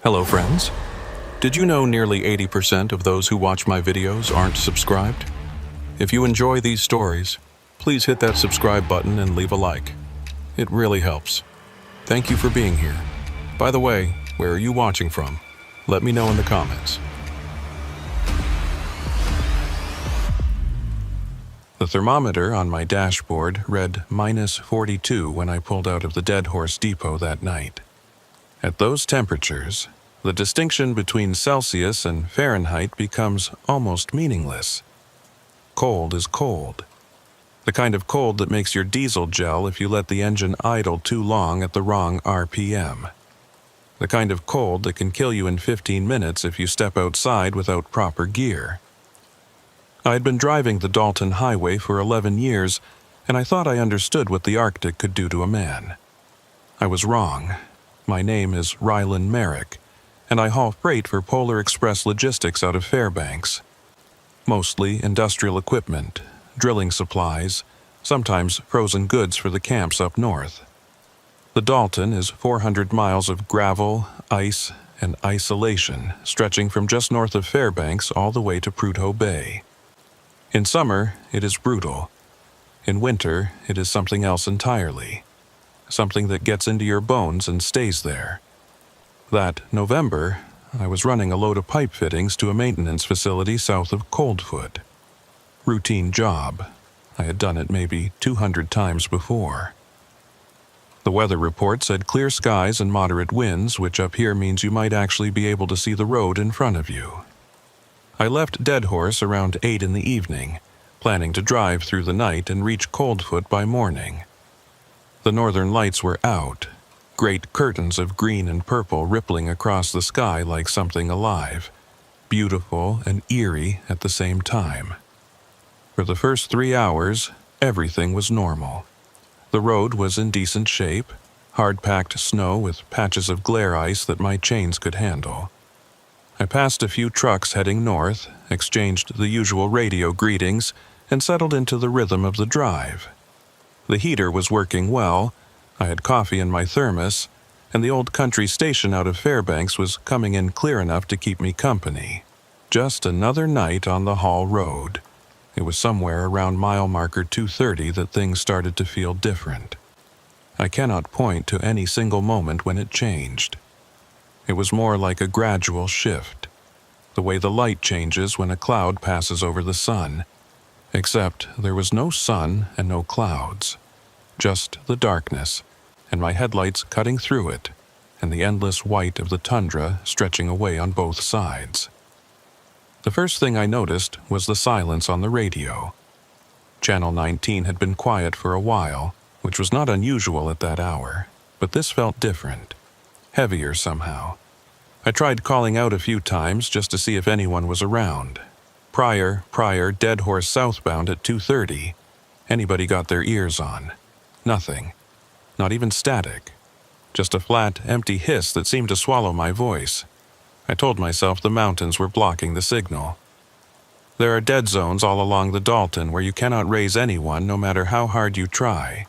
Hello friends. Did you know nearly 80% of those who watch my videos aren't subscribed? If you enjoy these stories, please hit that subscribe button and leave a like. It really helps. Thank you for being here. By the way, where are you watching from? Let me know in the comments. The thermometer on my dashboard read -42 when I pulled out of the Dead Horse Depot that night. At those temperatures, the distinction between Celsius and Fahrenheit becomes almost meaningless. Cold is cold. The kind of cold that makes your diesel gel if you let the engine idle too long at the wrong RPM. The kind of cold that can kill you in 15 minutes if you step outside without proper gear. I'd been driving the Dalton Highway for 11 years, and I thought I understood what the Arctic could do to a man. I was wrong. My name is Rylan Merrick, and I haul freight for Polar Express Logistics out of Fairbanks. Mostly industrial equipment, drilling supplies, sometimes frozen goods for the camps up north. The Dalton is 400 miles of gravel, ice, and isolation, stretching from just north of Fairbanks all the way to Prudhoe Bay. In summer, it is brutal. In winter, it is something else entirely. Something that gets into your bones and stays there. That November, I was running a load of pipe fittings to a maintenance facility south of Coldfoot. Routine job. I had done it maybe 200 times before. The weather report said clear skies and moderate winds, which up here means you might actually be able to see the road in front of you. I left Dead Horse around 8 in the evening, planning to drive through the night and reach Coldfoot by morning. The northern lights were out, great curtains of green and purple rippling across the sky like something alive, beautiful and eerie at the same time. For the first 3 hours, everything was normal. The road was in decent shape, hard-packed snow with patches of glare ice that my chains could handle. I passed a few trucks heading north, exchanged the usual radio greetings, and settled into the rhythm of the drive. The heater was working well, I had coffee in my thermos, and the old country station out of Fairbanks was coming in clear enough to keep me company. Just another night on the Hall Road. It was somewhere around mile marker 230 that things started to feel different. I cannot point to any single moment when it changed. It was more like a gradual shift, the way the light changes when a cloud passes over the sun. Except there was no sun and no clouds, just the darkness, and my headlights cutting through it, and the endless white of the tundra stretching away on both sides. The first thing I noticed was the silence on the radio. Channel 19 had been quiet for a while, which was not unusual at that hour, but this felt different, heavier somehow. I tried calling out a few times just to see if anyone was around. Prior, Dead Horse southbound at 2:30. Anybody got their ears on. Nothing. Not even static. Just a flat, empty hiss that seemed to swallow my voice. I told myself the mountains were blocking the signal. There are dead zones all along the Dalton where you cannot raise anyone no matter how hard you try.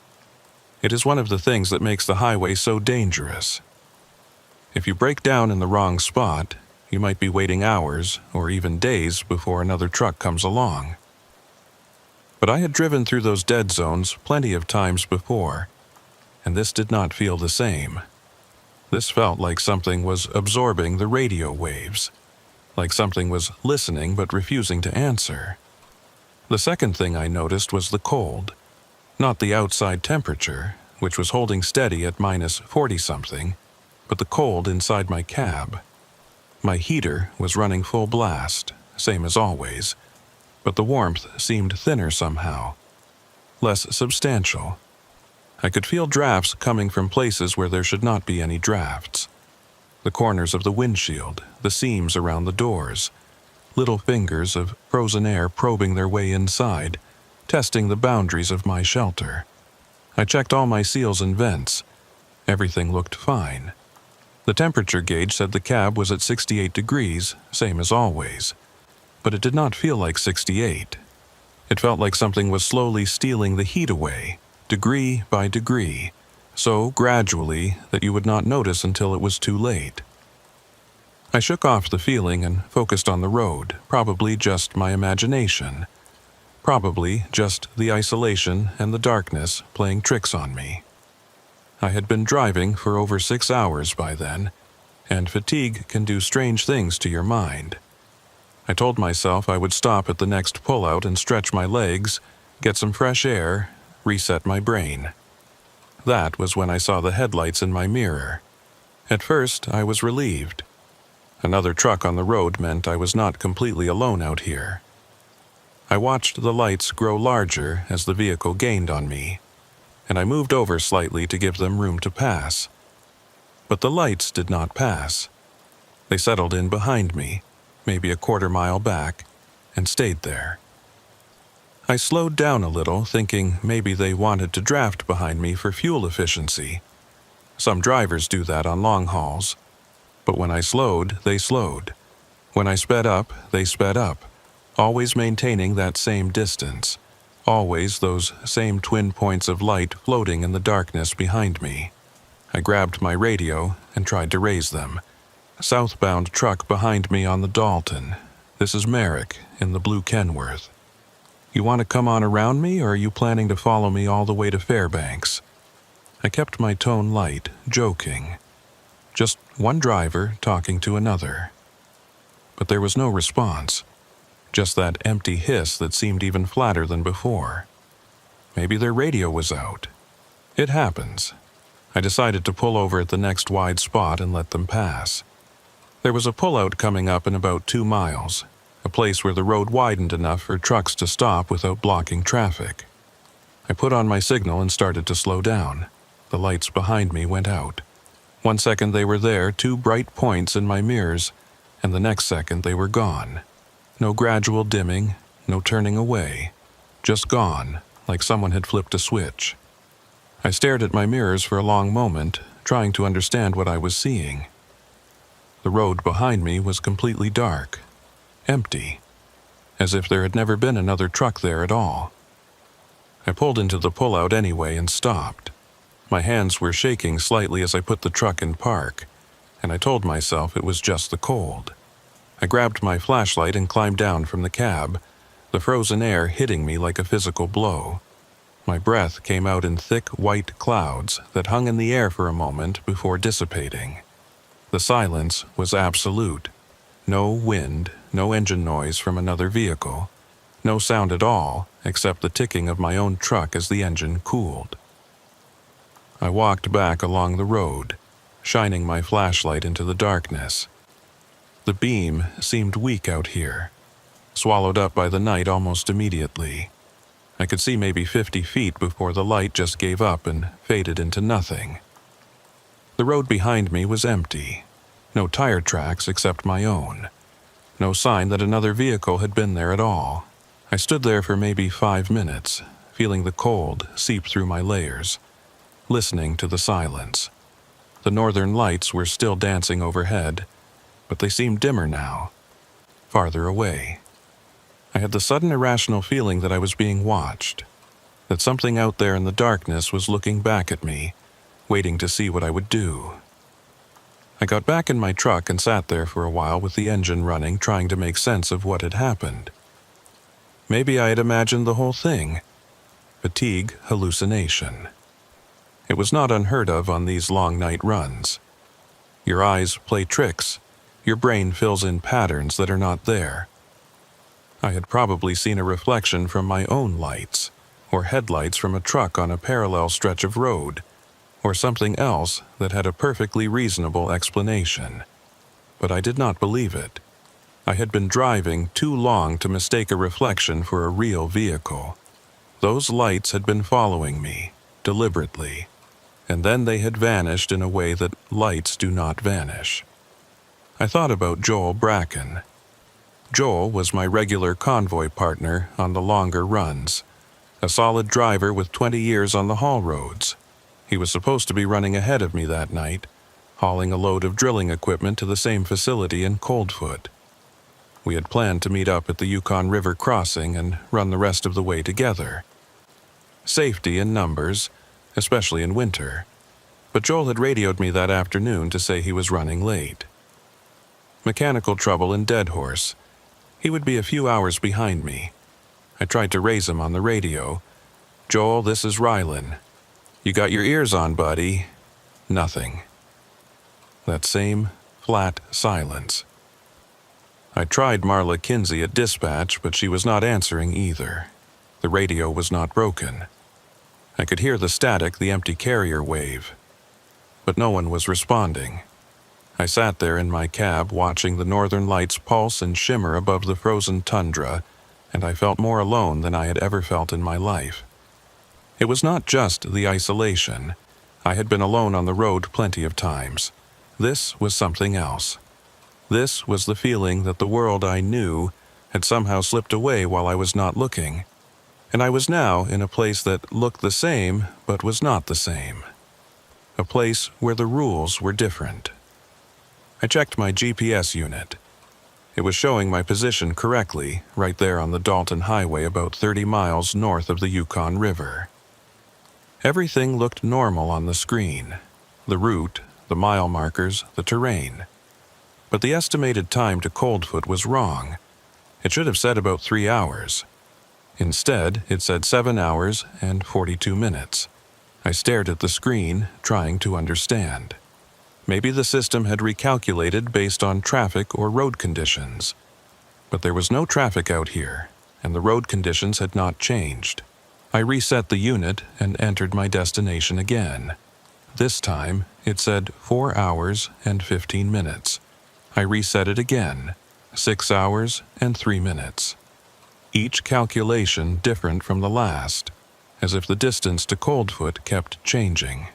It is one of the things that makes the highway so dangerous. If you break down in the wrong spot, you might be waiting hours or even days before another truck comes along. But I had driven through those dead zones plenty of times before, and this did not feel the same. This felt like something was absorbing the radio waves, like something was listening but refusing to answer. The second thing I noticed was the cold, not the outside temperature, which was holding steady at -40-something, but the cold inside my cab. My heater was running full blast, same as always, but the warmth seemed thinner somehow, less substantial. I could feel drafts coming from places where there should not be any drafts. The corners of the windshield, the seams around the doors, little fingers of frozen air probing their way inside, testing the boundaries of my shelter. I checked all my seals and vents. Everything looked fine. The temperature gauge said the cab was at 68 degrees, same as always. But it did not feel like 68. It felt like something was slowly stealing the heat away, degree by degree, so gradually that you would not notice until it was too late. I shook off the feeling and focused on the road, probably just my imagination. Probably just the isolation and the darkness playing tricks on me. I had been driving for over 6 hours by then, and fatigue can do strange things to your mind. I told myself I would stop at the next pullout and stretch my legs, get some fresh air, reset my brain. That was when I saw the headlights in my mirror. At first, I was relieved. Another truck on the road meant I was not completely alone out here. I watched the lights grow larger as the vehicle gained on me, and I moved over slightly to give them room to pass. But the lights did not pass. They settled in behind me, maybe a quarter mile back, and stayed there. I slowed down a little, thinking maybe they wanted to draft behind me for fuel efficiency. Some drivers do that on long hauls. But when I slowed, they slowed. When I sped up, they sped up, always maintaining that same distance, always those same twin points of light floating in the darkness behind me. I grabbed my radio and tried to raise them. Southbound truck behind me on the Dalton. This is Merrick in the blue Kenworth. You want to come on around me, or are you planning to follow me all the way to Fairbanks? I kept my tone light, joking. Just one driver talking to another. But there was no response. Just that empty hiss that seemed even flatter than before. Maybe their radio was out. It happens. I decided to pull over at the next wide spot and let them pass. There was a pullout coming up in about 2 miles, a place where the road widened enough for trucks to stop without blocking traffic. I put on my signal and started to slow down. The lights behind me went out. 1 second they were there, 2 bright points in my mirrors, and the next second they were gone. No gradual dimming, no turning away. Just gone, like someone had flipped a switch. I stared at my mirrors for a long moment, trying to understand what I was seeing. The road behind me was completely dark, empty, as if there had never been another truck there at all. I pulled into the pullout anyway and stopped. My hands were shaking slightly as I put the truck in park, and I told myself it was just the cold. I grabbed my flashlight and climbed down from the cab, the frozen air hitting me like a physical blow. My breath came out in thick white clouds that hung in the air for a moment before dissipating. The silence was absolute. No wind, no engine noise from another vehicle, no sound at all except the ticking of my own truck as the engine cooled. I walked back along the road, shining my flashlight into the darkness. The beam seemed weak out here, swallowed up by the night almost immediately. I could see maybe 50 feet before the light just gave up and faded into nothing. The road behind me was empty. No tire tracks except my own. No sign that another vehicle had been there at all. I stood there for maybe 5 minutes, feeling the cold seep through my layers, listening to the silence. The northern lights were still dancing overhead, but they seemed dimmer now, farther away. I had the sudden irrational feeling that I was being watched, that something out there in the darkness was looking back at me, waiting to see what I would do. I got back in my truck and sat there for a while with the engine running, trying to make sense of what had happened. Maybe I had imagined the whole thing. Fatigue hallucination. It was not unheard of on these long night runs. Your eyes play tricks. Your brain fills in patterns that are not there. I had probably seen a reflection from my own lights, or headlights from a truck on a parallel stretch of road, or something else that had a perfectly reasonable explanation. But I did not believe it. I had been driving too long to mistake a reflection for a real vehicle. Those lights had been following me, deliberately, and then they had vanished in a way that lights do not vanish. I thought about Joel Bracken. Joel was my regular convoy partner on the longer runs, a solid driver with 20 years on the haul roads. He was supposed to be running ahead of me that night, hauling a load of drilling equipment to the same facility in Coldfoot. We had planned to meet up at the Yukon River crossing and run the rest of the way together. Safety in numbers, especially in winter. But Joel had radioed me that afternoon to say he was running late. Mechanical trouble in Dead Horse. He would be a few hours behind me. I tried to raise him on the radio. "Joel, this is Rylan. You got your ears on, buddy." Nothing. That same flat silence. I tried Marla Kinsey at dispatch, but she was not answering either. The radio was not broken. I could hear the static the empty carrier wave. But no one was responding. I sat there in my cab watching the northern lights pulse and shimmer above the frozen tundra, and I felt more alone than I had ever felt in my life. It was not just the isolation. I had been alone on the road plenty of times. This was something else. This was the feeling that the world I knew had somehow slipped away while I was not looking, and I was now in a place that looked the same but was not the same. A place where the rules were different. I checked my GPS unit. It was showing my position correctly, right there on the Dalton Highway about 30 miles north of the Yukon River. Everything looked normal on the screen. The route, the mile markers, the terrain. But the estimated time to Coldfoot was wrong. It should have said about 3 hours. Instead, it said 7 hours and 42 minutes. I stared at the screen, trying to understand. Maybe the system had recalculated based on traffic or road conditions. But there was no traffic out here, and the road conditions had not changed. I reset the unit and entered my destination again. This time, it said 4 hours and 15 minutes. I reset it again, 6 hours and 3 minutes. Each calculation different from the last, as if the distance to Coldfoot kept changing.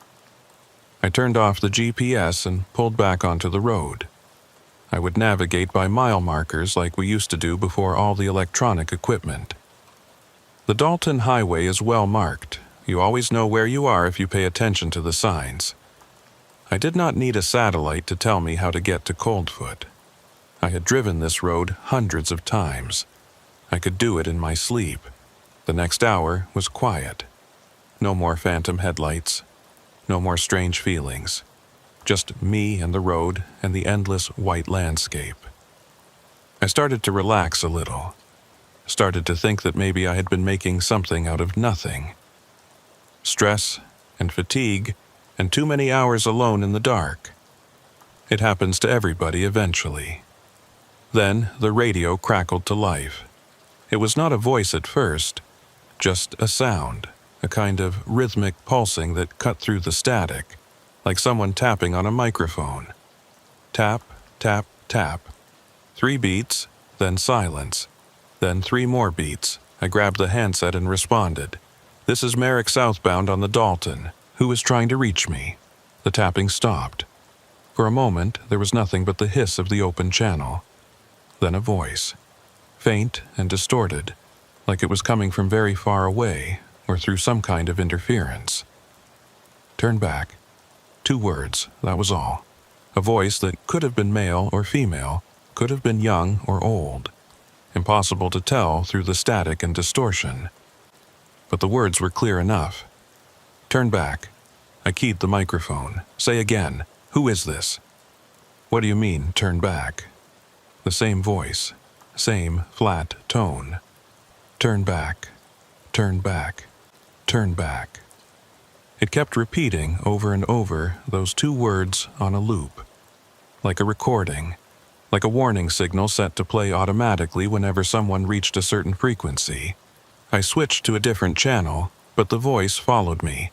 I turned off the GPS and pulled back onto the road. I would navigate by mile markers like we used to do before all the electronic equipment. The Dalton Highway is well marked. You always know where you are if you pay attention to the signs. I did not need a satellite to tell me how to get to Coldfoot. I had driven this road hundreds of times. I could do it in my sleep. The next hour was quiet. No more phantom headlights. No more strange feelings. Just me and the road and the endless white landscape. I started to relax a little. Started to think that maybe I had been making something out of nothing. Stress and fatigue and too many hours alone in the dark. It happens to everybody eventually. Then the radio crackled to life. It was not a voice at first, just a sound. A kind of rhythmic pulsing that cut through the static, like someone tapping on a microphone. Tap, tap, tap. 3 beats, then silence. Then 3 more beats. I grabbed the handset and responded. "This is Merrick southbound on the Dalton. Who is trying to reach me?" The tapping stopped. For a moment, there was nothing but the hiss of the open channel. Then a voice. Faint and distorted, like it was coming from very far away, or through some kind of interference. "Turn back." 2 words, that was all. A voice that could have been male or female, could have been young or old. Impossible to tell through the static and distortion. But the words were clear enough. "Turn back." I keyed the microphone. "Say again, who is this?" "What do you mean, turn back?" The same voice, same flat tone. "Turn back, turn back. Turn back." It kept repeating over and over those 2 words on a loop. Like a recording, like a warning signal set to play automatically whenever someone reached a certain frequency. I switched to a different channel, but the voice followed me.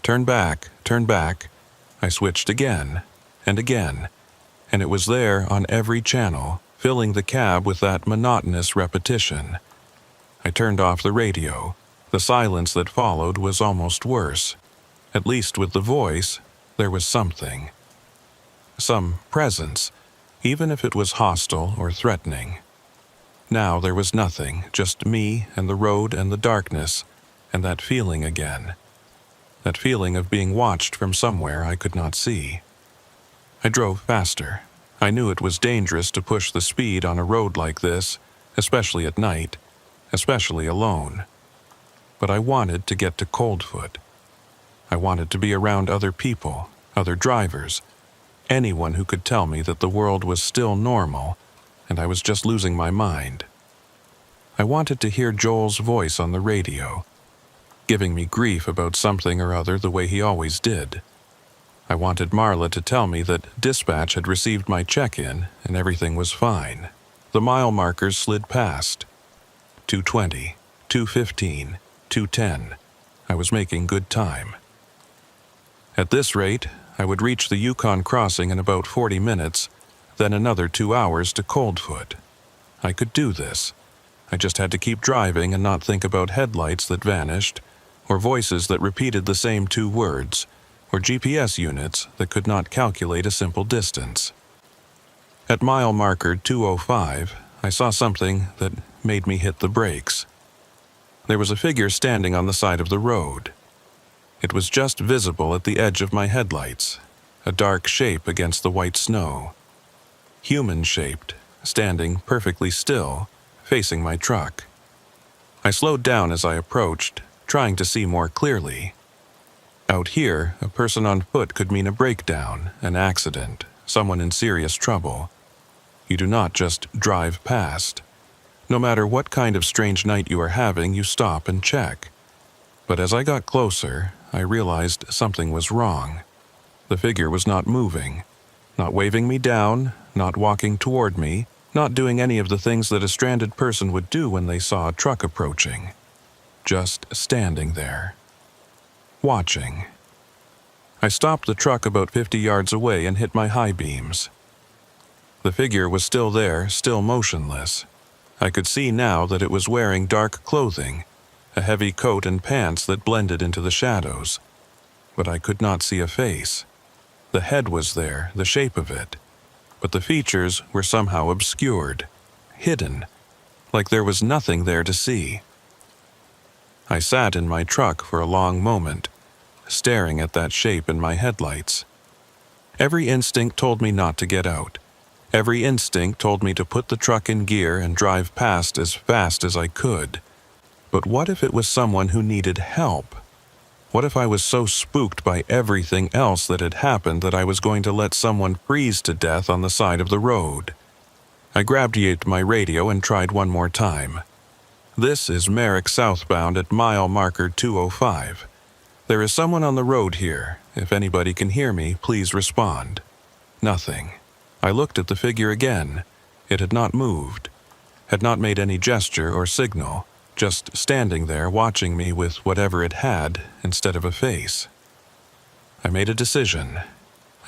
"Turn back, turn back." I switched again, and it was there on every channel, filling the cab with that monotonous repetition. I turned off the radio. The silence that followed was almost worse. At least with the voice, there was something. Some presence, even if it was hostile or threatening. Now there was nothing, just me and the road and the darkness, and that feeling again. That feeling of being watched from somewhere I could not see. I drove faster. I knew it was dangerous to push the speed on a road like this, especially at night, especially alone. But I wanted to get to Coldfoot. I wanted to be around other people, other drivers, anyone who could tell me that the world was still normal and I was just losing my mind. I wanted to hear Joel's voice on the radio, giving me grief about something or other the way he always did. I wanted Marla to tell me that dispatch had received my check-in and everything was fine. The mile markers slid past. 2:20, 2:15, 2:10. I was making good time. At this rate, I would reach the Yukon crossing in about 40 minutes, then another 2 hours to Coldfoot. I could do this. I just had to keep driving and not think about headlights that vanished, or voices that repeated the same 2 words, or GPS units that could not calculate a simple distance. At mile marker 2:05, I saw something that made me hit the brakes. There was a figure standing on the side of the road. It was just visible at the edge of my headlights, a dark shape against the white snow. Human-shaped, standing perfectly still, facing my truck. I slowed down as I approached, trying to see more clearly. Out here, a person on foot could mean a breakdown, an accident, someone in serious trouble. You do not just drive past. No matter what kind of strange night you are having, you stop and check. But as I got closer, I realized something was wrong. The figure was not moving, not waving me down, not walking toward me, not doing any of the things that a stranded person would do when they saw a truck approaching. Just standing there. Watching. I stopped the truck about 50 yards away and hit my high beams. The figure was still there, still motionless. I could see now that it was wearing dark clothing, a heavy coat and pants that blended into the shadows. But I could not see a face. The head was there, the shape of it, but the features were somehow obscured, hidden, like there was nothing there to see. I sat in my truck for a long moment, staring at that shape in my headlights. Every instinct told me not to get out. Every instinct told me to put the truck in gear and drive past as fast as I could. But what if it was someone who needed help? What if I was so spooked by everything else that had happened that I was going to let someone freeze to death on the side of the road? I grabbed my radio and tried one more time. This is Merrick southbound at mile marker 2:05. There is someone on the road here. If anybody can hear me, please respond. Nothing. I looked at the figure again. It had not moved, had not made any gesture or signal, just standing there watching me with whatever it had instead of a face. I made a decision.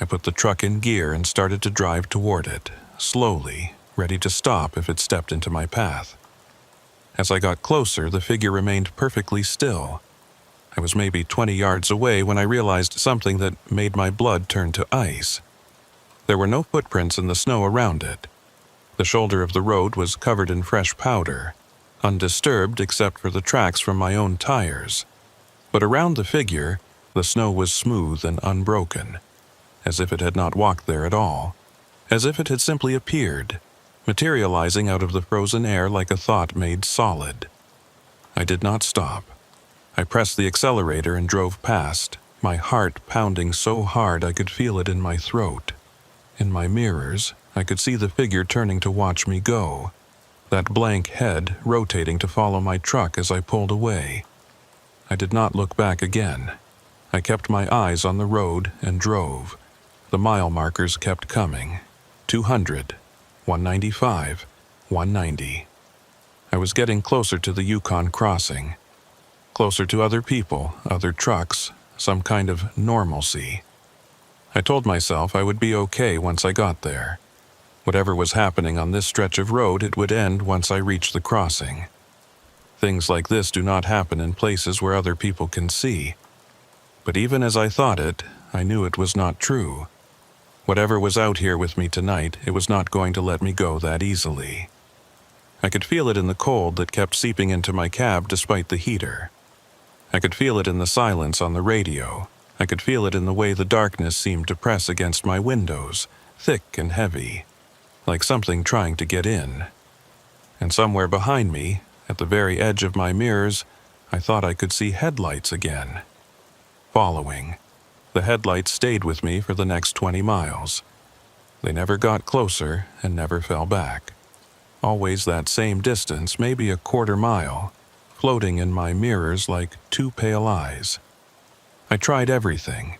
I put the truck in gear and started to drive toward it, slowly, ready to stop if it stepped into my path. As I got closer, the figure remained perfectly still. I was maybe 20 yards away when I realized something that made my blood turn to ice. There were no footprints in the snow around it. The shoulder of the road was covered in fresh powder, undisturbed except for the tracks from my own tires. But around the figure, the snow was smooth and unbroken, as if it had not walked there at all, as if it had simply appeared, materializing out of the frozen air like a thought made solid. I did not stop. I pressed the accelerator and drove past, my heart pounding so hard I could feel it in my throat. In my mirrors, I could see the figure turning to watch me go, that blank head rotating to follow my truck as I pulled away. I did not look back again. I kept my eyes on the road and drove. The mile markers kept coming. 200, 195, 190. I was getting closer to the Yukon crossing, closer to other people, other trucks, some kind of normalcy. I told myself I would be okay once I got there. Whatever was happening on this stretch of road, it would end once I reached the crossing. Things like this do not happen in places where other people can see. But even as I thought it, I knew it was not true. Whatever was out here with me tonight, it was not going to let me go that easily. I could feel it in the cold that kept seeping into my cab despite the heater. I could feel it in the silence on the radio. I could feel it in the way the darkness seemed to press against my windows, thick and heavy, like something trying to get in. And somewhere behind me, at the very edge of my mirrors, I thought I could see headlights again. Following. The headlights stayed with me for the next 20 miles. They never got closer and never fell back. Always that same distance, maybe a quarter mile, floating in my mirrors like two pale eyes. I tried everything.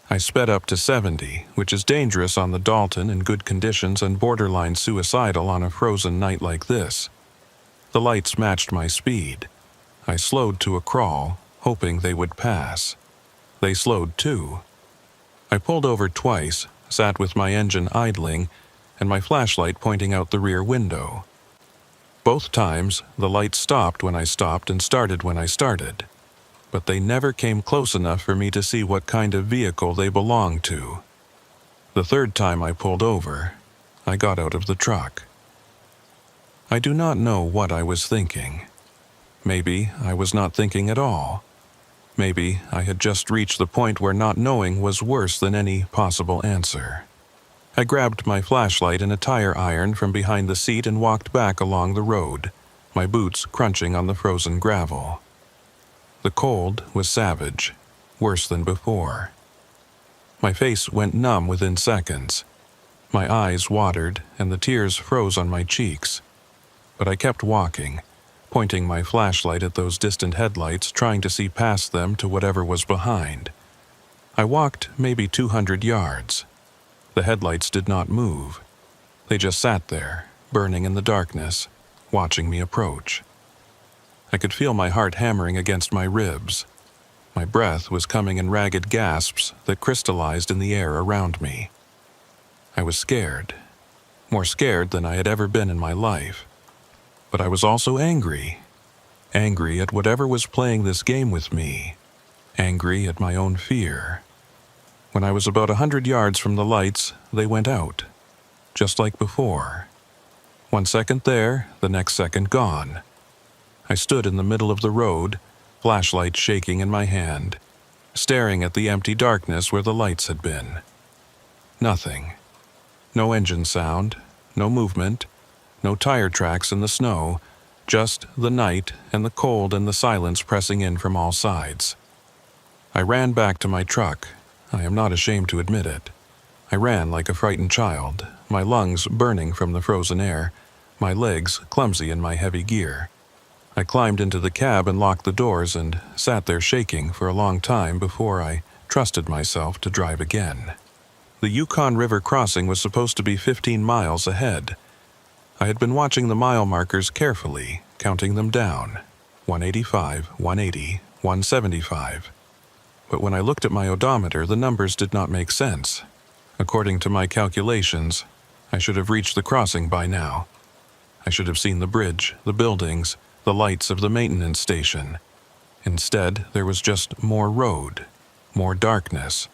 I sped up to 70, which is dangerous on the Dalton in good conditions and borderline suicidal on a frozen night like this. The lights matched my speed. I slowed to a crawl, hoping they would pass. They slowed too. I pulled over twice, sat with my engine idling, and my flashlight pointing out the rear window. Both times, the lights stopped when I stopped and started when I started, but they never came close enough for me to see what kind of vehicle they belonged to. The third time I pulled over, I got out of the truck. I do not know what I was thinking. Maybe I was not thinking at all. Maybe I had just reached the point where not knowing was worse than any possible answer. I grabbed my flashlight and a tire iron from behind the seat and walked back along the road, my boots crunching on the frozen gravel. The cold was savage, worse than before. My face went numb within seconds. My eyes watered and the tears froze on my cheeks. But I kept walking, pointing my flashlight at those distant headlights, trying to see past them to whatever was behind. I walked maybe 200 yards. The headlights did not move. They just sat there, burning in the darkness, watching me approach. I could feel my heart hammering against my ribs. My breath was coming in ragged gasps that crystallized in the air around me. I was scared, more scared than I had ever been in my life. But I was also angry. Angry at whatever was playing this game with me. Angry at my own fear. When I was about 100 yards from the lights, they went out, just like before. 1 second there, the next second gone. I stood in the middle of the road, flashlight shaking in my hand, staring at the empty darkness where the lights had been. Nothing. No engine sound, no movement, no tire tracks in the snow, just the night and the cold and the silence pressing in from all sides. I ran back to my truck. I am not ashamed to admit it. I ran like a frightened child, my lungs burning from the frozen air, my legs clumsy in my heavy gear. I climbed into the cab and locked the doors and sat there shaking for a long time before I trusted myself to drive again. The Yukon River crossing was supposed to be 15 miles ahead. I had been watching the mile markers carefully, counting them down. 185, 180, 175. But when I looked at my odometer, the numbers did not make sense. According to my calculations, I should have reached the crossing by now. I should have seen the bridge, the buildings, the lights of the maintenance station. Instead, there was just more road, more darkness,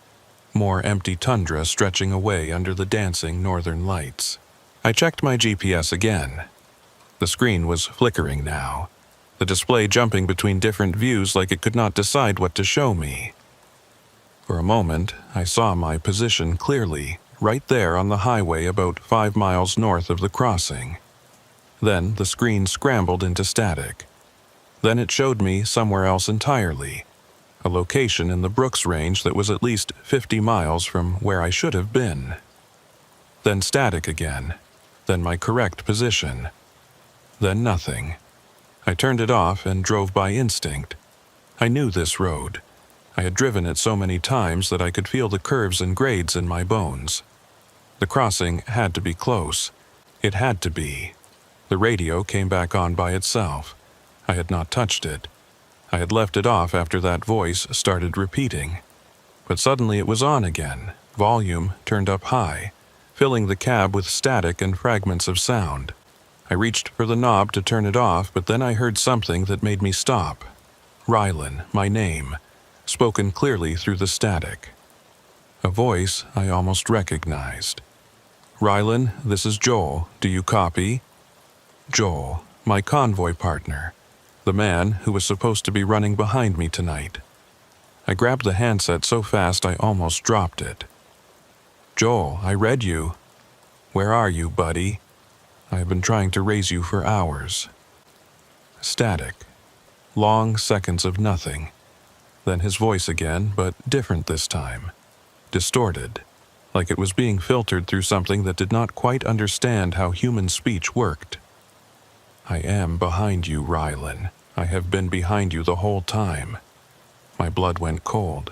more empty tundra stretching away under the dancing northern lights. I checked my GPS again. The screen was flickering now, the display jumping between different views like it could not decide what to show me. For a moment, I saw my position clearly, right there on the highway about 5 miles north of the crossing. Then the screen scrambled into static. Then it showed me somewhere else entirely, a location in the Brooks Range that was at least 50 miles from where I should have been. Then static again, then my correct position. Then nothing. I turned it off and drove by instinct. I knew this road. I had driven it so many times that I could feel the curves and grades in my bones. The crossing had to be close. It had to be. The radio came back on by itself. I had not touched it. I had left it off after that voice started repeating. But suddenly it was on again, volume turned up high, filling the cab with static and fragments of sound. I reached for the knob to turn it off, but then I heard something that made me stop. Rylan, my name, spoken clearly through the static. A voice I almost recognized. Rylan, this is Joel. Do you copy? Joel, my convoy partner, the man who was supposed to be running behind me tonight. I grabbed the handset so fast I almost dropped it. Joel, I read you. Where are you, buddy? I have been trying to raise you for hours. Static. Long seconds of nothing. Then his voice again, but different this time. Distorted. like it was being filtered through something that did not quite understand how human speech worked. "I am behind you, Rylan. I have been behind you the whole time." My blood went cold.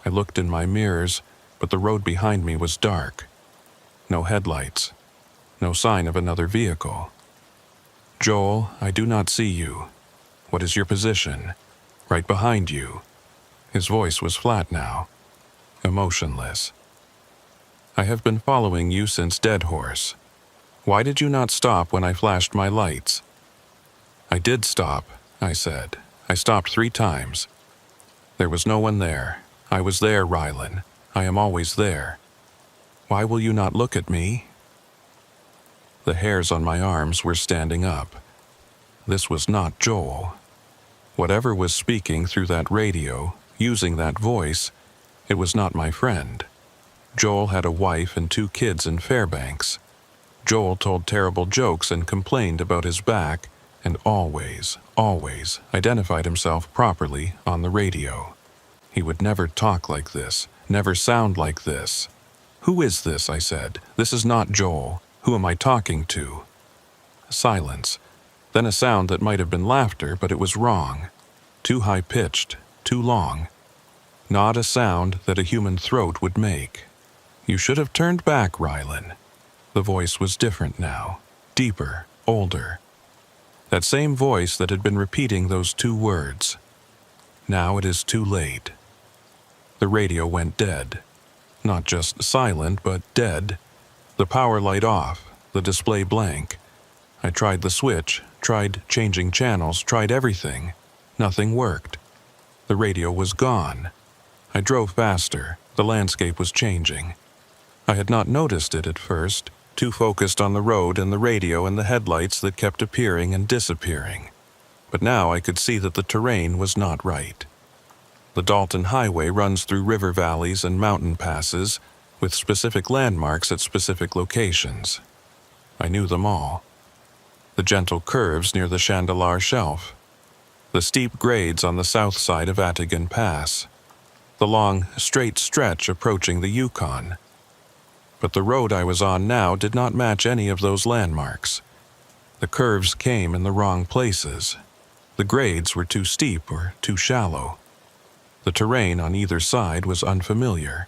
I looked in my mirrors, but the road behind me was dark. No headlights. No sign of another vehicle. "Joel, I do not see you. What is your position?" "Right behind you." His voice was flat now, emotionless. "I have been following you since Dead Horse. Why did you not stop when I flashed my lights?" "I did stop," I said. "I stopped 3 times. There was no one there. I was there, Rylan. I am always there. Why will you not look at me?" The hairs on my arms were standing up. This was not Joel. Whatever was speaking through that radio, using that voice, it was not my friend. Joel had a wife and 2 kids in Fairbanks. Joel told terrible jokes and complained about his back, and always identified himself properly on the radio. He would never talk like this, never sound like this. "Who is this?" I said. "This is not Joel. Who am I talking to?" Silence. Then a sound that might have been laughter, but it was wrong. Too high-pitched, too long. Not a sound that a human throat would make. "You should have turned back, Rylan." The voice was different now, deeper, older. That same voice that had been repeating those 2 words. "Now it is too late." The radio went dead. Not just silent, but dead. The power light off, the display blank. I tried the switch, tried changing channels, tried everything. Nothing worked. The radio was gone. I drove faster. The landscape was changing. I had not noticed it at first, too focused on the road and the radio and the headlights that kept appearing and disappearing. But now I could see that the terrain was not right. The Dalton Highway runs through river valleys and mountain passes, with specific landmarks at specific locations. I knew them all. The gentle curves near the Chandelar Shelf. The steep grades on the south side of Atigan Pass. The long, straight stretch approaching the Yukon. But the road I was on now did not match any of those landmarks. The curves came in the wrong places. The grades were too steep or too shallow. The terrain on either side was unfamiliar.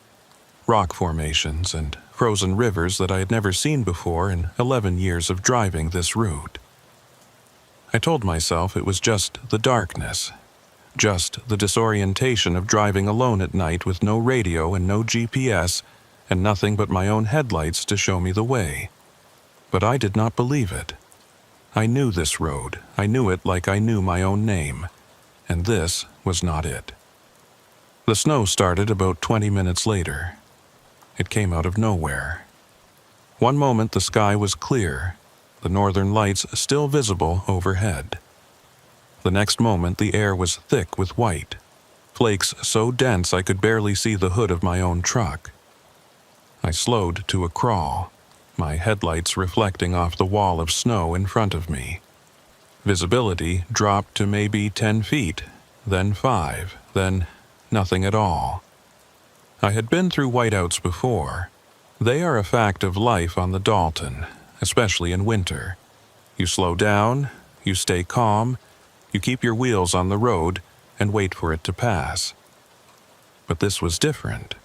Rock formations and frozen rivers that I had never seen before in 11 years of driving this route. I told myself it was just the darkness, just the disorientation of driving alone at night with no radio and no GPS and nothing but my own headlights to show me the way. But I did not believe it. I knew this road. I knew it like I knew my own name. And this was not it. The snow started about 20 minutes later. It came out of nowhere. One moment the sky was clear, the northern lights still visible overhead. The next moment the air was thick with white, flakes so dense I could barely see the hood of my own truck. I slowed to a crawl, my headlights reflecting off the wall of snow in front of me. Visibility dropped to maybe 10 feet, then 5, then nothing at all. I had been through whiteouts before. They are a fact of life on the Dalton, especially in winter. You slow down, you stay calm, you keep your wheels on the road and wait for it to pass. But this was different.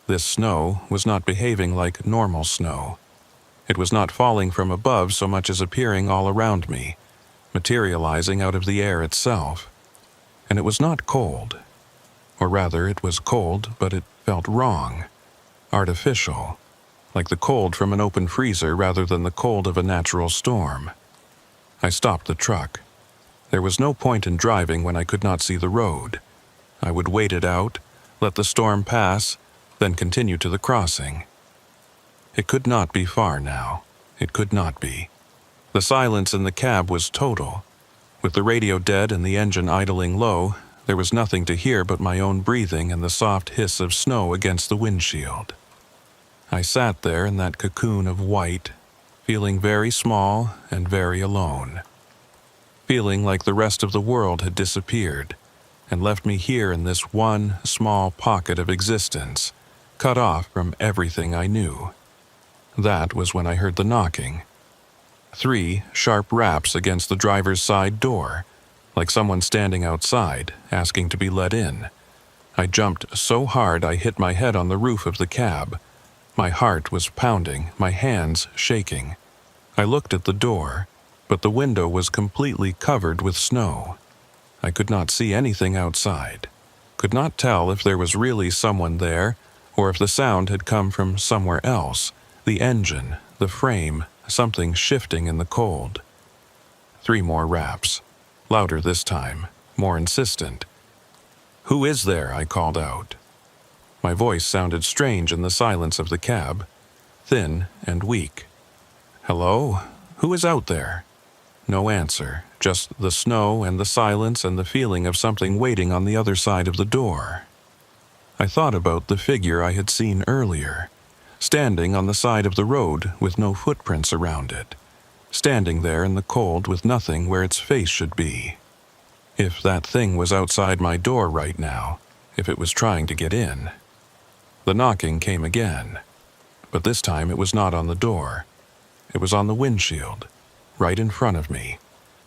This snow was not behaving like normal snow. It was not falling from above so much as appearing all around me, materializing out of the air itself. And it was not cold. Or rather, it was cold, but it felt wrong, artificial, like the cold from an open freezer rather than the cold of a natural storm. I stopped the truck. There was no point in driving when I could not see the road. I would wait it out, let the storm pass, then continue to the crossing. It could not be far now. It could not be. The silence in the cab was total. With the radio dead and the engine idling low, there was nothing to hear but my own breathing and the soft hiss of snow against the windshield. I sat there in that cocoon of white, feeling very small and very alone. Feeling like the rest of the world had disappeared and left me here in this one small pocket of existence, cut off from everything I knew. That was when I heard the knocking. 3 sharp raps against the driver's side door, like someone standing outside, asking to be let in. I jumped so hard I hit my head on the roof of the cab. My heart was pounding, my hands shaking. I looked at the door, but the window was completely covered with snow. I could not see anything outside, could not tell if there was really someone there, or if the sound had come from somewhere else, the engine, the frame, something shifting in the cold. 3 more raps, louder this time, more insistent. "Who is there?" I called out. My voice sounded strange in the silence of the cab, thin and weak. "Hello? Who is out there?" No answer, just the snow and the silence and the feeling of something waiting on the other side of the door. I thought about the figure I had seen earlier, standing on the side of the road with no footprints around it, standing there in the cold with nothing where its face should be. If that thing was outside my door right now, if it was trying to get in. The knocking came again, but this time it was not on the door. It was on the windshield, right in front of me,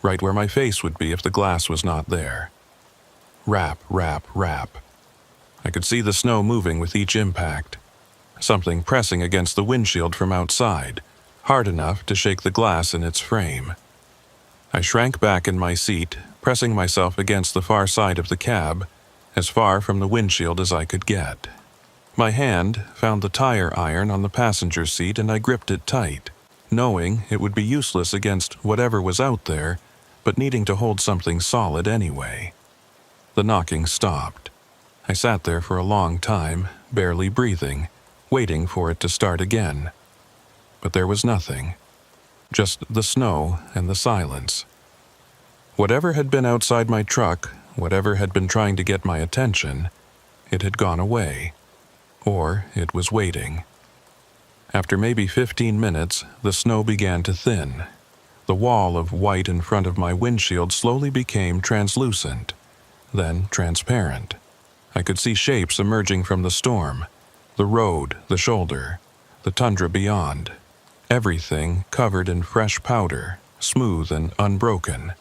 right where my face would be if the glass was not there. Rap, rap, rap. I could see the snow moving with each impact, something pressing against the windshield from outside, hard enough to shake the glass in its frame. I shrank back in my seat, pressing myself against the far side of the cab, as far from the windshield as I could get. My hand found the tire iron on the passenger seat and I gripped it tight, knowing it would be useless against whatever was out there, but needing to hold something solid anyway. The knocking stopped. I sat there for a long time, barely breathing, waiting for it to start again. But there was nothing. Just the snow and the silence. Whatever had been outside my truck, whatever had been trying to get my attention, it had gone away. Or it was waiting. After maybe 15 minutes, the snow began to thin. The wall of white in front of my windshield slowly became translucent, then transparent. I could see shapes emerging from the storm, the road, the shoulder, the tundra beyond. Everything covered in fresh powder, smooth and unbroken.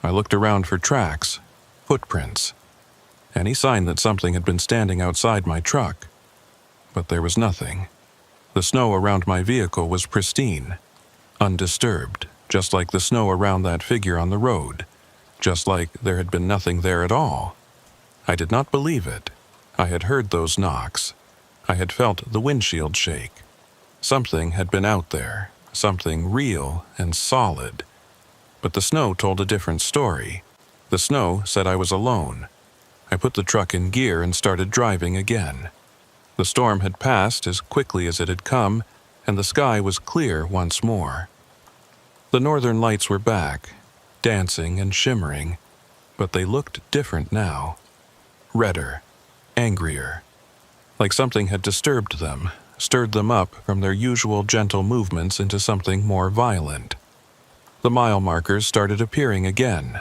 I looked around for tracks, footprints, any sign that something had been standing outside my truck. But there was nothing. The snow around my vehicle was pristine, undisturbed, just like the snow around that figure on the road, just like there had been nothing there at all. I did not believe it. I had heard those knocks. I had felt the windshield shake. Something had been out there, something real and solid. But the snow told a different story. The snow said I was alone. I put the truck in gear and started driving again. The storm had passed as quickly as it had come, and the sky was clear once more. The northern lights were back, dancing and shimmering, but they looked different now. Redder, angrier, like something had disturbed them, stirred them up from their usual gentle movements into something more violent. The mile markers started appearing again.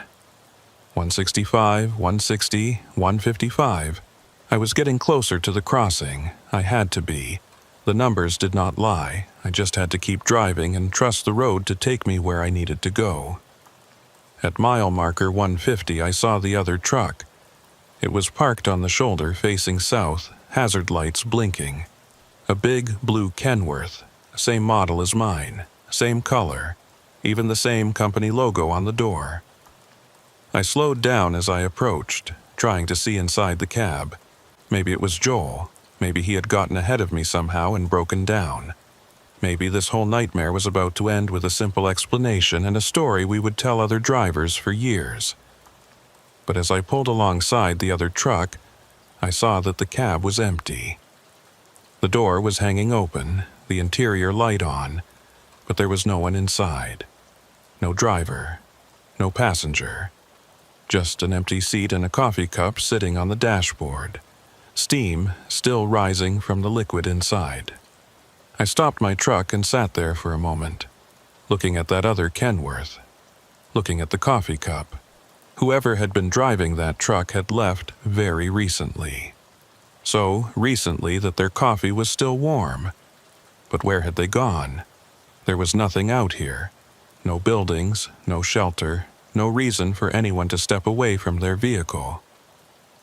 165, 160, 155. I was getting closer to the crossing. I had to be. The numbers did not lie. I just had to keep driving and trust the road to take me where I needed to go. At mile marker 150, I saw the other truck. It was parked on the shoulder facing south, hazard lights blinking. A big blue Kenworth, same model as mine, same color, even the same company logo on the door. I slowed down as I approached, trying to see inside the cab. Maybe it was Joel. Maybe he had gotten ahead of me somehow and broken down. Maybe this whole nightmare was about to end with a simple explanation and a story we would tell other drivers for years. But as I pulled alongside the other truck, I saw that the cab was empty. The door was hanging open, the interior light on, but there was no one inside. No driver, no passenger. Just an empty seat and a coffee cup sitting on the dashboard. Steam still rising from the liquid inside. I stopped my truck and sat there for a moment, looking at that other Kenworth, looking at the coffee cup. Whoever had been driving that truck had left very recently. So recently that their coffee was still warm. But where had they gone? There was nothing out here. No buildings, no shelter, no reason for anyone to step away from their vehicle.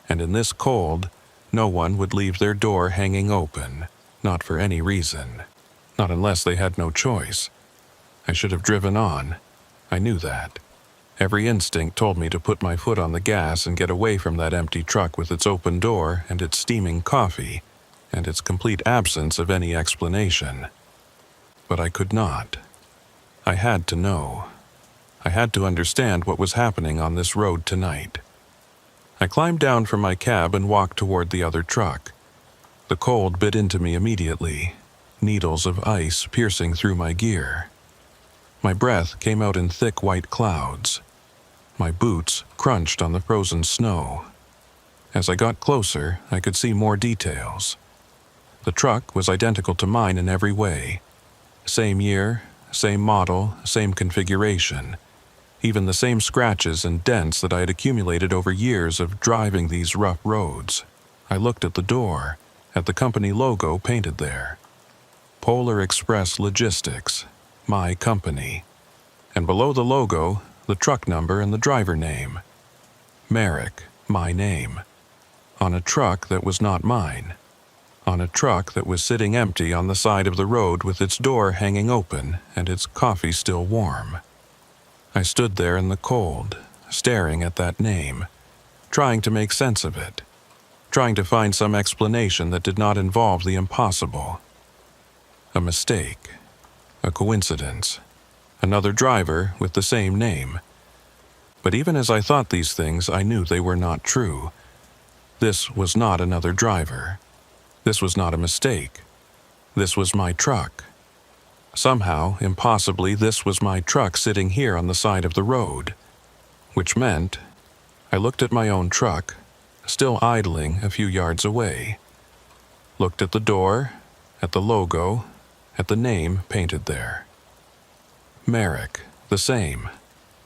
And in this cold, no one would leave their door hanging open, not for any reason. Not unless they had no choice. I should have driven on. I knew that. Every instinct told me to put my foot on the gas and get away from that empty truck with its open door and its steaming coffee, and its complete absence of any explanation. But I could not. I had to know. I had to understand what was happening on this road tonight. I climbed down from my cab and walked toward the other truck. The cold bit into me immediately, needles of ice piercing through my gear. My breath came out in thick white clouds. My boots crunched on the frozen snow. As I got closer, I could see more details. The truck was identical to mine in every way. Same year, same model, same configuration. Even the same scratches and dents that I had accumulated over years of driving these rough roads. I looked at the door, at the company logo painted there. Polar Express Logistics, my company. And below the logo, the truck number and the driver name. Merrick, my name. On a truck that was not mine. On a truck that was sitting empty on the side of the road with its door hanging open and its coffee still warm. I stood there in the cold, staring at that name, trying to make sense of it, trying to find some explanation that did not involve the impossible. A mistake, a coincidence, another driver with the same name. But even as I thought these things, I knew they were not true. This was not another driver. This was not a mistake. This was my truck. Somehow, impossibly, this was my truck sitting here on the side of the road. Which meant, I looked at my own truck, still idling a few yards away. Looked at the door, at the logo, at the name painted there. Merrick, the same.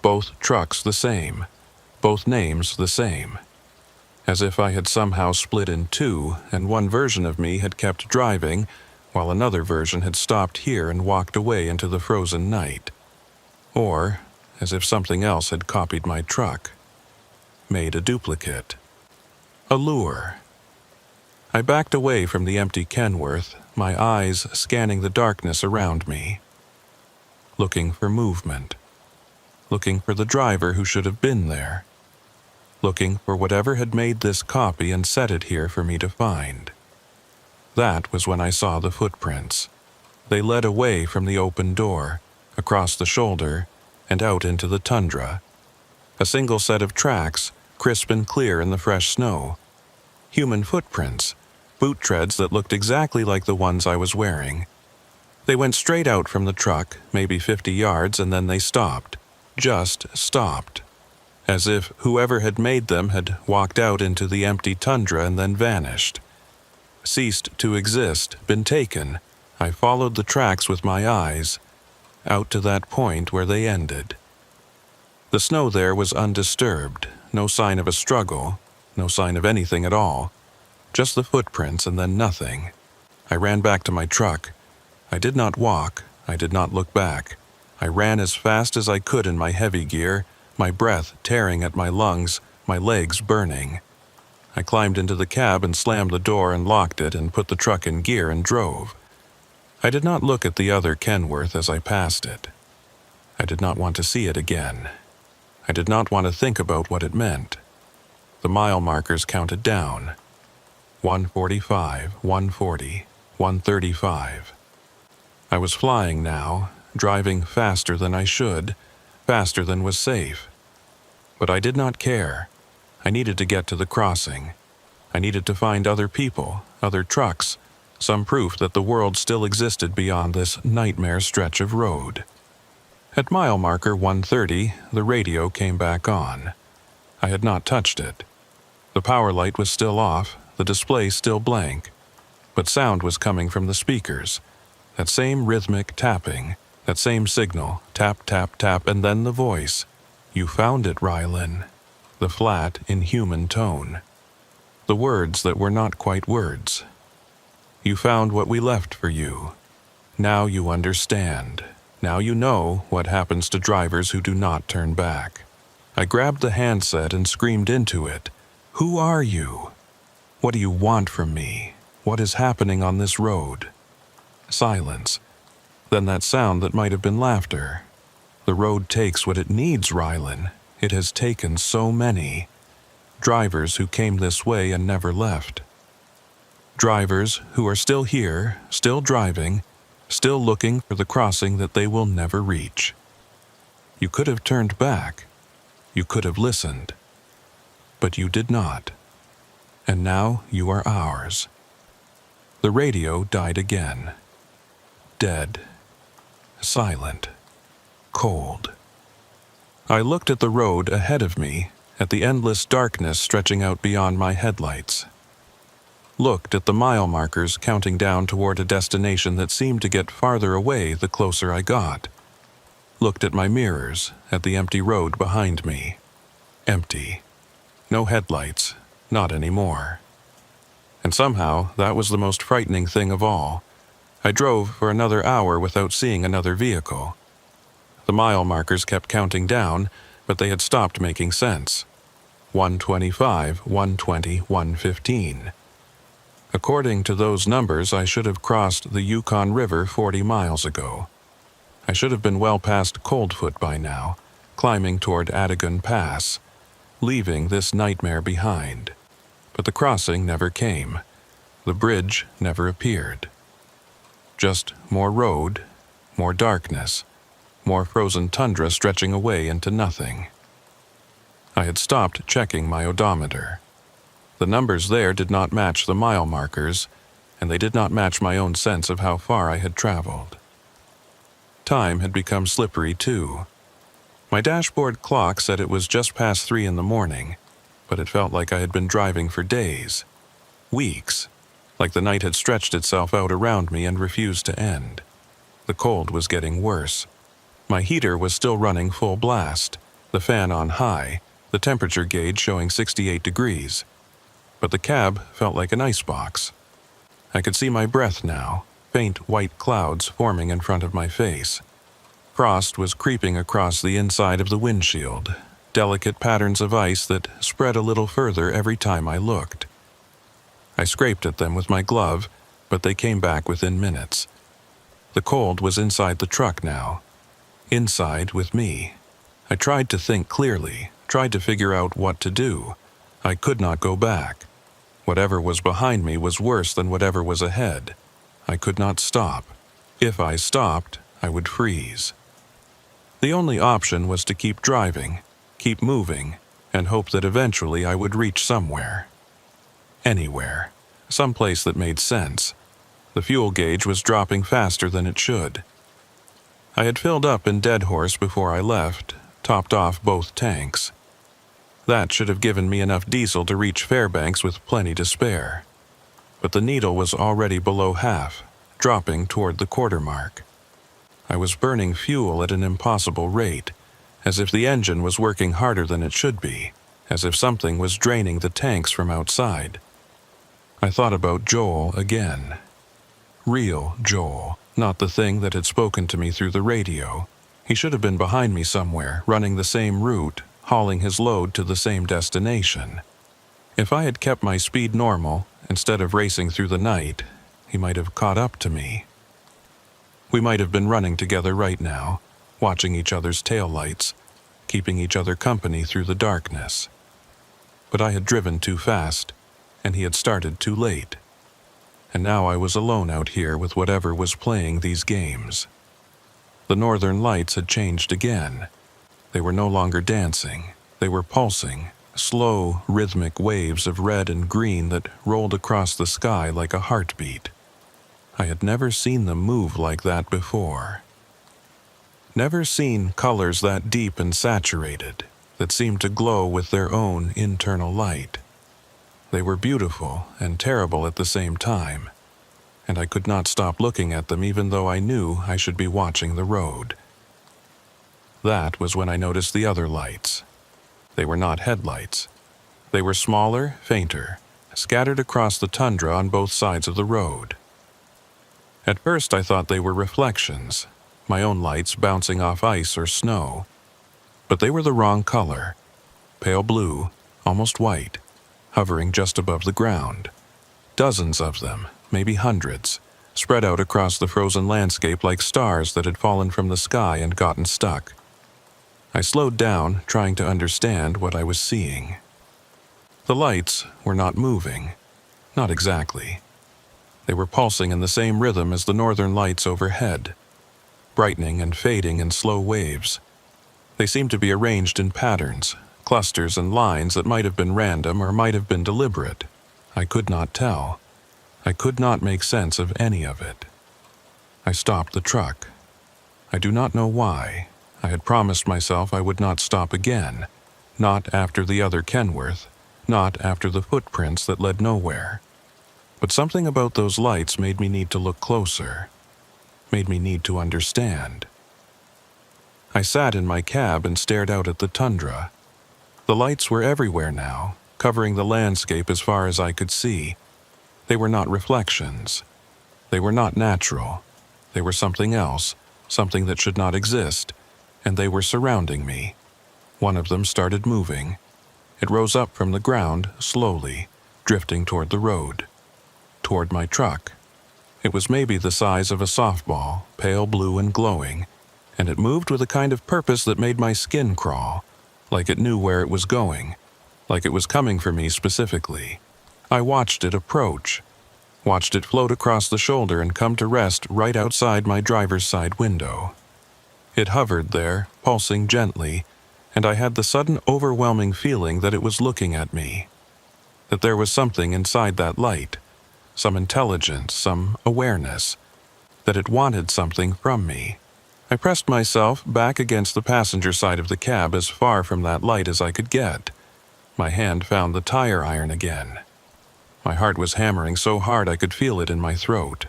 Both trucks the same. Both names the same. As if I had somehow split in two, and one version of me had kept driving, while another version had stopped here and walked away into the frozen night. Or, as if something else had copied my truck. Made a duplicate. A lure. I backed away from the empty Kenworth, my eyes scanning the darkness around me. Looking for movement. Looking for the driver who should have been there. Looking for whatever had made this copy and set it here for me to find. That was when I saw the footprints. They led away from the open door, across the shoulder, and out into the tundra. A single set of tracks, crisp and clear in the fresh snow. Human footprints, boot treads that looked exactly like the ones I was wearing. They went straight out from the truck, maybe 50 yards, and then they stopped. Just stopped. As if whoever had made them had walked out into the empty tundra and then vanished. Ceased to exist, been taken. I followed the tracks with my eyes, out to that point where they ended. The snow there was undisturbed, no sign of a struggle, no sign of anything at all. Just the footprints and then nothing. I ran back to my truck. I did not walk, I did not look back. I ran as fast as I could in my heavy gear, my breath tearing at my lungs, my legs burning. I climbed into the cab and slammed the door and locked it and put the truck in gear and drove. I did not look at the other Kenworth as I passed it. I did not want to see it again. I did not want to think about what it meant. The mile markers counted down. 145, 140, 135. I was flying now, driving faster than I should, faster than was safe. But I did not care. I needed to get to the crossing. I needed to find other people, other trucks, some proof that the world still existed beyond this nightmare stretch of road. At mile marker 130, the radio came back on. I had not touched it. The power light was still off, the display still blank, but sound was coming from the speakers. That same rhythmic tapping, that same signal, tap, tap, tap, and then the voice. "You found it, Rylan." The flat, inhuman tone. the words that were not quite words. You found what we left for you. Now you understand. Now you know what happens to drivers who do not turn back. I grabbed the handset and screamed into it. Who are you? What do you want from me? What is happening on this road? Silence. Then that sound that might have been laughter. The road takes what it needs, Rylan. It has taken so many. Drivers who came this way and never left. Drivers who are still here, still driving, still looking for the crossing that they will never reach. You could have turned back. You could have listened. But you did not. And now you are ours. The radio died again. Dead. Silent. Cold. I looked at the road ahead of me, at the endless darkness stretching out beyond my headlights. Looked at the mile markers counting down toward a destination that seemed to get farther away the closer I got. Looked at my mirrors, at the empty road behind me. Empty. No headlights. Not anymore. And somehow, that was the most frightening thing of all. I drove for another hour without seeing another vehicle. The mile markers kept counting down, but they had stopped making sense. 125, 120, 115. According to those numbers, I should have crossed the Yukon River 40 miles ago. I should have been well past Coldfoot by now, climbing toward Adigun Pass, leaving this nightmare behind. But the crossing never came. The bridge never appeared. Just more road, more darkness, more frozen tundra stretching away into nothing. I had stopped checking my odometer. The numbers there did not match the mile markers, and they did not match my own sense of how far I had traveled. Time had become slippery, too. My dashboard clock said it was just past 3 in the morning, but it felt like I had been driving for days, weeks, like the night had stretched itself out around me and refused to end. The cold was getting worse. My heater was still running full blast, the fan on high, the temperature gauge showing 68 degrees. But the cab felt like an icebox. I could see my breath now, faint white clouds forming in front of my face. Frost was creeping across the inside of the windshield, delicate patterns of ice that spread a little further every time I looked. I scraped at them with my glove, but they came back within minutes. The cold was inside the truck now. Inside with me. I tried to think clearly, tried to figure out what to do. I could not go back. Whatever was behind me was worse than whatever was ahead. I could not stop. If I stopped, I would freeze. The only option was to keep driving, keep moving, and hope that eventually I would reach somewhere. Anywhere. Someplace that made sense. The fuel gauge was dropping faster than it should. I had filled up in Dead Horse before I left, topped off both tanks. That should have given me enough diesel to reach Fairbanks with plenty to spare. But the needle was already below half, dropping toward the quarter mark. I was burning fuel at an impossible rate, as if the engine was working harder than it should be, as if something was draining the tanks from outside. I thought about Joel again. Real Joel, not the thing that had spoken to me through the radio. He should have been behind me somewhere, running the same route, hauling his load to the same destination. If I had kept my speed normal, instead of racing through the night, he might have caught up to me. We might have been running together right now, watching each other's taillights, keeping each other company through the darkness. But I had driven too fast, and he had started too late. And now I was alone out here with whatever was playing these games. The northern lights had changed again. They were no longer dancing. They were pulsing, slow, rhythmic waves of red and green that rolled across the sky like a heartbeat. I had never seen them move like that before. Never seen colors that deep and saturated, that seemed to glow with their own internal light. They were beautiful and terrible at the same time, and I could not stop looking at them even though I knew I should be watching the road. That was when I noticed the other lights. They were not headlights. They were smaller, fainter, scattered across the tundra on both sides of the road. At first I thought they were reflections, my own lights bouncing off ice or snow. But they were the wrong color, pale blue, almost white, hovering just above the ground. Dozens of them, maybe hundreds, spread out across the frozen landscape like stars that had fallen from the sky and gotten stuck. I slowed down, trying to understand what I was seeing. The lights were not moving. Not exactly. They were pulsing in the same rhythm as the northern lights overhead, brightening and fading in slow waves. They seemed to be arranged in patterns, clusters and lines that might have been random or might have been deliberate. I could not tell. I could not make sense of any of it. I stopped the truck. I do not know why. I had promised myself I would not stop again, not after the other Kenworth, not after the footprints that led nowhere. But something about those lights made me need to look closer, made me need to understand. I sat in my cab and stared out at the tundra. The lights were everywhere now, covering the landscape as far as I could see. They were not reflections. They were not natural. They were something else, something that should not exist, and they were surrounding me. One of them started moving. It rose up from the ground, slowly, drifting toward the road, toward my truck. It was maybe the size of a softball, pale blue and glowing, and it moved with a kind of purpose that made my skin crawl, like it knew where it was going, like it was coming for me specifically. I watched it approach, watched it float across the shoulder and come to rest right outside my driver's side window. It hovered there, pulsing gently, and I had the sudden overwhelming feeling that it was looking at me, that there was something inside that light, some intelligence, some awareness, that it wanted something from me. I pressed myself back against the passenger side of the cab as far from that light as I could get. My hand found the tire iron again. My heart was hammering so hard I could feel it in my throat.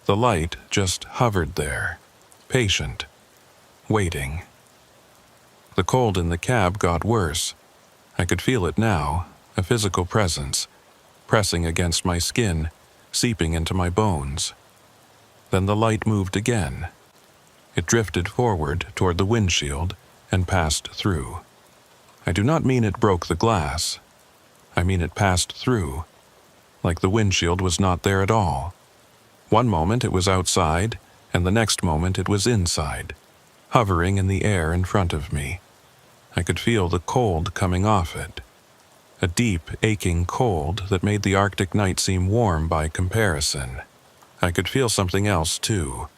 The light just hovered there, patient, waiting. The cold in the cab got worse. I could feel it now, a physical presence, pressing against my skin, seeping into my bones. Then the light moved again. It drifted forward toward the windshield and passed through. I do not mean it broke the glass. I mean it passed through, like the windshield was not there at all. One moment it was outside, and the next moment it was inside, hovering in the air in front of me. I could feel the cold coming off it. A deep, aching cold that made the Arctic night seem warm by comparison. I could feel something else, too.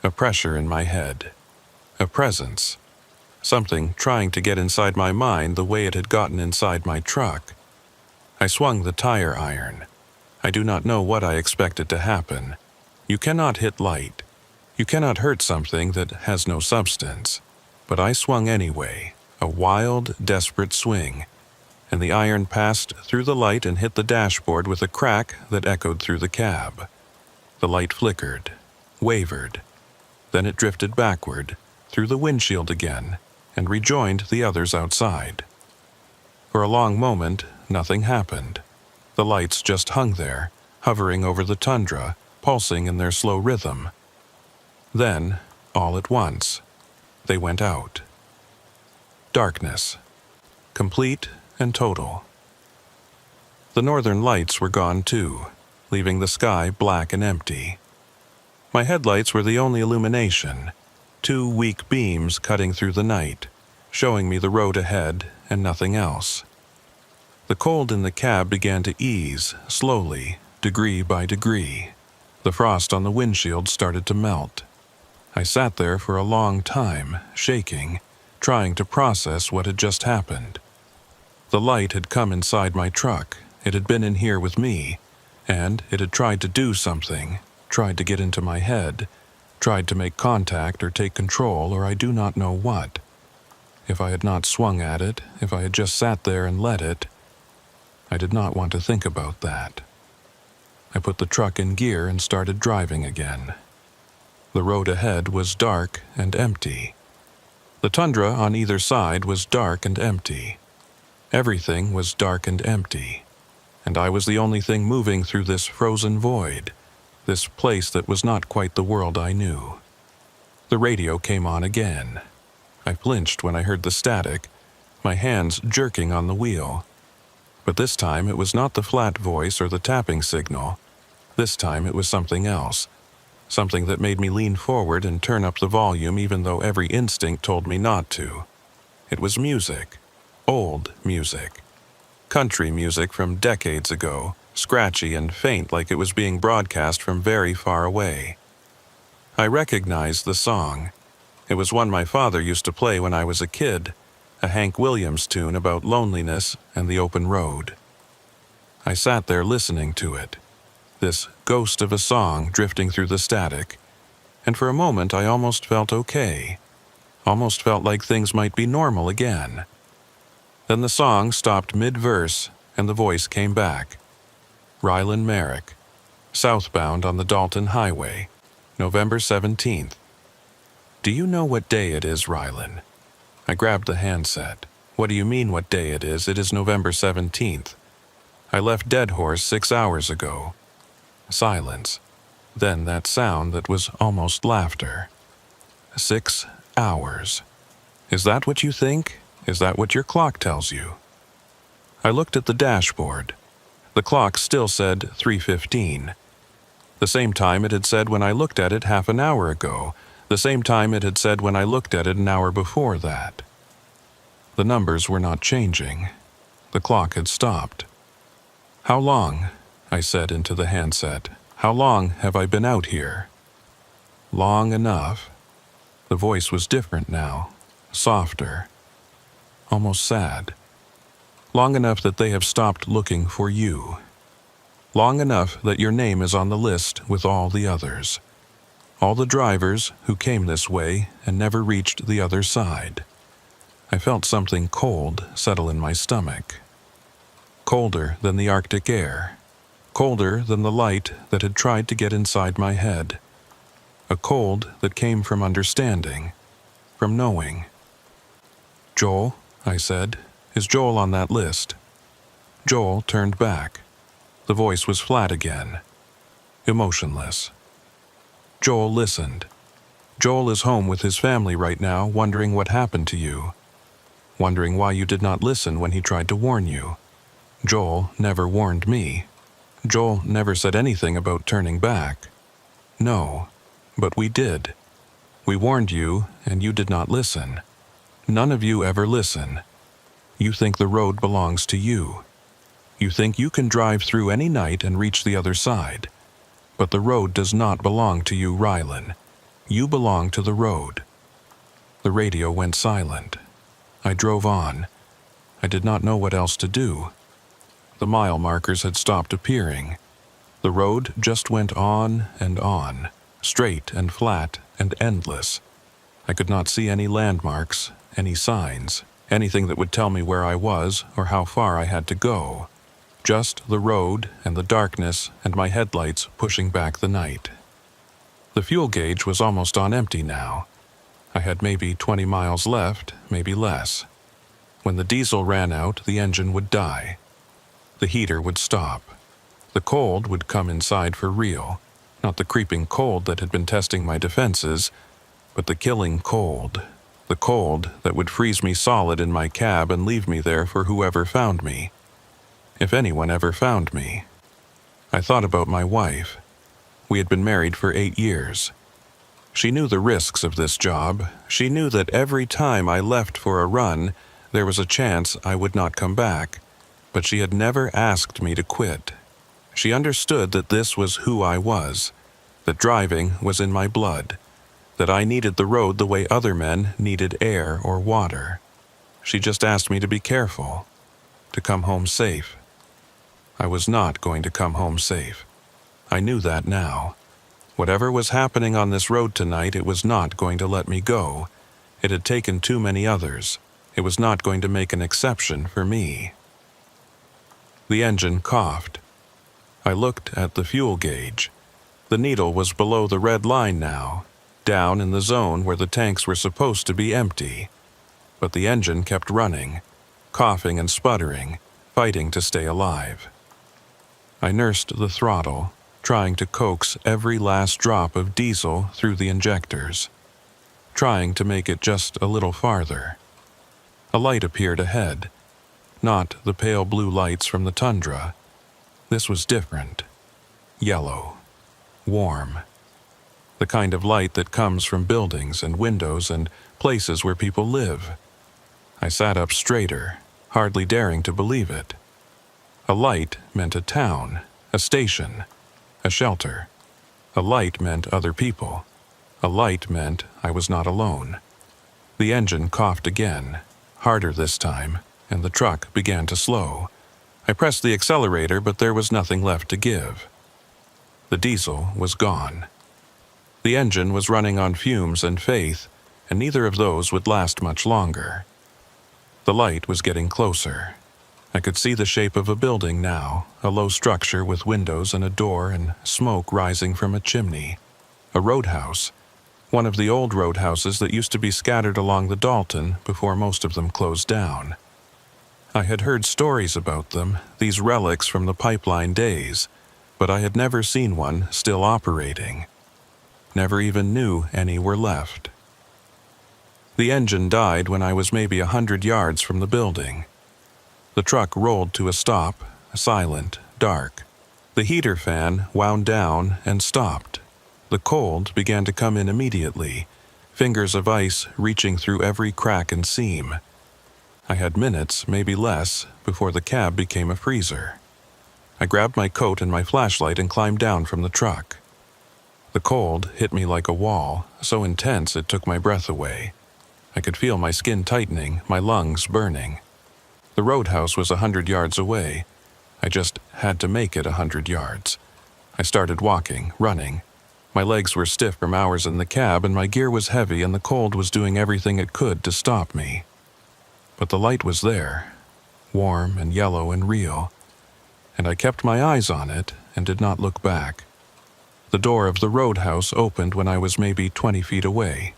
A pressure in my head. A presence. Something trying to get inside my mind the way it had gotten inside my truck. I swung the tire iron. I do not know what I expected to happen. You cannot hit light. You cannot hurt something that has no substance. But I swung anyway, a wild, desperate swing, and the iron passed through the light and hit the dashboard with a crack that echoed through the cab. The light flickered, wavered. Then it drifted backward, through the windshield again, and rejoined the others outside. For a long moment, nothing happened. The lights just hung there, hovering over the tundra, pulsing in their slow rhythm. Then, all at once, they went out. Darkness. Complete and total. The northern lights were gone too, leaving the sky black and empty. My headlights were the only illumination, two weak beams cutting through the night, showing me the road ahead and nothing else. The cold in the cab began to ease, slowly, degree by degree. The frost on the windshield started to melt. I sat there for a long time, shaking, trying to process what had just happened. The light had come inside my truck. It had been in here with me, and it had tried to do something, tried to get into my head, tried to make contact or take control or I do not know what. If I had not swung at it, if I had just sat there and let it, I did not want to think about that. I put the truck in gear and started driving again. The road ahead was dark and empty. The tundra on either side was dark and empty. Everything was dark and empty. and I was the only thing moving through this frozen void, this place that was not quite the world I knew. The radio came on again. I flinched when I heard the static, my hands jerking on the wheel. But this time it was not the flat voice or the tapping signal. This time it was something else, something that made me lean forward and turn up the volume even though every instinct told me not to. It was music, old music. Country music from decades ago, scratchy and faint like it was being broadcast from very far away. I recognized the song. It was one my father used to play when I was a kid, a Hank Williams tune about loneliness and the open road. I sat there listening to it, this ghost of a song drifting through the static, and for a moment I almost felt okay, almost felt like things might be normal again. Then the song stopped mid-verse and the voice came back. Rylan Merrick, southbound on the Dalton Highway, November 17th. Do you know what day it is, Rylan? I grabbed the handset. What do you mean what day it is? It is November 17th. I left Dead Horse 6 hours ago. Silence. Then that sound that was almost laughter. 6 hours. Is that what you think? Is that what your clock tells you? I looked at the dashboard. The clock still said 3:15. The same time it had said when I looked at it half an hour ago. The same time it had said when I looked at it an hour before that. The numbers were not changing. The clock had stopped. How long? I said into the handset. How long have I been out here? Long enough. The voice was different now, softer, almost sad. Long enough that they have stopped looking for you. Long enough that your name is on the list with all the others. All the drivers who came this way and never reached the other side. I felt something cold settle in my stomach. Colder than the Arctic air. Colder than the light that had tried to get inside my head. A cold that came from understanding, from knowing. Joel, I said, is Joel on that list? Joel turned back. The voice was flat again, emotionless. Joel listened. Joel is home with his family right now, wondering what happened to you. Wondering why you did not listen when he tried to warn you. Joel never warned me. Joel never said anything about turning back. No, but we did. We warned you, and you did not listen. None of you ever listen. You think the road belongs to you. You think you can drive through any night and reach the other side. But the road does not belong to you, Rylan. You belong to the road. The radio went silent. I drove on. I did not know what else to do. The mile markers had stopped appearing. The road just went on, straight and flat and endless. I could not see any landmarks, any signs, anything that would tell me where I was or how far I had to go. Just the road and the darkness and my headlights pushing back the night. The fuel gauge was almost on empty now. I had maybe 20 miles left, maybe less. When the diesel ran out, the engine would die. The heater would stop. The cold would come inside for real. Not the creeping cold that had been testing my defenses, but the killing cold. The cold that would freeze me solid in my cab and leave me there for whoever found me. If anyone ever found me. I thought about my wife. We had been married for 8 years. She knew the risks of this job. She knew that every time I left for a run, there was a chance I would not come back. But she had never asked me to quit. She understood that this was who I was, that driving was in my blood, that I needed the road the way other men needed air or water. She just asked me to be careful, to come home safe. I was not going to come home safe. I knew that now. Whatever was happening on this road tonight, it was not going to let me go. It had taken too many others. It was not going to make an exception for me. The engine coughed. I looked at the fuel gauge. The needle was below the red line now, down in the zone where the tanks were supposed to be empty. But the engine kept running, coughing and sputtering, fighting to stay alive. I nursed the throttle, trying to coax every last drop of diesel through the injectors, trying to make it just a little farther. A light appeared ahead, not the pale blue lights from the tundra. This was different. Yellow. Warm. The kind of light that comes from buildings and windows and places where people live. I sat up straighter, hardly daring to believe it. A light meant a town, a station, a shelter. A light meant other people. A light meant I was not alone. The engine coughed again, harder this time, and the truck began to slow. I pressed the accelerator, but there was nothing left to give. The diesel was gone. The engine was running on fumes and faith, and neither of those would last much longer. The light was getting closer. I could see the shape of a building now, a low structure with windows and a door and smoke rising from a chimney. A roadhouse. One of the old roadhouses that used to be scattered along the Dalton before most of them closed down. I had heard stories about them, these relics from the pipeline days, but I had never seen one still operating. Never even knew any were left. The engine died when I was maybe 100 yards from the building. The truck rolled to a stop, silent, dark. The heater fan wound down and stopped. The cold began to come in immediately, fingers of ice reaching through every crack and seam. I had minutes, maybe less, before the cab became a freezer. I grabbed my coat and my flashlight and climbed down from the truck. The cold hit me like a wall, so intense it took my breath away. I could feel my skin tightening, my lungs burning. The roadhouse was 100 yards away. I just had to make it 100 yards. I started walking, running. My legs were stiff from hours in the cab, and my gear was heavy, and the cold was doing everything it could to stop me. But the light was there, warm and yellow and real, and I kept my eyes on it and did not look back. The door of the roadhouse opened when I was maybe 20 feet away.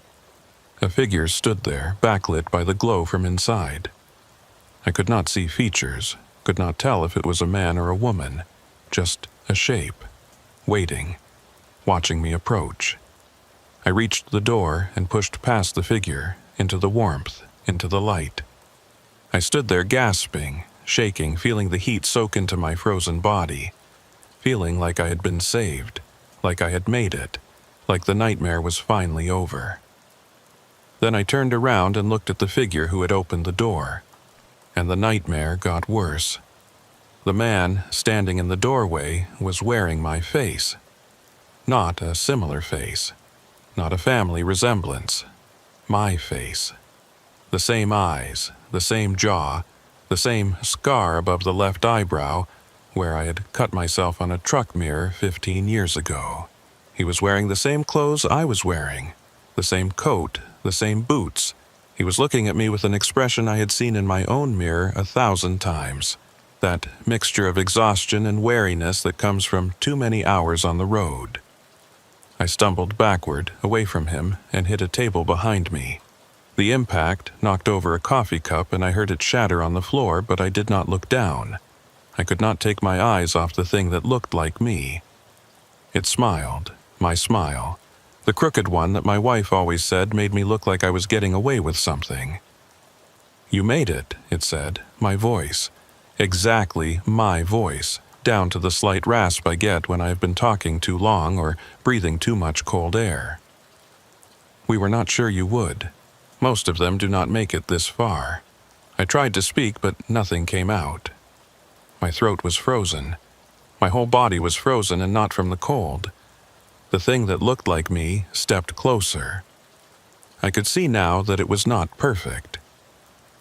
A figure stood there, backlit by the glow from inside. I could not see features, could not tell if it was a man or a woman, just a shape, waiting, watching me approach. I reached the door and pushed past the figure, into the warmth, into the light. I stood there gasping, shaking, feeling the heat soak into my frozen body, feeling like I had been saved, like I had made it, like the nightmare was finally over. Then I turned around and looked at the figure who had opened the door, and the nightmare got worse. The man standing in the doorway was wearing my face. Not a similar face, not a family resemblance. My face. The same eyes, the same jaw, the same scar above the left eyebrow, where I had cut myself on a truck mirror 15 years ago. He was wearing the same clothes I was wearing, the same coat, the same boots. He was looking at me with an expression I had seen in my own mirror 1,000 times. That mixture of exhaustion and weariness that comes from too many hours on the road. I stumbled backward, away from him, and hit a table behind me. The impact knocked over a coffee cup and I heard it shatter on the floor, but I did not look down. I could not take my eyes off the thing that looked like me. It smiled, my smile. The crooked one that my wife always said made me look like I was getting away with something. "You made it," it said, my voice. Exactly my voice, down to the slight rasp I get when I have been talking too long or breathing too much cold air. "We were not sure you would. Most of them do not make it this far." I tried to speak, but nothing came out. My throat was frozen. My whole body was frozen, and not from the cold. The thing that looked like me stepped closer. I could see now that it was not perfect.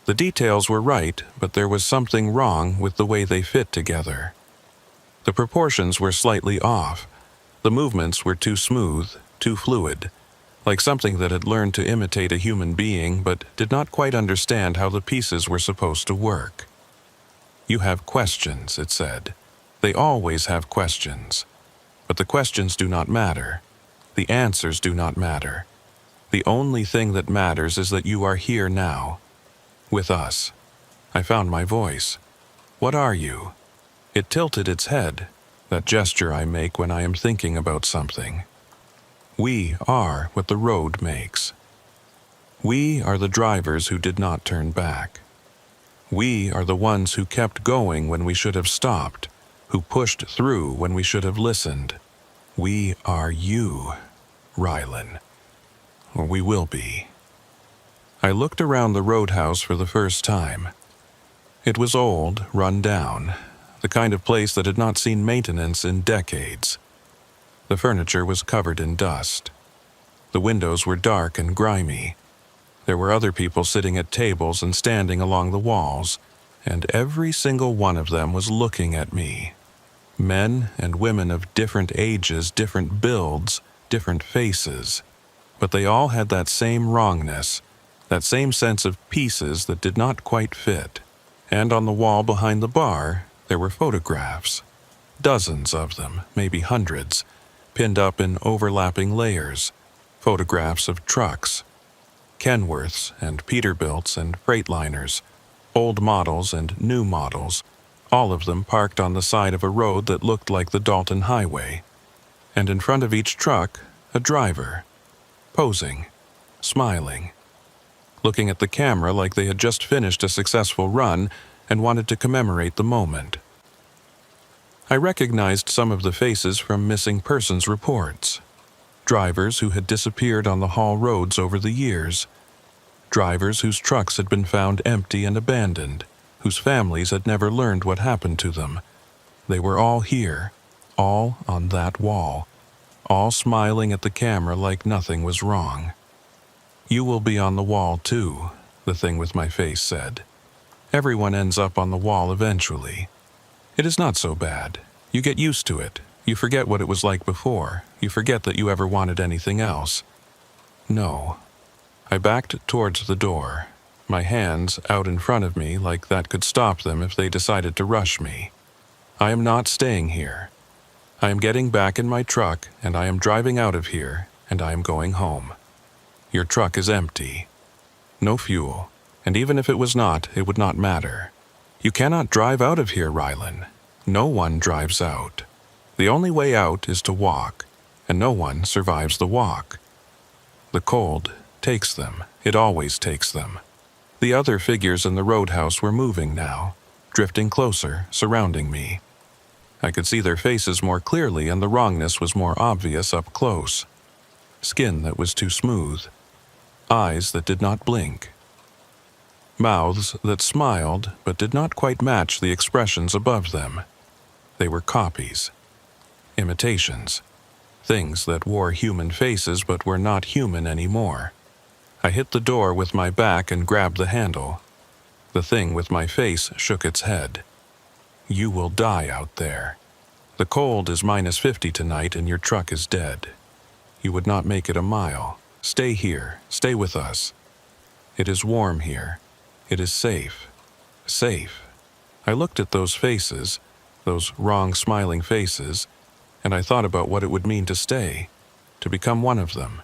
The details were right, but there was something wrong with the way they fit together. The proportions were slightly off. The movements were too smooth, too fluid, like something that had learned to imitate a human being but did not quite understand how the pieces were supposed to work. "You have questions," it said. "They always have questions. But the questions do not matter. The answers do not matter. The only thing that matters is that you are here now, with us." I found my voice. "What are you?" It tilted its head. that gesture I make when I am thinking about something. We are what the road makes. We are the drivers who did not turn back. We are the ones who kept going when we should have stopped, who pushed through when we should have listened. We are you, Rylan. Or we will be. I looked around the roadhouse for the first time. It was old, run down, the kind of place that had not seen maintenance in decades. The furniture was covered in dust. The windows were dark and grimy. There were other people sitting at tables and standing along the walls, and every single one of them was looking at me. Men and women of different ages, different builds, different faces. But they all had that same wrongness, that same sense of pieces that did not quite fit. And on the wall behind the bar, there were photographs. Dozens of them, maybe hundreds, pinned up in overlapping layers. Photographs of trucks. Kenworths and Peterbilts and Freightliners, old models and new models, all of them parked on the side of a road that looked like the Dalton Highway. And in front of each truck, a driver, posing, smiling, looking at the camera like they had just finished a successful run and wanted to commemorate the moment. I recognized some of the faces from missing persons reports. Drivers who had disappeared on the haul roads over the years. Drivers whose trucks had been found empty and abandoned, whose families had never learned what happened to them. They were all here, all on that wall, all smiling at the camera like nothing was wrong. You will be on the wall too, the thing with my face said. Everyone ends up on the wall eventually. It is not so bad. You get used to it. You forget what it was like before. You forget that you ever wanted anything else. No. I backed towards the door, my hands out in front of me like that could stop them if they decided to rush me. I am not staying here. I am getting back in my truck, and I am driving out of here, and I am going home. Your truck is empty. No fuel, and even if it was not, it would not matter. You cannot drive out of here, Rylan. No one drives out. The only way out is to walk, and no one survives the walk. The cold takes them. It always takes them. The other figures in the roadhouse were moving now, drifting closer, surrounding me. I could see their faces more clearly, and the wrongness was more obvious up close. Skin that was too smooth. Eyes that did not blink. Mouths that smiled but did not quite match the expressions above them. They were copies. Imitations. Things that wore human faces but were not human anymore. I hit the door with my back and grabbed the handle. The thing with my face shook its head. You will die out there. The cold is -50 tonight and your truck is dead. You would not make it a mile. Stay here. Stay with us. It is warm here. It is safe. Safe. I looked at those faces, those wrong smiling faces, and I thought about what it would mean to stay, to become one of them,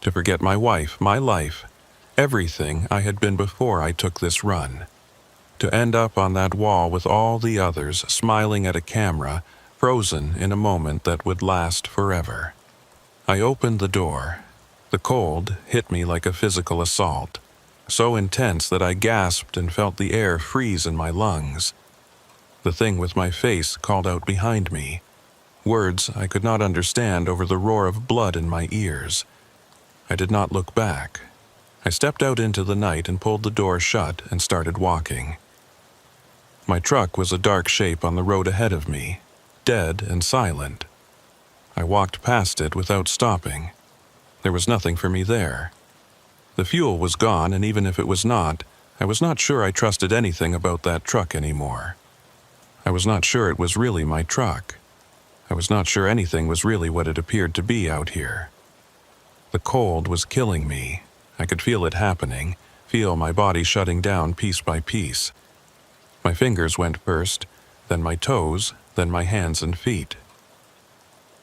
to forget my wife, my life, everything I had been before I took this run, to end up on that wall with all the others smiling at a camera, frozen in a moment that would last forever. I opened the door. The cold hit me like a physical assault, so intense that I gasped and felt the air freeze in my lungs. The thing with my face called out behind me, words I could not understand over the roar of blood in my ears. I did not look back. I stepped out into the night and pulled the door shut and started walking. My truck was a dark shape on the road ahead of me, dead and silent. I walked past it without stopping. There was nothing for me there. The fuel was gone, and even if it was not, I was not sure I trusted anything about that truck anymore. I was not sure it was really my truck. I was not sure anything was really what it appeared to be out here. The cold was killing me. I could feel it happening, feel my body shutting down piece by piece. My fingers went first, then my toes, then my hands and feet.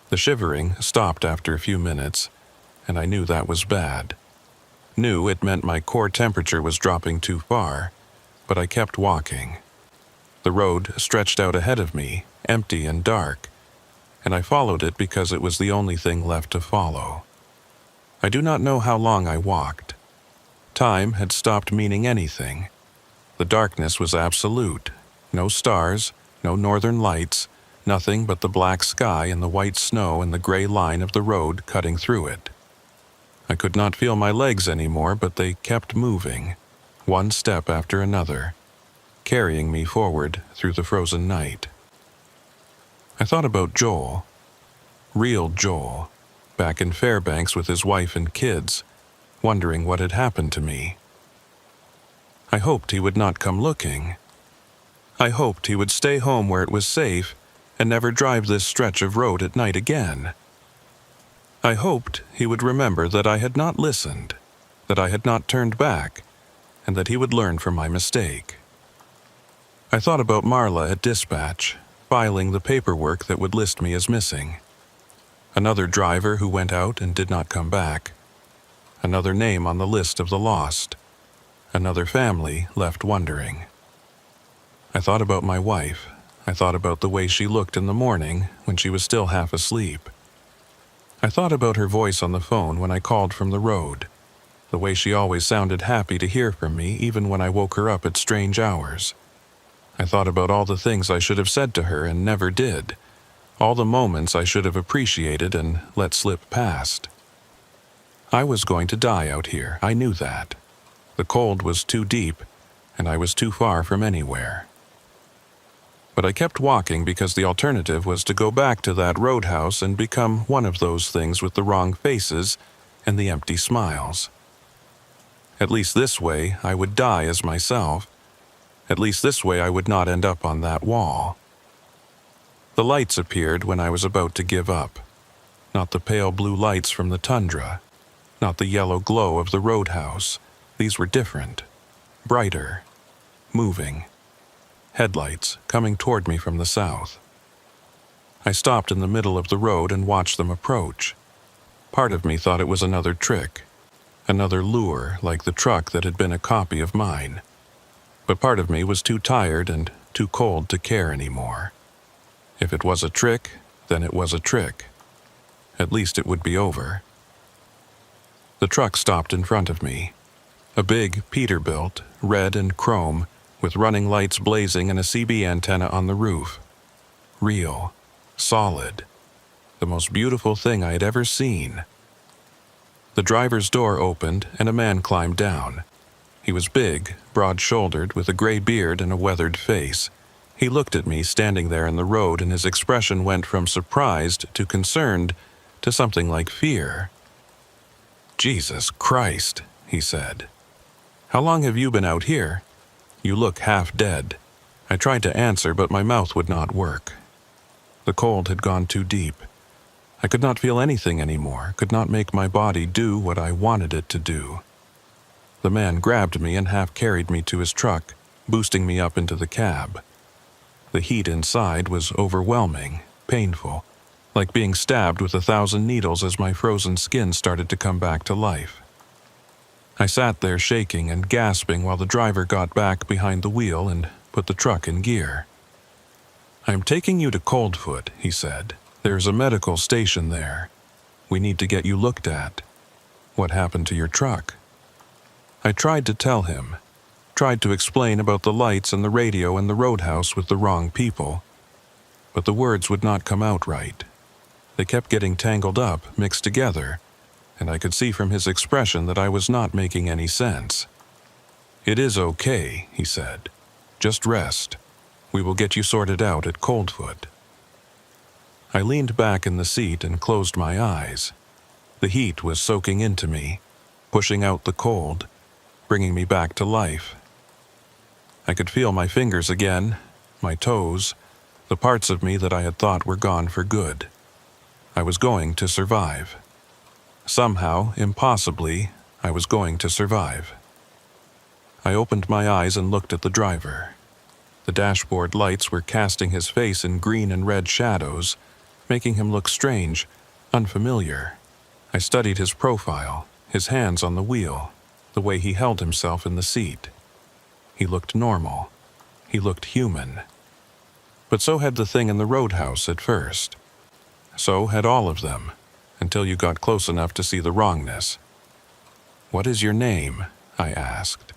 The shivering stopped after a few minutes, and I knew that was bad. Knew it meant my core temperature was dropping too far, but I kept walking. The road stretched out ahead of me, empty and dark. and I followed it because it was the only thing left to follow. I do not know how long I walked. Time had stopped meaning anything. The darkness was absolute. No stars, no northern lights, nothing but the black sky and the white snow and the gray line of the road cutting through it. I could not feel my legs anymore, but they kept moving, one step after another, carrying me forward through the frozen night. I thought about Joel, real Joel, back in Fairbanks with his wife and kids, wondering what had happened to me. I hoped he would not come looking. I hoped he would stay home where it was safe and never drive this stretch of road at night again. I hoped he would remember that I had not listened, that I had not turned back, and that he would learn from my mistake. I thought about Marla at dispatch, filing the paperwork that would list me as missing. Another driver who went out and did not come back. Another name on the list of the lost. Another family left wondering. I thought about my wife. I thought about the way she looked in the morning when she was still half asleep. I thought about her voice on the phone when I called from the road, the way she always sounded happy to hear from me even when I woke her up at strange hours. I thought about all the things I should have said to her and never did, all the moments I should have appreciated and let slip past. I was going to die out here, I knew that. The cold was too deep, and I was too far from anywhere. But I kept walking because the alternative was to go back to that roadhouse and become one of those things with the wrong faces and the empty smiles. At least this way I would die as myself. At least this way I would not end up on that wall. The lights appeared when I was about to give up. Not the pale blue lights from the tundra. Not the yellow glow of the roadhouse. These were different. Brighter. Moving. Headlights coming toward me from the south. I stopped in the middle of the road and watched them approach. Part of me thought it was another trick. Another lure like the truck that had been a copy of mine. But part of me was too tired and too cold to care anymore. If it was a trick, then it was a trick. At least it would be over. The truck stopped in front of me. A big Peterbilt, red and chrome, with running lights blazing and a CB antenna on the roof. Real. Solid. The most beautiful thing I had ever seen. The driver's door opened and a man climbed down. He was big, broad-shouldered, with a gray beard and a weathered face. He looked at me standing there in the road, and his expression went from surprised to concerned to something like fear. "Jesus Christ," he said. "How long have you been out here? You look half dead." I tried to answer, but my mouth would not work. The cold had gone too deep. I could not feel anything anymore, could not make my body do what I wanted it to do. The man grabbed me and half carried me to his truck, boosting me up into the cab. The heat inside was overwhelming, painful, like being stabbed with 1,000 needles as my frozen skin started to come back to life. I sat there shaking and gasping while the driver got back behind the wheel and put the truck in gear. "I'm taking you to Coldfoot," he said. "There's a medical station there. We need to get you looked at. What happened to your truck?" I tried to tell him, tried to explain about the lights and the radio and the roadhouse with the wrong people, but the words would not come out right. They kept getting tangled up, mixed together, and I could see from his expression that I was not making any sense. "It is okay," he said. "Just rest. We will get you sorted out at Coldfoot." I leaned back in the seat and closed my eyes. The heat was soaking into me, pushing out the cold, bringing me back to life. I could feel my fingers again, my toes, the parts of me that I had thought were gone for good. I was going to survive. Somehow, impossibly, I was going to survive. I opened my eyes and looked at the driver. The dashboard lights were casting his face in green and red shadows, making him look strange, unfamiliar. I studied his profile, his hands on the wheel, the way he held himself in the seat. He looked normal. He looked human. But so had the thing in the roadhouse at first. So had all of them, until you got close enough to see the wrongness. "What is your name?" I asked.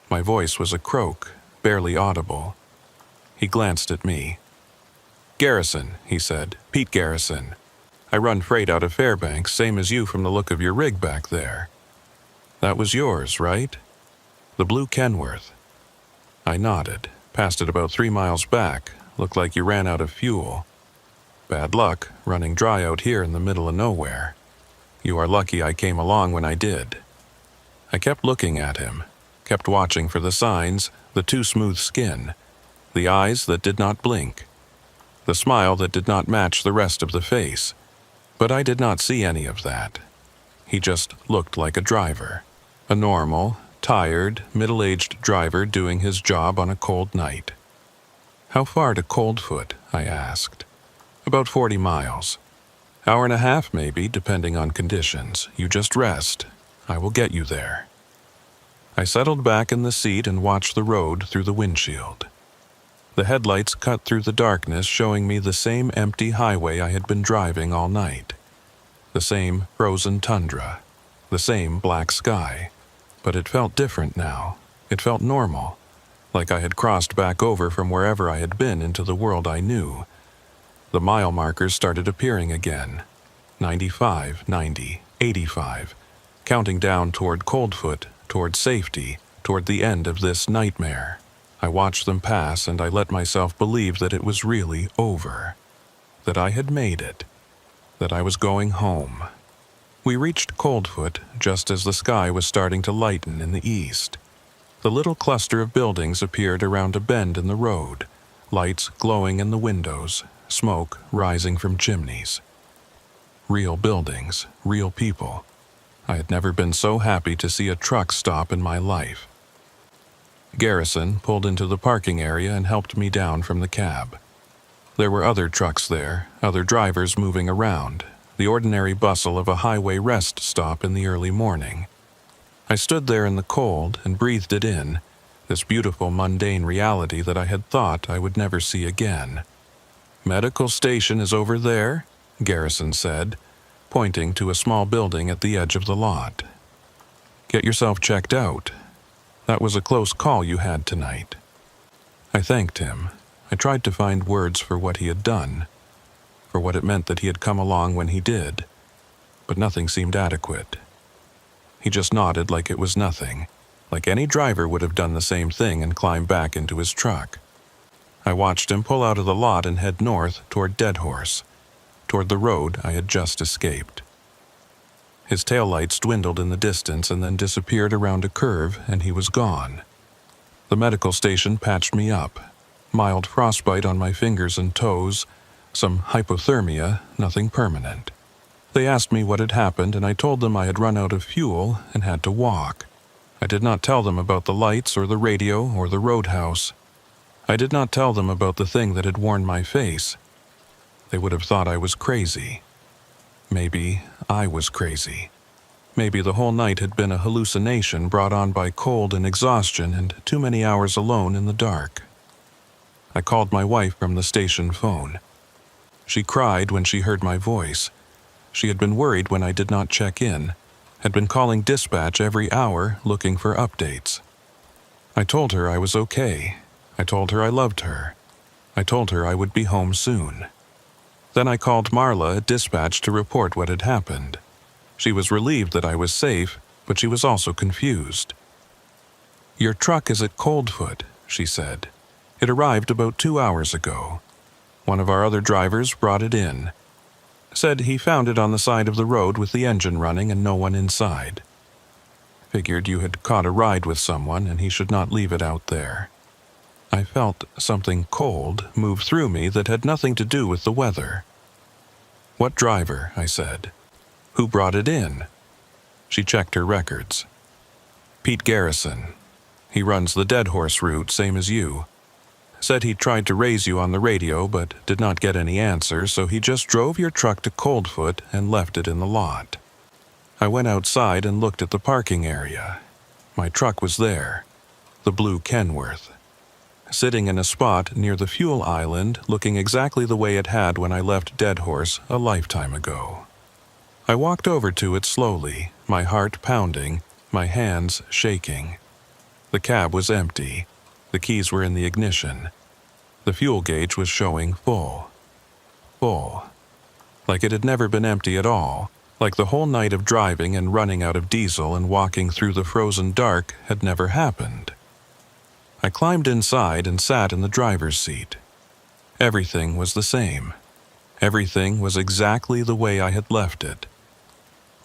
My voice was a croak, barely audible. He glanced at me. "Garrison," he said. "Pete Garrison. I run freight out of Fairbanks, same as you from the look of your rig back there." "That was yours, right?" "The blue Kenworth." I nodded. "Passed it about 3 miles back. Looked like you ran out of fuel." "Bad luck, running dry out here in the middle of nowhere. You are lucky I came along when I did." I kept looking at him, kept watching for the signs, the too smooth skin, the eyes that did not blink, the smile that did not match the rest of the face. But I did not see any of that. He just looked like a driver, a normal, tired, middle-aged driver doing his job on a cold night. "How far to Coldfoot?" I asked. "About 40 miles. Hour and a half maybe, depending on conditions. You just rest. I will get you there." I settled back in the seat and watched the road through the windshield. The headlights cut through the darkness, showing me the same empty highway I had been driving all night. The same frozen tundra. The same black sky. But it felt different now. It felt normal. Like I had crossed back over from wherever I had been into the world I knew. The mile markers started appearing again. 95, 90, 85. Counting down toward Coldfoot, toward safety, toward the end of this nightmare. I watched them pass and I let myself believe that it was really over. That I had made it. That I was going home. We reached Coldfoot just as the sky was starting to lighten in the east. The little cluster of buildings appeared around a bend in the road, lights glowing in the windows, smoke rising from chimneys. Real buildings, real people. I had never been so happy to see a truck stop in my life. Garrison pulled into the parking area and helped me down from the cab. There were other trucks there, other drivers moving around, the ordinary bustle of a highway rest stop in the early morning. I stood there in the cold and breathed it in, this beautiful mundane reality that I had thought I would never see again. "Medical station is over there," Garrison said, pointing to a small building at the edge of the lot. "Get yourself checked out. That was a close call you had tonight." I thanked him. I tried to find words for what he had done, for what it meant that he had come along when he did, but nothing seemed adequate. He just nodded like it was nothing, like any driver would have done the same thing and climbed back into his truck. I watched him pull out of the lot and head north toward Deadhorse, toward the road I had just escaped. His taillights dwindled in the distance and then disappeared around a curve, and he was gone. The medical station patched me up. Mild frostbite on my fingers and toes, some hypothermia, nothing permanent. They asked me what had happened, and I told them I had run out of fuel and had to walk. I did not tell them about the lights or the radio or the roadhouse. I did not tell them about the thing that had worn my face. They would have thought I was crazy. Maybe I was crazy. Maybe the whole night had been a hallucination brought on by cold and exhaustion and too many hours alone in the dark. I called my wife from the station phone. She cried when she heard my voice. She had been worried when I did not check in, had been calling dispatch every hour looking for updates. I told her I was okay. I told her I loved her. I told her I would be home soon. Then I called Marla at dispatch to report what had happened. She was relieved that I was safe, but she was also confused. "Your truck is at Coldfoot," she said. "It arrived about 2 hours ago. One of our other drivers brought it in. Said he found it on the side of the road with the engine running and no one inside. Figured you had caught a ride with someone and he should not leave it out there." I felt something cold move through me that had nothing to do with the weather. "What driver?" I said. "Who brought it in?" She checked her records. "Pete Garrison. He runs the Deadhorse route, same as you. Said he tried to raise you on the radio but did not get any answer, so he just drove your truck to Coldfoot and left it in the lot." I went outside and looked at the parking area. My truck was there. The blue Kenworth. sitting in a spot near the fuel island looking exactly the way it had when I left Dead Horse a lifetime ago. I walked over to it slowly, my heart pounding, my hands shaking. The cab was empty. The keys were in the ignition. The fuel gauge was showing full. Full. Like it had never been empty at all, like the whole night of driving and running out of diesel and walking through the frozen dark had never happened. I climbed inside and sat in the driver's seat. Everything was the same. Everything was exactly the way I had left it.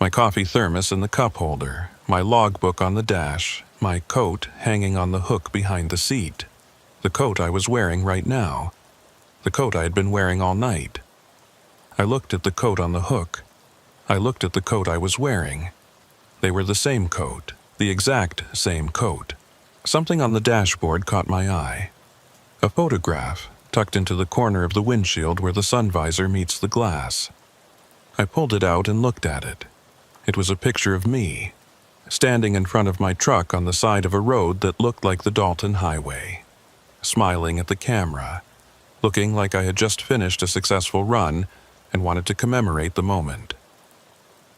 My coffee thermos in the cup holder, my logbook on the dash, my coat hanging on the hook behind the seat. The coat I was wearing right now. The coat I had been wearing all night. I looked at the coat on the hook. I looked at the coat I was wearing. They were the same coat, the exact same coat. Something on the dashboard caught my eye. A photograph tucked into the corner of the windshield where the sun visor meets the glass. I pulled it out and looked at it. It was a picture of me, standing in front of my truck on the side of a road that looked like the Dalton Highway, smiling at the camera, looking like I had just finished a successful run and wanted to commemorate the moment.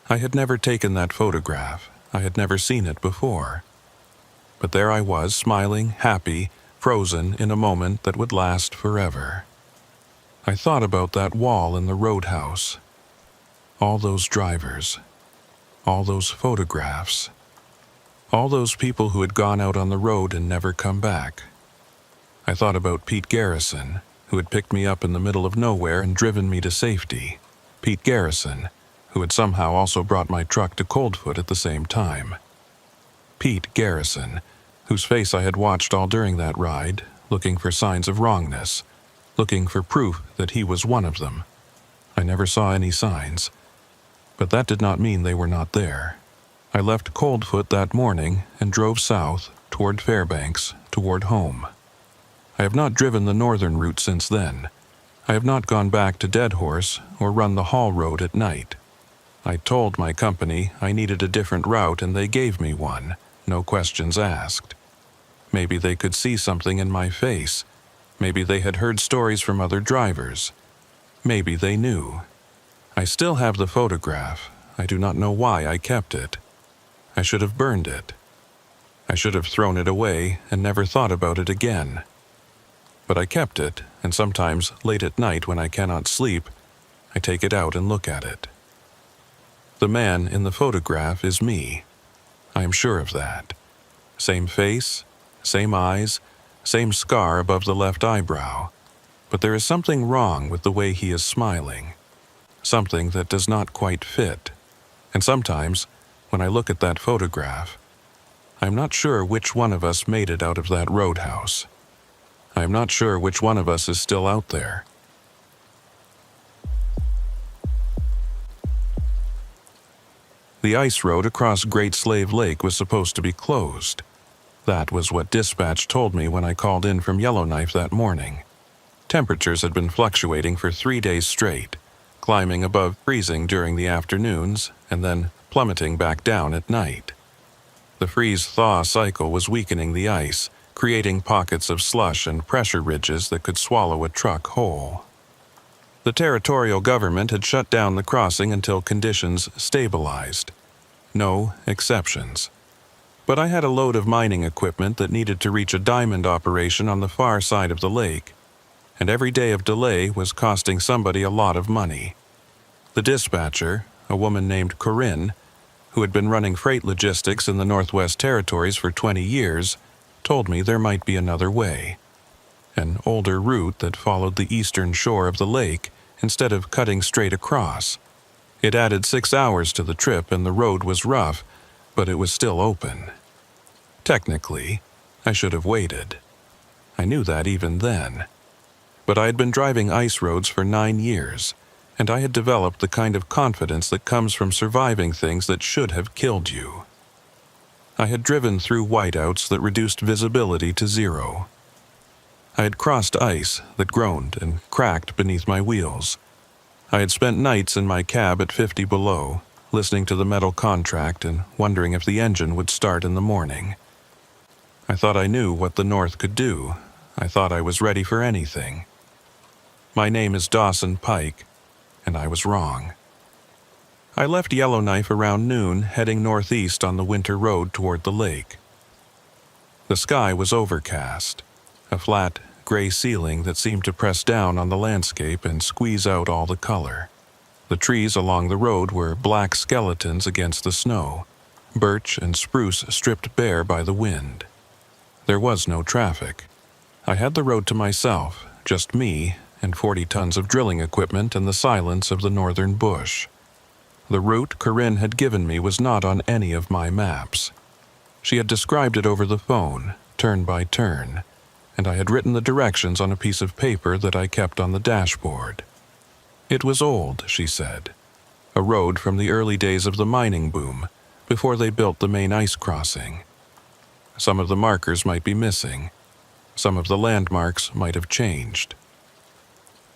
I had never taken that photograph. I had never seen it before. But there I was, smiling, happy, frozen in a moment that would last forever. I thought about that wall in the roadhouse. All those drivers. All those photographs. All those people who had gone out on the road and never come back. I thought about Pete Garrison, who had picked me up in the middle of nowhere and driven me to safety. Pete Garrison, who had somehow also brought my truck to Coldfoot at the same time. Pete Garrison, whose face I had watched all during that ride, looking for signs of wrongness, looking for proof that he was one of them. I never saw any signs, but that did not mean they were not there. I left Coldfoot that morning and drove south, toward Fairbanks, toward home. I have not driven the northern route since then. I have not gone back to Dead Horse or run the Hall Road at night. I told my company I needed a different route and they gave me one, no questions asked. Maybe they could see something in my face. Maybe they had heard stories from other drivers. Maybe they knew. I still have the photograph. I do not know why I kept it. I should have burned it. I should have thrown it away and never thought about it again. But I kept it, and sometimes, late at night when I cannot sleep, I take it out and look at it. The man in the photograph is me. I am sure of that. Same face, same eyes, same scar above the left eyebrow. But there is something wrong with the way he is smiling. Something that does not quite fit. And sometimes, when I look at that photograph, I am not sure which one of us made it out of that roadhouse. I am not sure which one of us is still out there. The ice road across Great Slave Lake was supposed to be closed. That was what dispatch told me when I called in from Yellowknife that morning. Temperatures had been fluctuating for 3 days straight, climbing above freezing during the afternoons and then plummeting back down at night. The freeze-thaw cycle was weakening the ice, creating pockets of slush and pressure ridges that could swallow a truck whole. The territorial government had shut down the crossing until conditions stabilized. No exceptions. But I had a load of mining equipment that needed to reach a diamond operation on the far side of the lake, and every day of delay was costing somebody a lot of money. The dispatcher, a woman named Corinne, who had been running freight logistics in the Northwest Territories for 20 years, told me there might be another way. An older route that followed the eastern shore of the lake instead of cutting straight across. It added 6 hours to the trip and the road was rough, but it was still open. Technically, I should have waited. I knew that even then. But I had been driving ice roads for 9 years, and I had developed the kind of confidence that comes from surviving things that should have killed you. I had driven through whiteouts that reduced visibility to 0. I had crossed ice that groaned and cracked beneath my wheels. I had spent nights in my cab at 50 below, listening to the metal contract and wondering if the engine would start in the morning. I thought I knew what the North could do. I thought I was ready for anything. My name is Dawson Pike, and I was wrong. I left Yellowknife around noon, heading northeast on the winter road toward the lake. The sky was overcast, a flat, gray ceiling that seemed to press down on the landscape and squeeze out all the color. The trees along the road were black skeletons against the snow, birch and spruce stripped bare by the wind. There was no traffic. I had the road to myself, just me and 40 tons of drilling equipment and the silence of the northern bush. The route Corinne had given me was not on any of my maps. She had described it over the phone, turn by turn, and I had written the directions on a piece of paper that I kept on the dashboard. It was old, she said, a road from the early days of the mining boom, before they built the main ice crossing. Some of the markers might be missing. Some of the landmarks might have changed.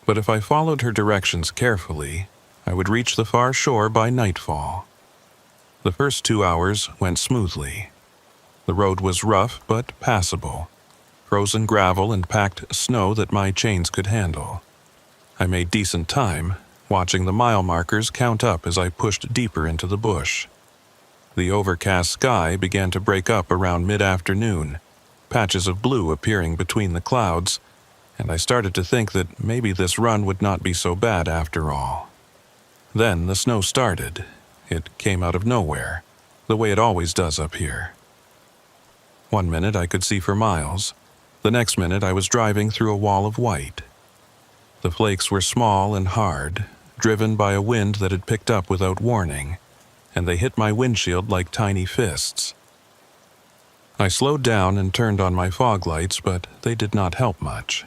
But if I followed her directions carefully, I would reach the far shore by nightfall. The first 2 hours went smoothly. The road was rough but passable, frozen gravel and packed snow that my chains could handle. I made decent time, watching the mile markers count up as I pushed deeper into the bush. The overcast sky began to break up around mid-afternoon, patches of blue appearing between the clouds, and I started to think that maybe this run would not be so bad after all. Then the snow started. It came out of nowhere, the way it always does up here. One minute I could see for miles. The next minute I was driving through a wall of white. The flakes were small and hard, driven by a wind that had picked up without warning, and they hit my windshield like tiny fists. I slowed down and turned on my fog lights, but they did not help much.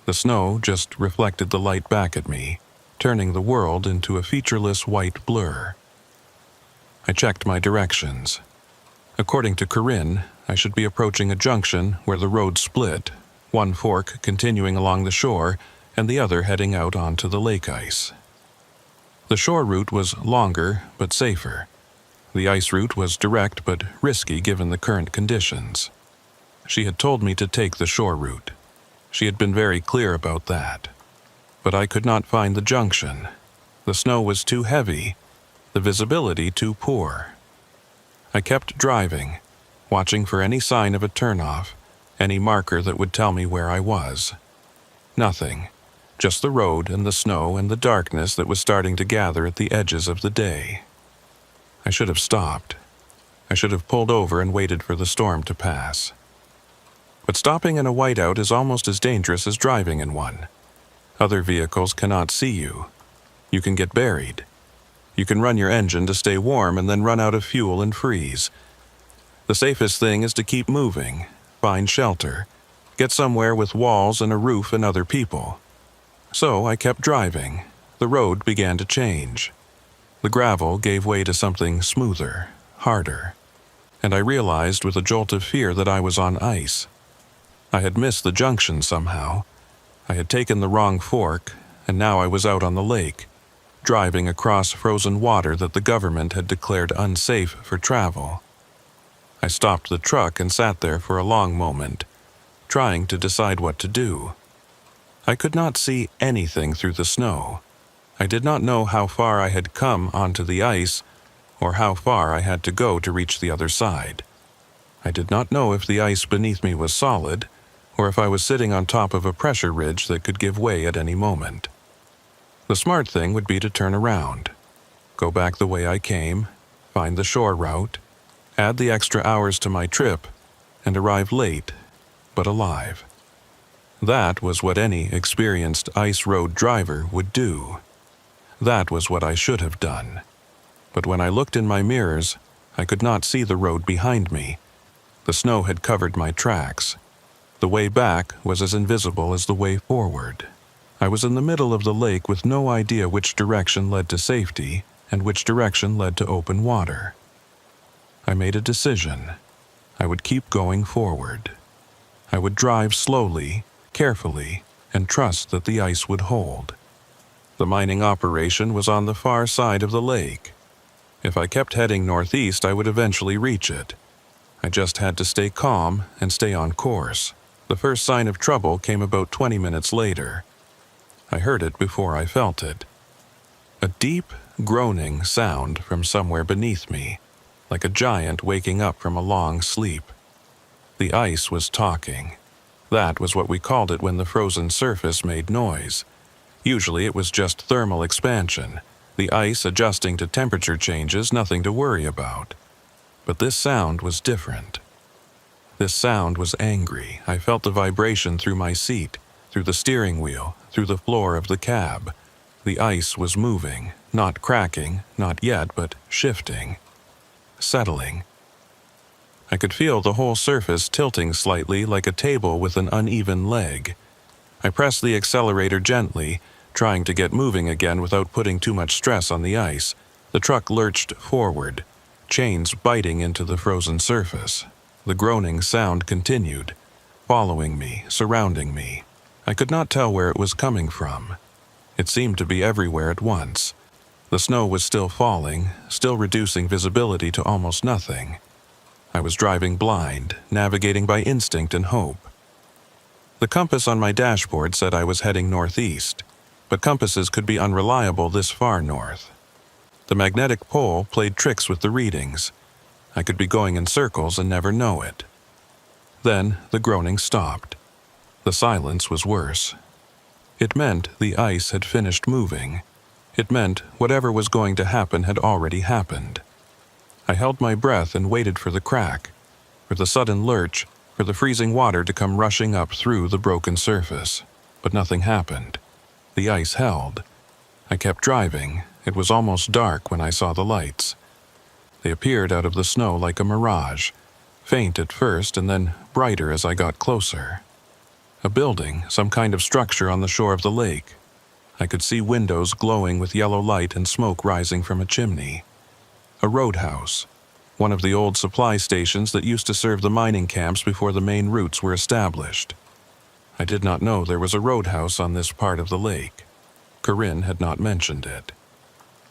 The snow just reflected the light back at me, turning the world into a featureless white blur. I checked my directions. According to Corinne, I should be approaching a junction where the road split, one fork continuing along the shore and the other heading out onto the lake ice. The shore route was longer but safer. The ice route was direct but risky given the current conditions. She had told me to take the shore route. She had been very clear about that. But I could not find the junction. The snow was too heavy, the visibility too poor. I kept driving, watching for any sign of a turnoff, any marker that would tell me where I was. Nothing, just the road and the snow and the darkness that was starting to gather at the edges of the day. I should have stopped. I should have pulled over and waited for the storm to pass. But stopping in a whiteout is almost as dangerous as driving in one. Other vehicles cannot see you. You can get buried. You can run your engine to stay warm and then run out of fuel and freeze. The safest thing is to keep moving, find shelter, get somewhere with walls and a roof and other people. So I kept driving. The road began to change. The gravel gave way to something smoother, harder, and I realized with a jolt of fear that I was on ice. I had missed the junction somehow. I had taken the wrong fork, and now I was out on the lake, driving across frozen water that the government had declared unsafe for travel. I stopped the truck and sat there for a long moment, trying to decide what to do. I could not see anything through the snow. I did not know how far I had come onto the ice, or how far I had to go to reach the other side. I did not know if the ice beneath me was solid, or if I was sitting on top of a pressure ridge that could give way at any moment. The smart thing would be to turn around, go back the way I came, find the shore route, add the extra hours to my trip, and arrive late, but alive. That was what any experienced ice road driver would do. That was what I should have done. But when I looked in my mirrors, I could not see the road behind me. The snow had covered my tracks. The way back was as invisible as the way forward. I was in the middle of the lake with no idea which direction led to safety and which direction led to open water. I made a decision. I would keep going forward. I would drive slowly, carefully, and trust that the ice would hold. The mining operation was on the far side of the lake. If I kept heading northeast, I would eventually reach it. I just had to stay calm and stay on course. The first sign of trouble came about 20 minutes later. I heard it before I felt it. A deep, groaning sound from somewhere beneath me, like a giant waking up from a long sleep. The ice was talking. That was what we called it when the frozen surface made noise. Usually it was just thermal expansion, the ice adjusting to temperature changes, nothing to worry about. But this sound was different. This sound was angry. I felt the vibration through my seat, through the steering wheel, through the floor of the cab. The ice was moving, not cracking, not yet, but shifting, settling. I could feel the whole surface tilting slightly like a table with an uneven leg. I pressed the accelerator gently, trying to get moving again without putting too much stress on the ice. The truck lurched forward, chains biting into the frozen surface. The groaning sound continued, following me, surrounding me. I could not tell where it was coming from. It seemed to be everywhere at once. The snow was still falling, still reducing visibility to almost nothing. I was driving blind, navigating by instinct and hope. The compass on my dashboard said I was heading northeast, but compasses could be unreliable this far north. The magnetic pole played tricks with the readings. I could be going in circles and never know it. Then the groaning stopped. The silence was worse. It meant the ice had finished moving. It meant whatever was going to happen had already happened. I held my breath and waited for the crack, for the sudden lurch, for the freezing water to come rushing up through the broken surface. But nothing happened. The ice held. I kept driving. It was almost dark when I saw the lights. They appeared out of the snow like a mirage, faint at first and then brighter as I got closer. A building, some kind of structure on the shore of the lake. I could see windows glowing with yellow light and smoke rising from a chimney. A roadhouse, one of the old supply stations that used to serve the mining camps before the main routes were established. I did not know there was a roadhouse on this part of the lake. Corinne had not mentioned it.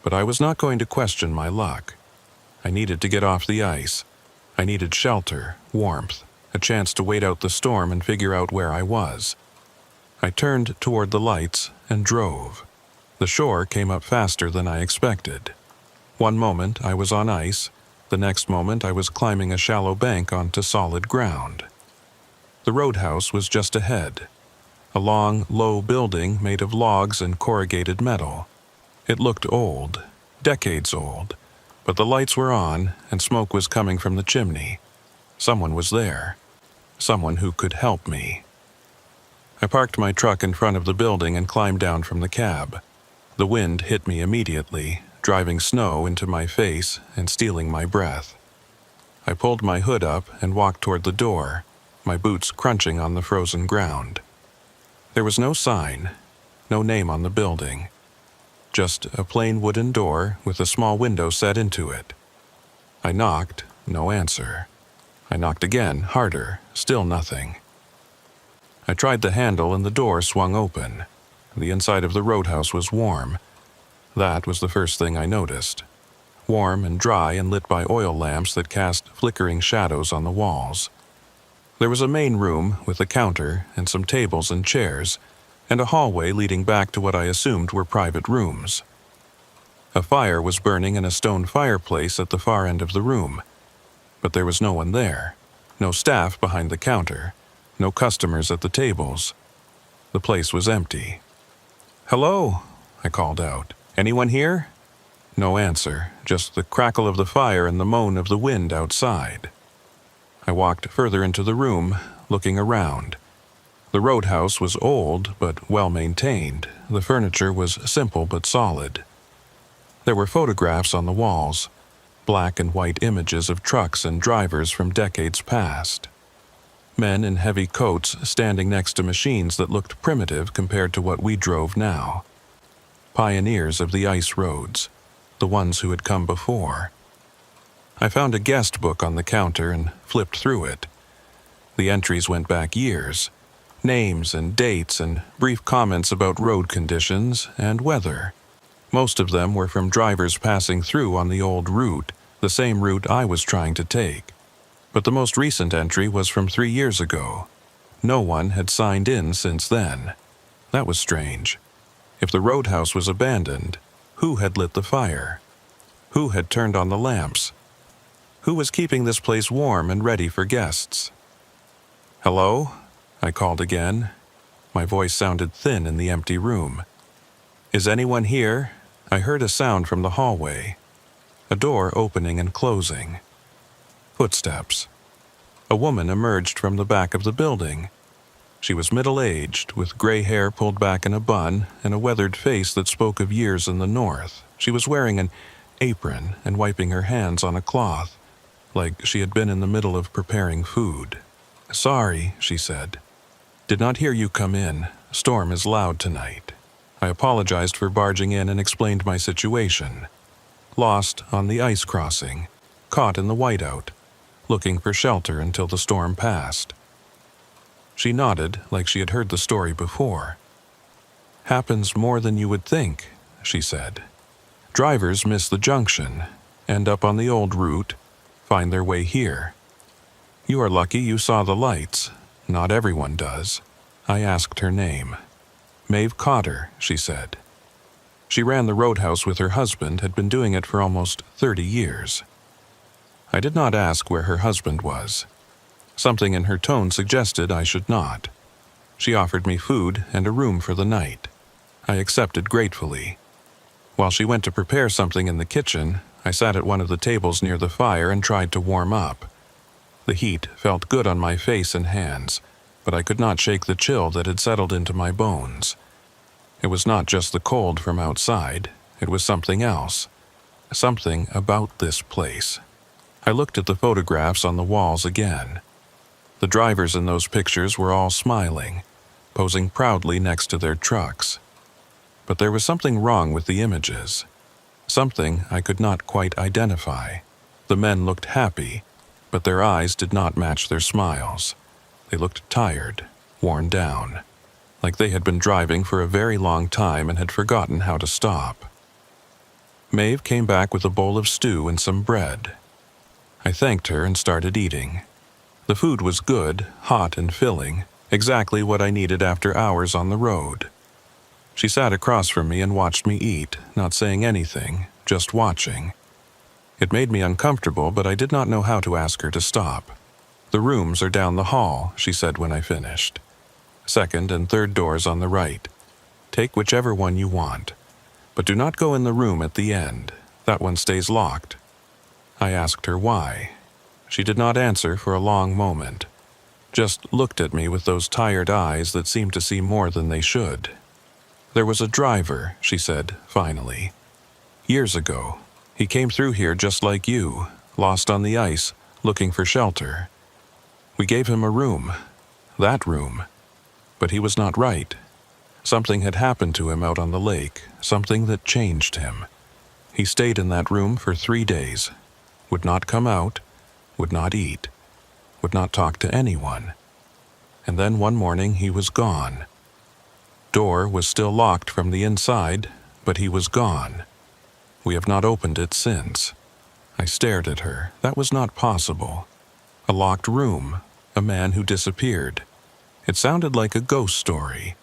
But I was not going to question my luck. I needed to get off the ice. I needed shelter, warmth, a chance to wait out the storm and figure out where I was. I turned toward the lights and drove. The shore came up faster than I expected. One moment I was on ice, the next moment I was climbing a shallow bank onto solid ground. The roadhouse was just ahead, a long, low building made of logs and corrugated metal. It looked old, decades old, but the lights were on and smoke was coming from the chimney. Someone was there, someone who could help me. I parked my truck in front of the building and climbed down from the cab. The wind hit me immediately, driving snow into my face and stealing my breath. I pulled my hood up and walked toward the door, my boots crunching on the frozen ground. There was no sign, no name on the building. Just a plain wooden door with a small window set into it. I knocked, no answer. I knocked again, harder, still nothing. I tried the handle and the door swung open. The inside of the roadhouse was warm. That was the first thing I noticed. Warm and dry and lit by oil lamps that cast flickering shadows on the walls. There was a main room with a counter and some tables and chairs, and a hallway leading back to what I assumed were private rooms. A fire was burning in a stone fireplace at the far end of the room, but there was no one there, no staff behind the counter, no customers at the tables. The place was empty. "Hello," I called out. "Anyone here?" No answer, just the crackle of the fire and the moan of the wind outside. I walked further into the room, looking around. The roadhouse was old but well-maintained. The furniture was simple but solid. There were photographs on the walls, black and white images of trucks and drivers from decades past. Men in heavy coats standing next to machines that looked primitive compared to what we drove now. Pioneers of the ice roads, the ones who had come before. I found a guest book on the counter and flipped through it. The entries went back years. Names and dates and brief comments about road conditions and weather. Most of them were from drivers passing through on the old route, the same route I was trying to take. But the most recent entry was from 3 years ago. No one had signed in since then. That was strange. If the roadhouse was abandoned, who had lit the fire? Who had turned on the lamps? Who was keeping this place warm and ready for guests? "Hello?" I called again. My voice sounded thin in the empty room. "Is anyone here?" I heard a sound from the hallway. A door opening and closing. Footsteps. A woman emerged from the back of the building. She was middle-aged, with gray hair pulled back in a bun and a weathered face that spoke of years in the north. She was wearing an apron and wiping her hands on a cloth, like she had been in the middle of preparing food. "Sorry," she said. "Did not hear you come in. Storm is loud tonight." I apologized for barging in and explained my situation. Lost on the ice crossing, caught in the whiteout, looking for shelter until the storm passed. She nodded like she had heard the story before. "Happens more than you would think," she said. "Drivers miss the junction, end up on the old route, find their way here. You are lucky you saw the lights. Not everyone does." I asked her name. "Maeve Cotter," she said. She ran the roadhouse with her husband, had been doing it for almost 30 years. I did not ask where her husband was. Something in her tone suggested I should not. She offered me food and a room for the night. I accepted gratefully. While she went to prepare something in the kitchen, I sat at one of the tables near the fire and tried to warm up. The heat felt good on my face and hands, but I could not shake the chill that had settled into my bones. It was not just the cold from outside, it was something else. Something about this place. I looked at the photographs on the walls again. The drivers in those pictures were all smiling, posing proudly next to their trucks. But there was something wrong with the images. Something I could not quite identify. The men looked happy, but their eyes did not match their smiles. They looked tired, worn down, like they had been driving for a very long time and had forgotten how to stop. Maeve came back with a bowl of stew and some bread. I thanked her and started eating. The food was good, hot and filling, exactly what I needed after hours on the road. She sat across from me and watched me eat, not saying anything, just watching. It made me uncomfortable, but I did not know how to ask her to stop. "The rooms are down the hall," she said when I finished. "Second and third doors on the right. Take whichever one you want. But do not go in the room at the end. That one stays locked." I asked her why. She did not answer for a long moment, just looked at me with those tired eyes that seemed to see more than they should. "There was a driver," she said, finally. "Years ago. He came through here just like you, lost on the ice, looking for shelter. We gave him a room. That room. But he was not right. Something had happened to him out on the lake, something that changed him. He stayed in that room for 3 days. Would not come out, would not eat, would not talk to anyone. And then one morning he was gone. Door was still locked from the inside, but he was gone. We have not opened it since." I stared at her. That was not possible. A locked room, a man who disappeared. It sounded like a ghost story,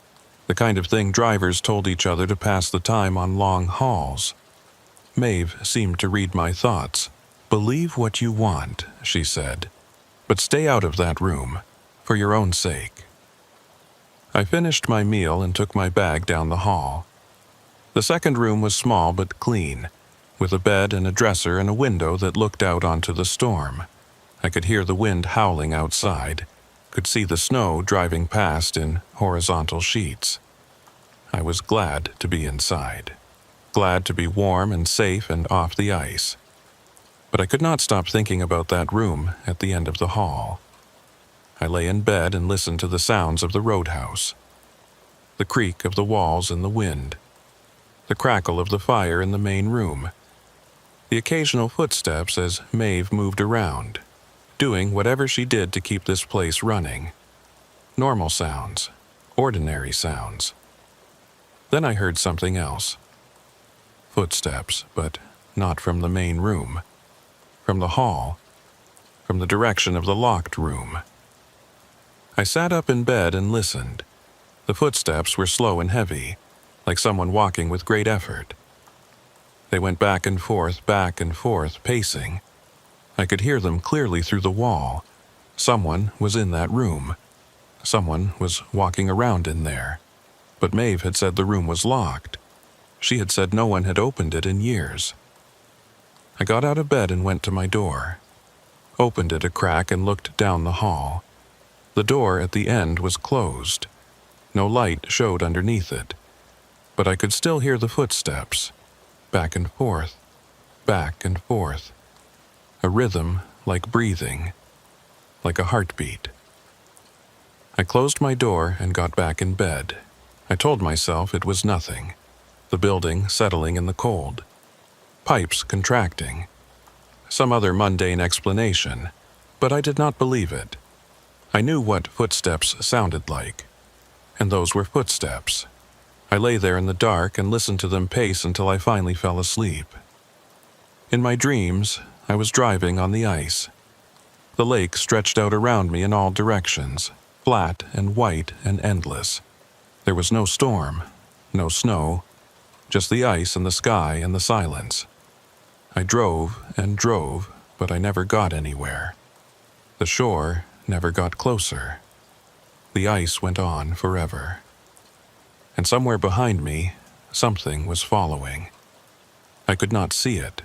the kind of thing drivers told each other to pass the time on long hauls. Maeve seemed to read my thoughts. "Believe what you want," she said, "but stay out of that room, for your own sake." I finished my meal and took my bag down the hall. The second room was small but clean, with a bed and a dresser and a window that looked out onto the storm. I could hear the wind howling outside, could see the snow driving past in horizontal sheets. I was glad to be inside, glad to be warm and safe and off the ice. But I could not stop thinking about that room at the end of the hall. I lay in bed and listened to the sounds of the roadhouse. The creak of the walls in the wind. The crackle of the fire in the main room. The occasional footsteps as Maeve moved around, doing whatever she did to keep this place running. Normal sounds, ordinary sounds. Then I heard something else. Footsteps, but not from the main room. From the hall, from the direction of the locked room. I sat up in bed and listened. The footsteps were slow and heavy, like someone walking with great effort. They went back and forth, pacing. I could hear them clearly through the wall. Someone was in that room. Someone was walking around in there. But Maeve had said the room was locked. She had said no one had opened it in years. I got out of bed and went to my door. Opened it a crack and looked down the hall. The door at the end was closed. No light showed underneath it. But I could still hear the footsteps. Back and forth. Back and forth. A rhythm like breathing. Like a heartbeat. I closed my door and got back in bed. I told myself it was nothing. The building settling in the cold. Pipes contracting. Some other mundane explanation, but I did not believe it. I knew what footsteps sounded like. And those were footsteps. I lay there in the dark and listened to them pace until I finally fell asleep. In my dreams, I was driving on the ice. The lake stretched out around me in all directions, flat and white and endless. There was no storm, no snow, just the ice and the sky and the silence. I drove and drove, but I never got anywhere. The shore never got closer. The ice went on forever. And somewhere behind me, something was following. I could not see it.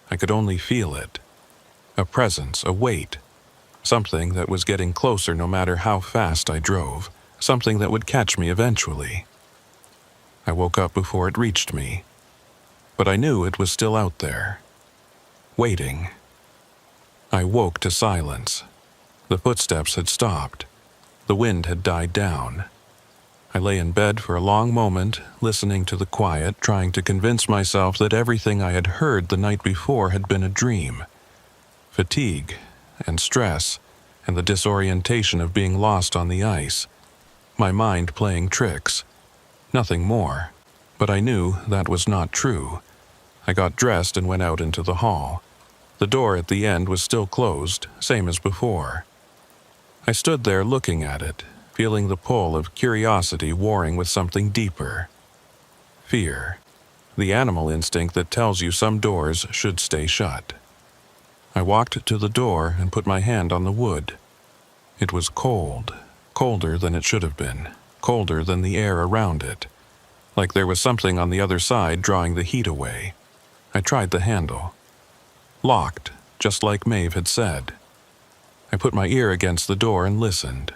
I could only feel it. A presence, a weight. Something that was getting closer no matter how fast I drove. Something that would catch me eventually. I woke up before it reached me. But I knew it was still out there. Waiting. I woke to silence. The footsteps had stopped. The wind had died down. I lay in bed for a long moment, listening to the quiet, trying to convince myself that everything I had heard the night before had been a dream. Fatigue and stress and the disorientation of being lost on the ice. My mind playing tricks. Nothing more. But I knew that was not true. I got dressed and went out into the hall. The door at the end was still closed, same as before. I stood there looking at it, feeling the pull of curiosity warring with something deeper. Fear. The animal instinct that tells you some doors should stay shut. I walked to the door and put my hand on the wood. It was cold, colder than it should have been, colder than the air around it, like there was something on the other side drawing the heat away. I tried the handle. Locked, just like Maeve had said. I put my ear against the door and listened.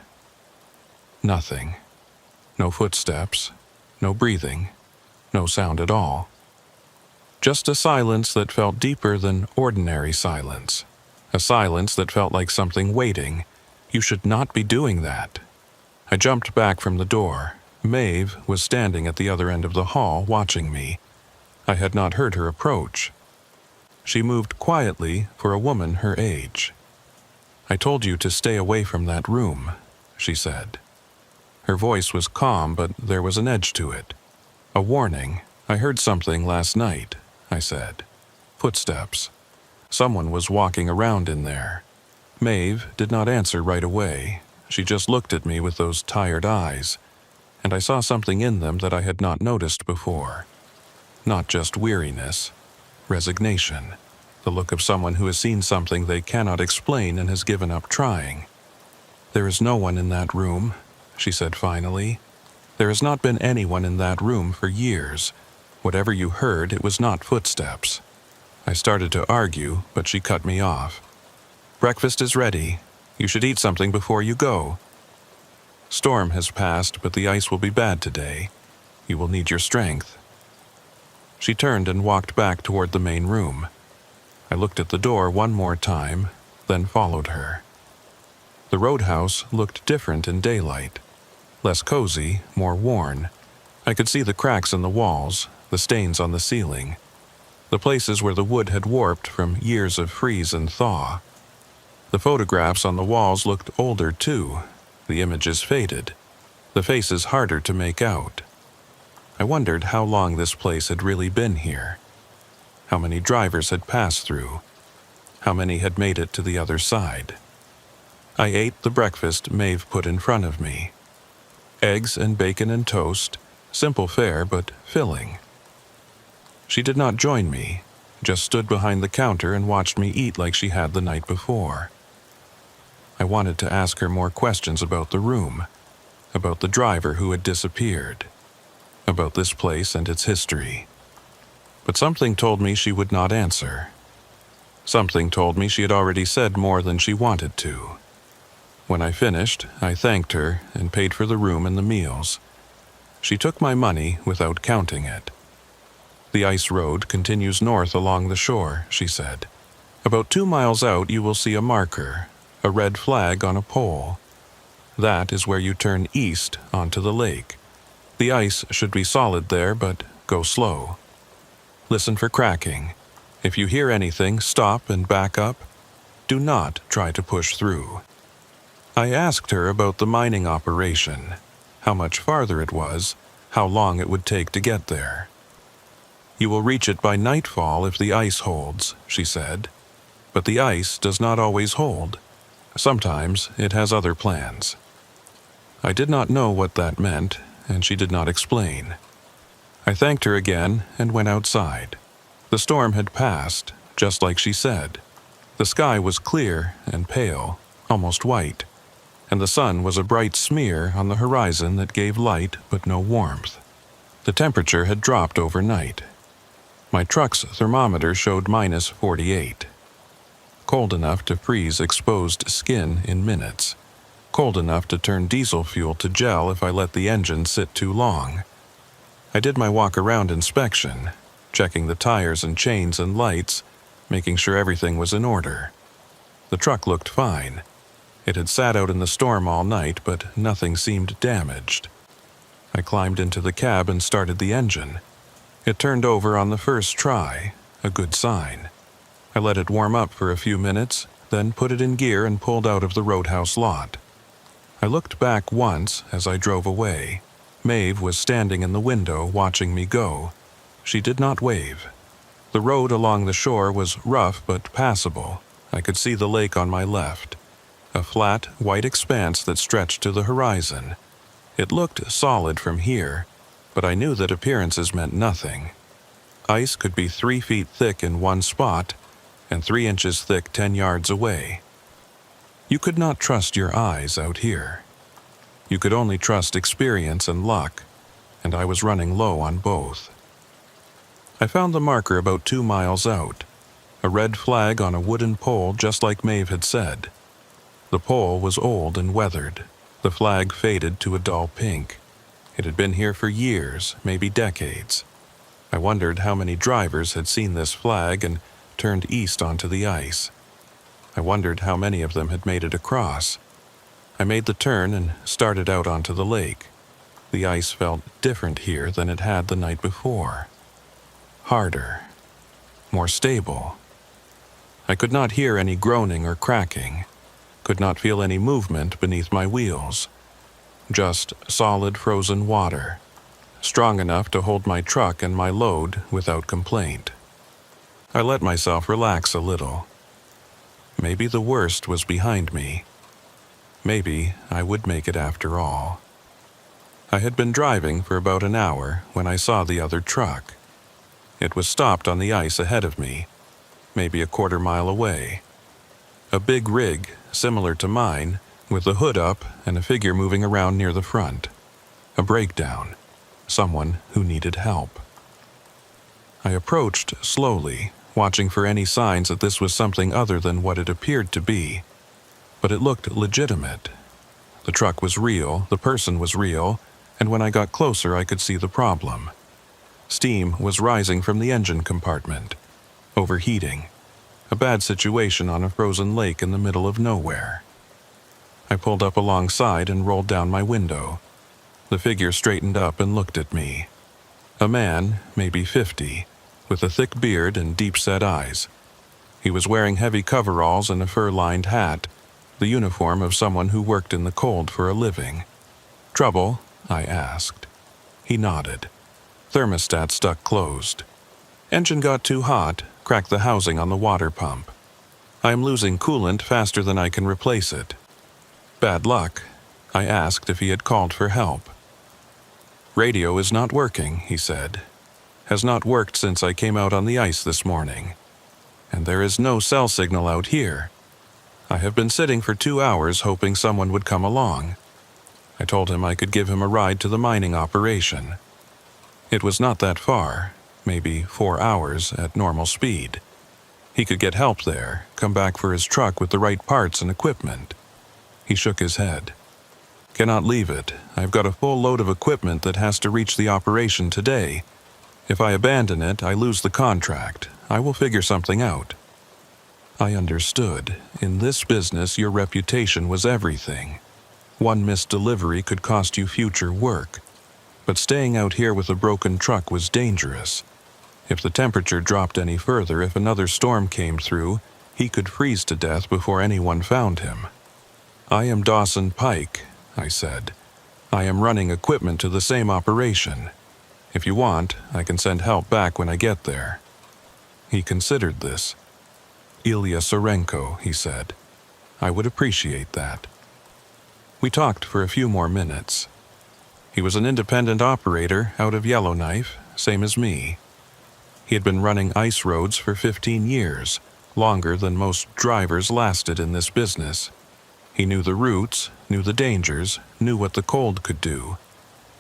Nothing. No footsteps, no breathing, no sound at all. Just a silence that felt deeper than ordinary silence. A silence that felt like something waiting. You should not be doing that. I jumped back from the door. Maeve was standing at the other end of the hall watching me. I had not heard her approach. She moved quietly for a woman her age. "I told you to stay away from that room," she said. Her voice was calm, but there was an edge to it. "A warning. I heard something last night," I said. "Footsteps. Someone was walking around in there." Maeve did not answer right away. She just looked at me with those tired eyes, and I saw something in them that I had not noticed before. Not just weariness. Resignation. The look of someone who has seen something they cannot explain and has given up trying. "There is no one in that room," she said finally. "There has not been anyone in that room for years. Whatever you heard, it was not footsteps." I started to argue, but she cut me off. "Breakfast is ready. You should eat something before you go. Storm has passed, but the ice will be bad today. You will need your strength." She turned and walked back toward the main room. I looked at the door one more time, then followed her. The roadhouse looked different in daylight. Less cozy, more worn. I could see the cracks in the walls, the stains on the ceiling. The places where the wood had warped from years of freeze and thaw. The photographs on the walls looked older too, the images faded, the faces harder to make out. I wondered how long this place had really been here. How many drivers had passed through. How many had made it to the other side. I ate the breakfast Maeve put in front of me. Eggs and bacon and toast, simple fare but filling. She did not join me, just stood behind the counter and watched me eat like she had the night before. I wanted to ask her more questions about the room, about the driver who had disappeared, about this place and its history. But something told me she would not answer. Something told me she had already said more than she wanted to. When I finished, I thanked her and paid for the room and the meals. She took my money without counting it. "The ice road continues north along the shore," she said. "About 2 miles out you will see a marker, a red flag on a pole. That is where you turn east onto the lake. The ice should be solid there, but go slow. Listen for cracking. If you hear anything, stop and back up. Do not try to push through." I asked her about the mining operation, how much farther it was, how long it would take to get there. "You will reach it by nightfall if the ice holds," she said. "But the ice does not always hold. Sometimes it has other plans." I did not know what that meant, and she did not explain. I thanked her again and went outside. The storm had passed, just like she said. The sky was clear and pale, almost white, and the sun was a bright smear on the horizon that gave light but no warmth. The temperature had dropped overnight. My truck's thermometer showed -48. Cold enough to freeze exposed skin in minutes. Cold enough to turn diesel fuel to gel if I let the engine sit too long. I did my walk-around inspection, checking the tires and chains and lights, making sure everything was in order. The truck looked fine. It had sat out in the storm all night, but nothing seemed damaged. I climbed into the cab and started the engine. It turned over on the first try, a good sign. I let it warm up for a few minutes, then put it in gear and pulled out of the roadhouse lot. I looked back once as I drove away. Maeve was standing in the window watching me go. She did not wave. The road along the shore was rough but passable. I could see the lake on my left, a flat, white expanse that stretched to the horizon. It looked solid from here, but I knew that appearances meant nothing. Ice could be 3 feet thick in one spot and 3 inches thick 10 yards away. You could not trust your eyes out here. You could only trust experience and luck, and I was running low on both. I found the marker about 2 miles out, a red flag on a wooden pole just like Maeve had said. The pole was old and weathered. The flag faded to a dull pink. It had been here for years, maybe decades. I wondered how many drivers had seen this flag and turned east onto the ice. I wondered how many of them had made it across. I made the turn and started out onto the lake. The ice felt different here than it had the night before. Harder. More stable. I could not hear any groaning or cracking. Could not feel any movement beneath my wheels. Just solid frozen water, strong enough to hold my truck and my load without complaint. I let myself relax a little. Maybe the worst was behind me. Maybe I would make it after all. I had been driving for about an hour when I saw the other truck. It was stopped on the ice ahead of me, maybe a quarter-mile away. A big rig, similar to mine, with the hood up and a figure moving around near the front. A breakdown. Someone who needed help. I approached slowly, watching for any signs that this was something other than what it appeared to be. But it looked legitimate. The truck was real, the person was real, and when I got closer I could see the problem. Steam was rising from the engine compartment. Overheating. A bad situation on a frozen lake in the middle of nowhere. I pulled up alongside and rolled down my window. The figure straightened up and looked at me. A man, maybe 50, with a thick beard and deep-set eyes. He was wearing heavy coveralls and a fur-lined hat, the uniform of someone who worked in the cold for a living. "Trouble?" I asked. He nodded. Thermostat stuck closed. "Engine got too hot, cracked the housing on the water pump. I am losing coolant faster than I can replace it." Bad luck. I asked if he had called for help. Radio is not working, he said. Has not worked since I came out on the ice this morning. And there is no cell signal out here. I have been sitting for 2 hours hoping someone would come along. I told him I could give him a ride to the mining operation. It was not that far, maybe 4 hours at normal speed. He could get help there, come back for his truck with the right parts and equipment. He shook his head. Cannot leave it. I've got a full load of equipment that has to reach the operation today. If I abandon it, I lose the contract. I will figure something out. I understood. In this business, your reputation was everything. One missed delivery could cost you future work. But staying out here with a broken truck was dangerous. If the temperature dropped any further, if another storm came through, he could freeze to death before anyone found him. I am Dawson Pike, I said. I am running equipment to the same operation. If you want, I can send help back when I get there. He considered this. Ilya Sorenko, he said. I would appreciate that. We talked for a few more minutes. He was an independent operator out of Yellowknife, same as me. He had been running ice roads for 15 years, longer than most drivers lasted in this business. He knew the routes, knew the dangers, knew what the cold could do.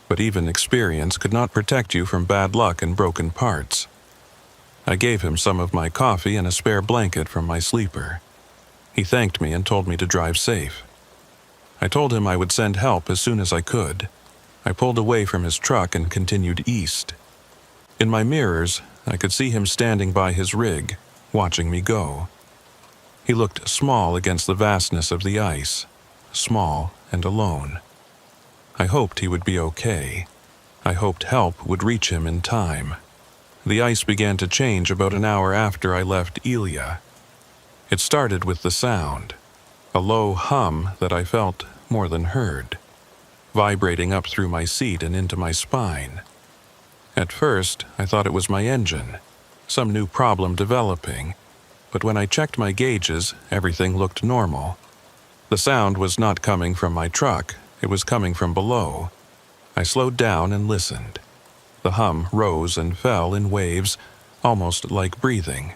But even experience could not protect you from bad luck and broken parts. I gave him some of my coffee and a spare blanket from my sleeper. He thanked me and told me to drive safe. I told him I would send help as soon as I could. I pulled away from his truck and continued east. In my mirrors, I could see him standing by his rig, watching me go. He looked small against the vastness of the ice, small and alone. I hoped he would be okay. I hoped help would reach him in time. The ice began to change about an hour after I left Ilya. It started with the sound, a low hum that I felt more than heard, vibrating up through my seat and into my spine. At first, I thought it was my engine, some new problem developing, but when I checked my gauges, everything looked normal. The sound was not coming from my truck, it was coming from below. I slowed down and listened. The hum rose and fell in waves, almost like breathing.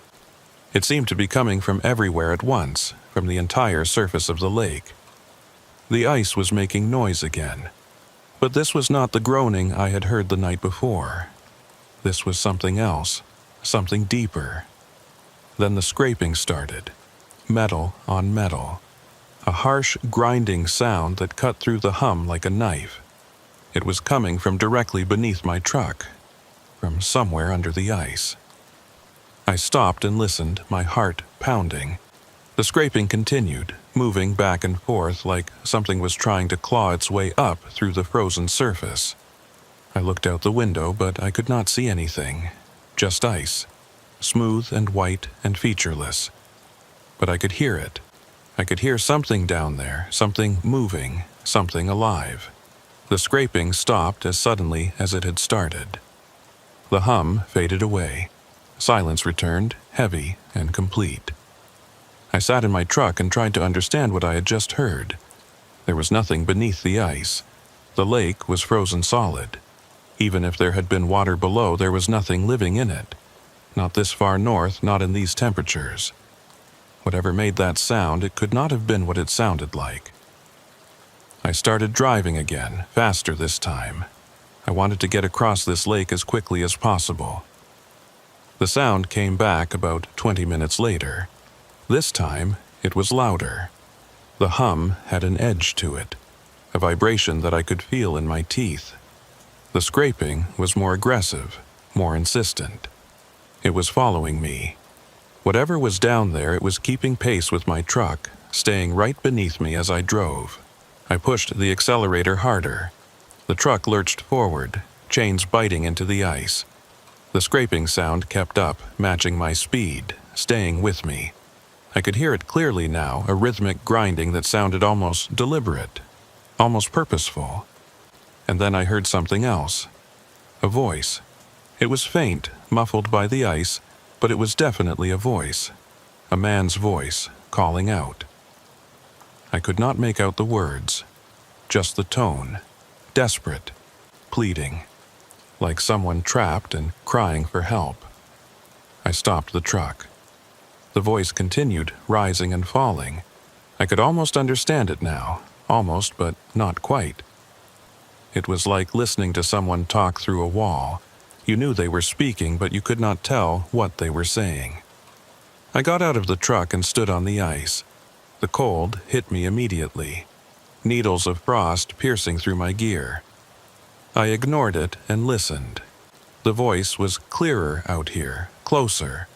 It seemed to be coming from everywhere at once, from the entire surface of the lake. The ice was making noise again. But this was not the groaning I had heard the night before. This was something else, something deeper. Then the scraping started, metal on metal. A harsh, grinding sound that cut through the hum like a knife. It was coming from directly beneath my truck, from somewhere under the ice. I stopped and listened, my heart pounding. The scraping continued, moving back and forth like something was trying to claw its way up through the frozen surface. I looked out the window, but I could not see anything, just ice, smooth and white and featureless. But I could hear it. I could hear something down there, something moving, something alive. The scraping stopped as suddenly as it had started. The hum faded away. Silence returned, heavy and complete. I sat in my truck and tried to understand what I had just heard. There was nothing beneath the ice. The lake was frozen solid. Even if there had been water below, there was nothing living in it. Not this far north, not in these temperatures. Whatever made that sound, it could not have been what it sounded like. I started driving again, faster this time. I wanted to get across this lake as quickly as possible. The sound came back about 20 minutes later. This time, it was louder. The hum had an edge to it, a vibration that I could feel in my teeth. The scraping was more aggressive, more insistent. It was following me. Whatever was down there, it was keeping pace with my truck, staying right beneath me as I drove. I pushed the accelerator harder. The truck lurched forward, chains biting into the ice. The scraping sound kept up, matching my speed, staying with me. I could hear it clearly now, a rhythmic grinding that sounded almost deliberate, almost purposeful. And then I heard something else. A voice. It was faint, muffled by the ice, but it was definitely a voice. A man's voice, calling out. I could not make out the words, just the tone, desperate, pleading, like someone trapped and crying for help. I stopped the truck. The voice continued, rising and falling. I could almost understand it now, almost, but not quite. It was like listening to someone talk through a wall. You knew they were speaking, but you could not tell what they were saying. I got out of the truck and stood on the ice. The cold hit me immediately, needles of frost piercing through my gear. I ignored it and listened. The voice was clearer out here, closer,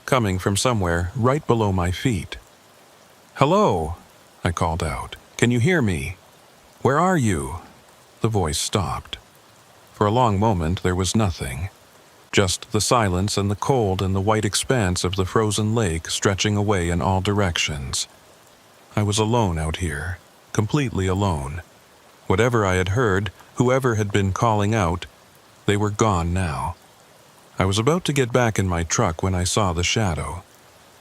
coming from somewhere right below my feet. "Hello," I called out. "Can you hear me? Where are you?" The voice stopped. For a long moment there was nothing, just the silence and the cold and the white expanse of the frozen lake stretching away in all directions. I was alone out here, completely alone. Whatever I had heard, whoever had been calling out, they were gone now. I was about to get back in my truck when I saw the shadow.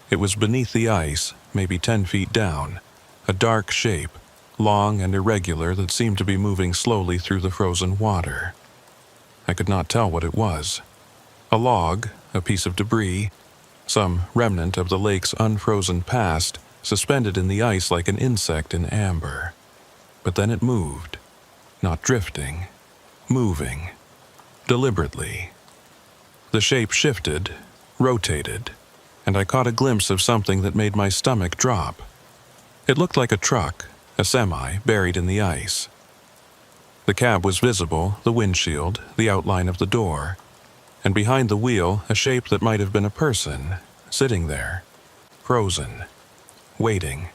It was beneath the ice, maybe 10 feet down, a dark shape, long and irregular, that seemed to be moving slowly through the frozen water. I could not tell what it was. A log, a piece of debris, some remnant of the lake's unfrozen past, suspended in the ice like an insect in amber. But then it moved, not drifting, moving, deliberately. The shape shifted, rotated, and I caught a glimpse of something that made my stomach drop. It looked like a truck, a semi buried in the ice. The cab was visible, the windshield, the outline of the door, and behind the wheel a shape that might have been a person, sitting there, frozen, waiting.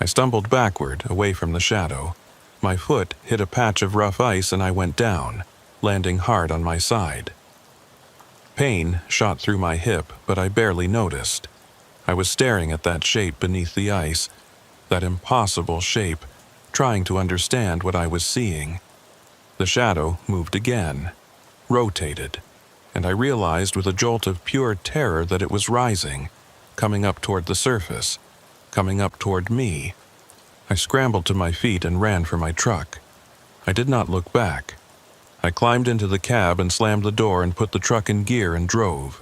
I stumbled backward, away from the shadow. My foot hit a patch of rough ice and I went down, landing hard on my side. Pain shot through my hip, but I barely noticed. I was staring at that shape beneath the ice, that impossible shape, trying to understand what I was seeing. The shadow moved again, rotated, and I realized with a jolt of pure terror that it was rising, coming up toward the surface, coming up toward me. I scrambled to my feet and ran for my truck. I did not look back. I climbed into the cab and slammed the door and put the truck in gear and drove.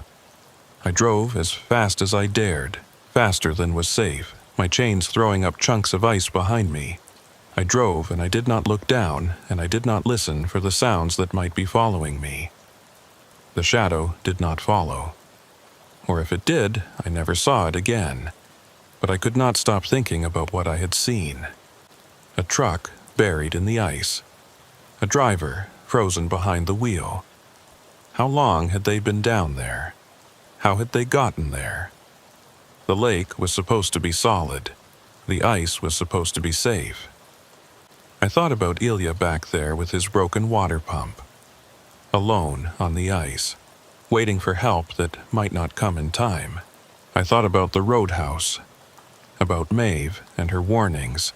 I drove as fast as I dared, faster than was safe, my chains throwing up chunks of ice behind me. I drove and I did not look down, and I did not listen for the sounds that might be following me. The shadow did not follow. Or if it did, I never saw it again. But I could not stop thinking about what I had seen. A truck buried in the ice. A driver frozen behind the wheel. How long had they been down there? How had they gotten there? The lake was supposed to be solid. The ice was supposed to be safe. I thought about Ilya back there with his broken water pump. Alone on the ice, waiting for help that might not come in time. I thought about the roadhouse, about Maeve and her warnings,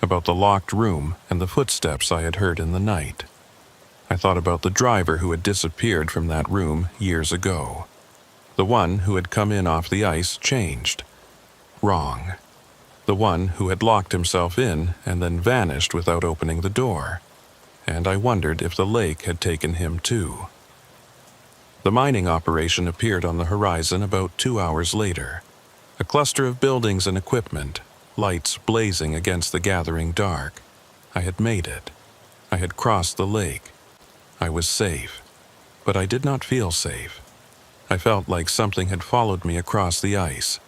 about the locked room and the footsteps I had heard in the night. I thought about the driver who had disappeared from that room years ago. The one who had come in off the ice changed. Wrong. The one who had locked himself in and then vanished without opening the door. And I wondered if the lake had taken him too. The mining operation appeared on the horizon about 2 hours later. A cluster of buildings and equipment, lights blazing against the gathering dark. I had made it. I had crossed the lake. I was safe. But I did not feel safe. I felt like something had followed me across the ice.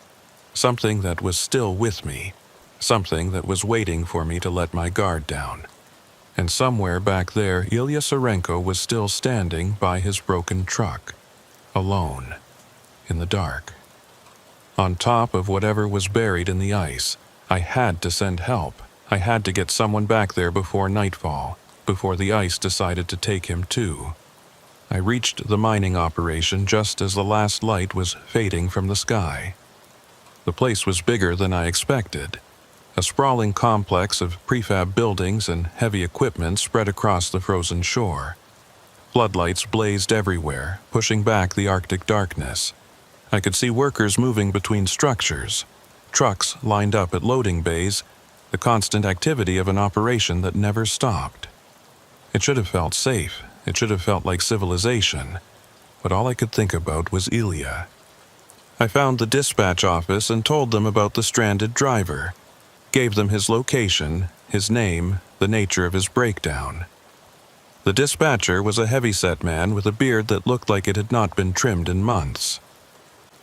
Something that was still with me. Something that was waiting for me to let my guard down. And somewhere back there, Ilya Sarenko was still standing by his broken truck. Alone. In the dark. On top of whatever was buried in the ice. I had to send help. I had to get someone back there before nightfall, before the ice decided to take him too. I reached the mining operation just as the last light was fading from the sky. The place was bigger than I expected. A sprawling complex of prefab buildings and heavy equipment spread across the frozen shore. Floodlights blazed everywhere, pushing back the Arctic darkness. I could see workers moving between structures, trucks lined up at loading bays, the constant activity of an operation that never stopped. It should have felt safe, it should have felt like civilization, but all I could think about was Ilya. I found the dispatch office and told them about the stranded driver, gave them his location, his name, the nature of his breakdown. The dispatcher was a heavy-set man with a beard that looked like it had not been trimmed in months.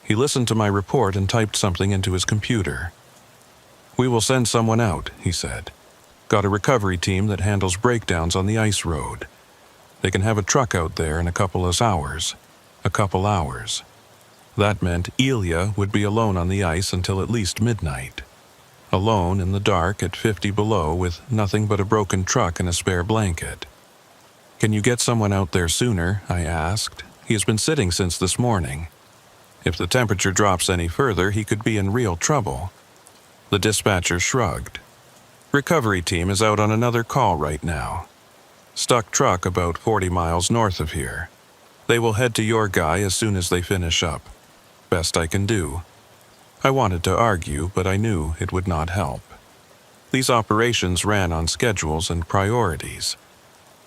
He listened to my report and typed something into his computer. "We will send someone out," he said. "Got a recovery team that handles breakdowns on the ice road. They can have a truck out there in a couple of hours. A couple hours." That meant Ilya would be alone on the ice until at least midnight. Alone in the dark at 50 below with nothing but a broken truck and a spare blanket. "Can you get someone out there sooner?" I asked. "He has been sitting since this morning. If the temperature drops any further, he could be in real trouble." The dispatcher shrugged. "Recovery team is out on another call right now. Stuck truck about 40 miles north of here. They will head to your guy as soon as they finish up. Best I can do." I wanted to argue, but I knew it would not help. These operations ran on schedules and priorities.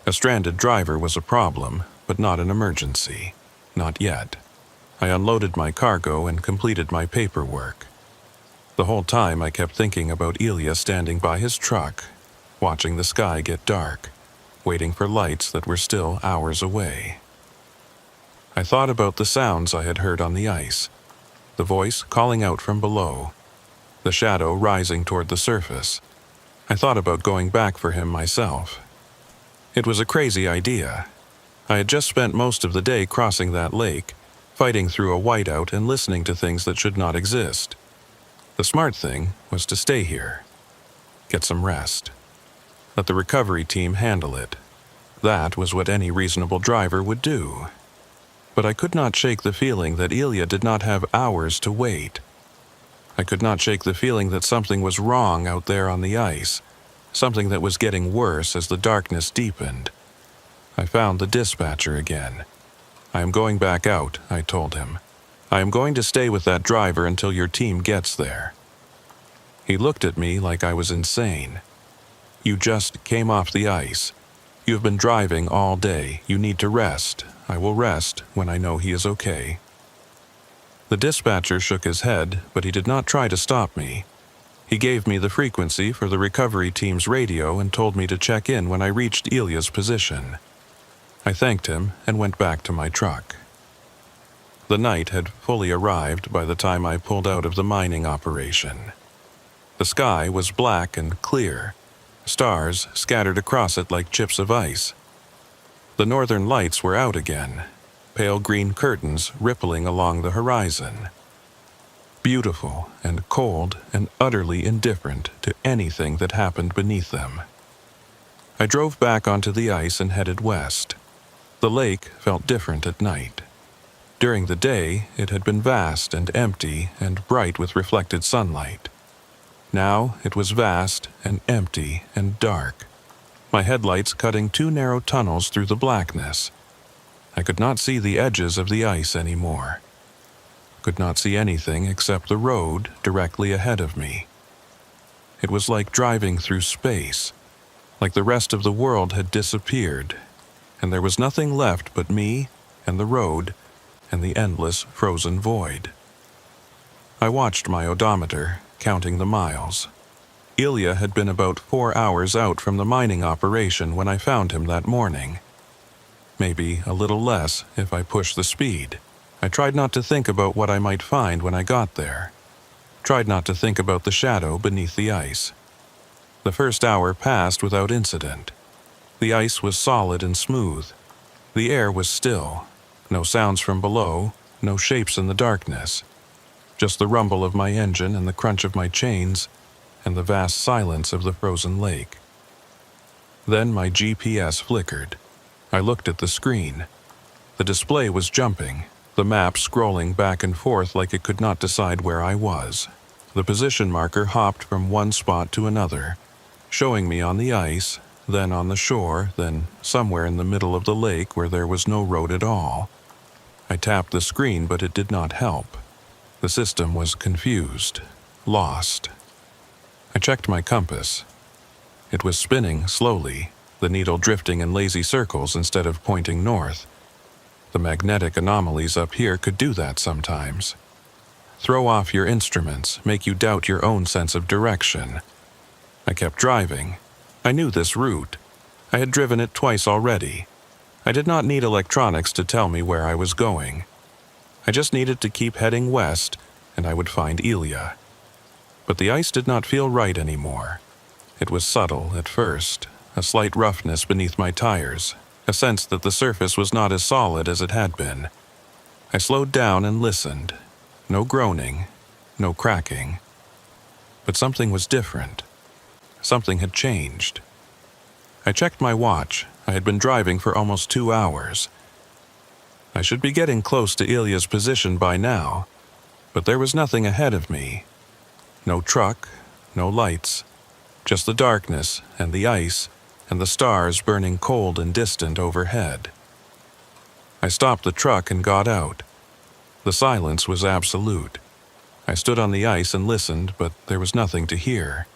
A stranded driver was a problem, but not an emergency. Not yet. I unloaded my cargo and completed my paperwork. The whole time I kept thinking about Ilya standing by his truck, watching the sky get dark, waiting for lights that were still hours away. I thought about the sounds I had heard on the ice, the voice calling out from below, the shadow rising toward the surface. I thought about going back for him myself. It was a crazy idea. I had just spent most of the day crossing that lake, fighting through a whiteout and listening to things that should not exist. The smart thing was to stay here, get some rest. Let the recovery team handle it. That was what any reasonable driver would do. But I could not shake the feeling that Ilya did not have hours to wait. I could not shake the feeling that something was wrong out there on the ice, something that was getting worse as the darkness deepened. I found the dispatcher again. "I am going back out," I told him. "I am going to stay with that driver until your team gets there." He looked at me like I was insane. "You just came off the ice. You have been driving all day. You need to rest. I will rest when I know he is okay." The dispatcher shook his head, but he did not try to stop me. He gave me the frequency for the recovery team's radio and told me to check in when I reached Ilya's position. I thanked him and went back to my truck. The night had fully arrived by the time I pulled out of the mining operation. The sky was black and clear, stars scattered across it like chips of ice. The northern lights were out again, pale green curtains rippling along the horizon. Beautiful and cold and utterly indifferent to anything that happened beneath them. I drove back onto the ice and headed west. The lake felt different at night. During the day, it had been vast and empty and bright with reflected sunlight. Now it was vast and empty and dark, my headlights cutting 2 narrow tunnels through the blackness. I could not see the edges of the ice anymore. Could not see anything except the road directly ahead of me. It was like driving through space, like the rest of the world had disappeared, and there was nothing left but me and the road and the endless frozen void. I watched my odometer, counting the miles. Ilya had been about 4 hours out from the mining operation when I found him that morning. Maybe a little less if I pushed the speed. I tried not to think about what I might find when I got there. Tried not to think about the shadow beneath the ice. The first hour passed without incident. The ice was solid and smooth. The air was still. No sounds from below, no shapes in the darkness. Just the rumble of my engine and the crunch of my chains, and the vast silence of the frozen lake. Then my GPS flickered. I looked at the screen. The display was jumping, the map scrolling back and forth like it could not decide where I was. The position marker hopped from one spot to another, showing me on the ice, then on the shore, then somewhere in the middle of the lake where there was no road at all. I tapped the screen, but it did not help. The system was confused, lost. I checked my compass. It was spinning slowly, the needle drifting in lazy circles instead of pointing north. The magnetic anomalies up here could do that sometimes. Throw off your instruments, make you doubt your own sense of direction. I kept driving. I knew this route. I had driven it twice already. I did not need electronics to tell me where I was going. I just needed to keep heading west, and I would find Elia. But the ice did not feel right anymore. It was subtle at first, a slight roughness beneath my tires, a sense that the surface was not as solid as it had been. I slowed down and listened. No groaning, no cracking. But something was different. Something had changed. I checked my watch. I had been driving for almost 2 hours. I should be getting close to Ilya's position by now, but there was nothing ahead of me. No truck, no lights, just the darkness and the ice and the stars burning cold and distant overhead. I stopped the truck and got out. The silence was absolute. I stood on the ice and listened, but there was nothing to hear.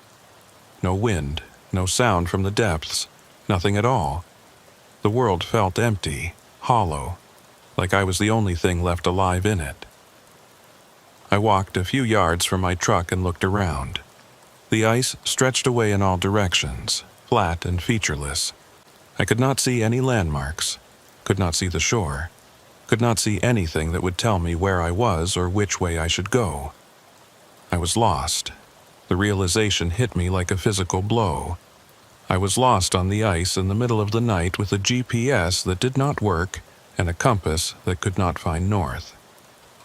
No wind, no sound from the depths, nothing at all. The world felt empty, hollow, like I was the only thing left alive in it. I walked a few yards from my truck and looked around. The ice stretched away in all directions, flat and featureless. I could not see any landmarks, could not see the shore, could not see anything that would tell me where I was or which way I should go. I was lost. The realization hit me like a physical blow. I was lost on the ice in the middle of the night with a GPS that did not work and a compass that could not find north.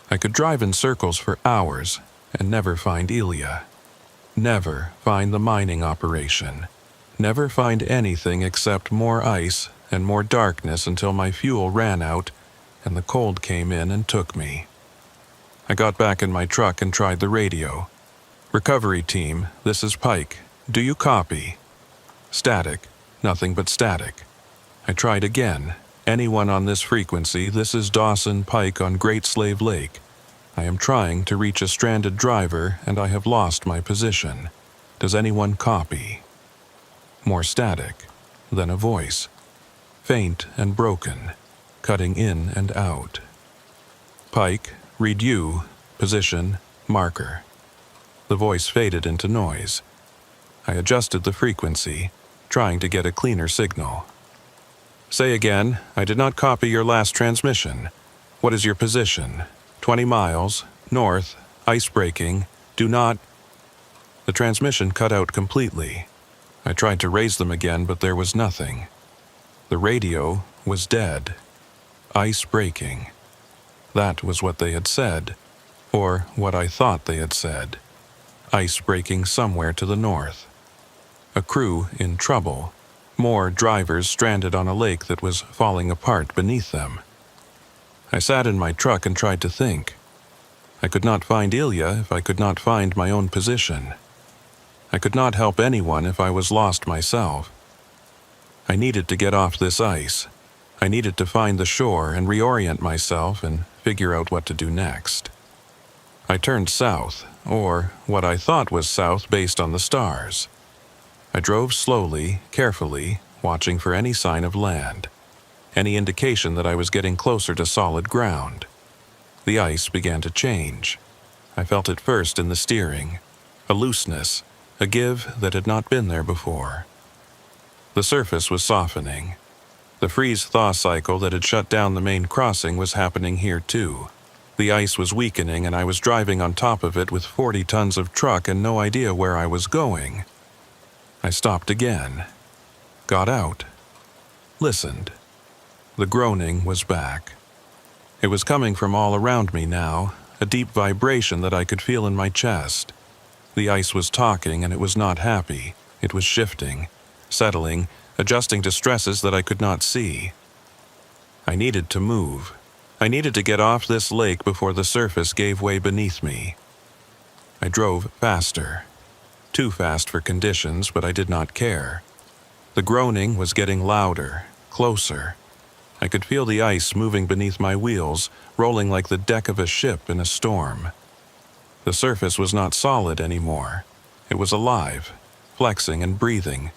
I could drive in circles for hours and never find Ilya. Never find the mining operation. Never find anything except more ice and more darkness until my fuel ran out and the cold came in and took me. I got back in my truck and tried the radio. "Recovery team, this is Pike. Do you copy?" Static, nothing but static. I tried again. "Anyone on this frequency, this is Dawson Pike on Great Slave Lake. I am trying to reach a stranded driver and I have lost my position. Does anyone copy?" More static, then a voice. Faint and broken, cutting in and out. "Pike, read you, position, marker." The voice faded into noise. I adjusted the frequency, trying to get a cleaner signal. "Say again, I did not copy your last transmission. What is your position? 20 miles, north, ice breaking, do not..." The transmission cut out completely. I tried to raise them again, but there was nothing. The radio was dead. Ice breaking. That was what they had said, or what I thought they had said. Ice breaking somewhere to the north. A crew in trouble. More drivers stranded on a lake that was falling apart beneath them. I sat in my truck and tried to think. I could not find Ilya if I could not find my own position. I could not help anyone if I was lost myself. I needed to get off this ice. I needed to find the shore and reorient myself and figure out what to do next. I turned south, or what I thought was south based on the stars. I drove slowly, carefully, watching for any sign of land, any indication that I was getting closer to solid ground. The ice began to change. I felt it first in the steering, a looseness, a give that had not been there before. The surface was softening. The freeze-thaw cycle that had shut down the main crossing was happening here too. The ice was weakening and I was driving on top of it with 40 tons of truck and no idea where I was going. I stopped again, got out, listened. The groaning was back. It was coming from all around me now, a deep vibration that I could feel in my chest. The ice was talking and it was not happy. It was shifting, settling, adjusting to stresses that I could not see. I needed to move. I needed to get off this lake before the surface gave way beneath me. I drove faster. Too fast for conditions, but I did not care. The groaning was getting louder, closer. I could feel the ice moving beneath my wheels, rolling like the deck of a ship in a storm. The surface was not solid anymore. It was alive, flexing and breathing,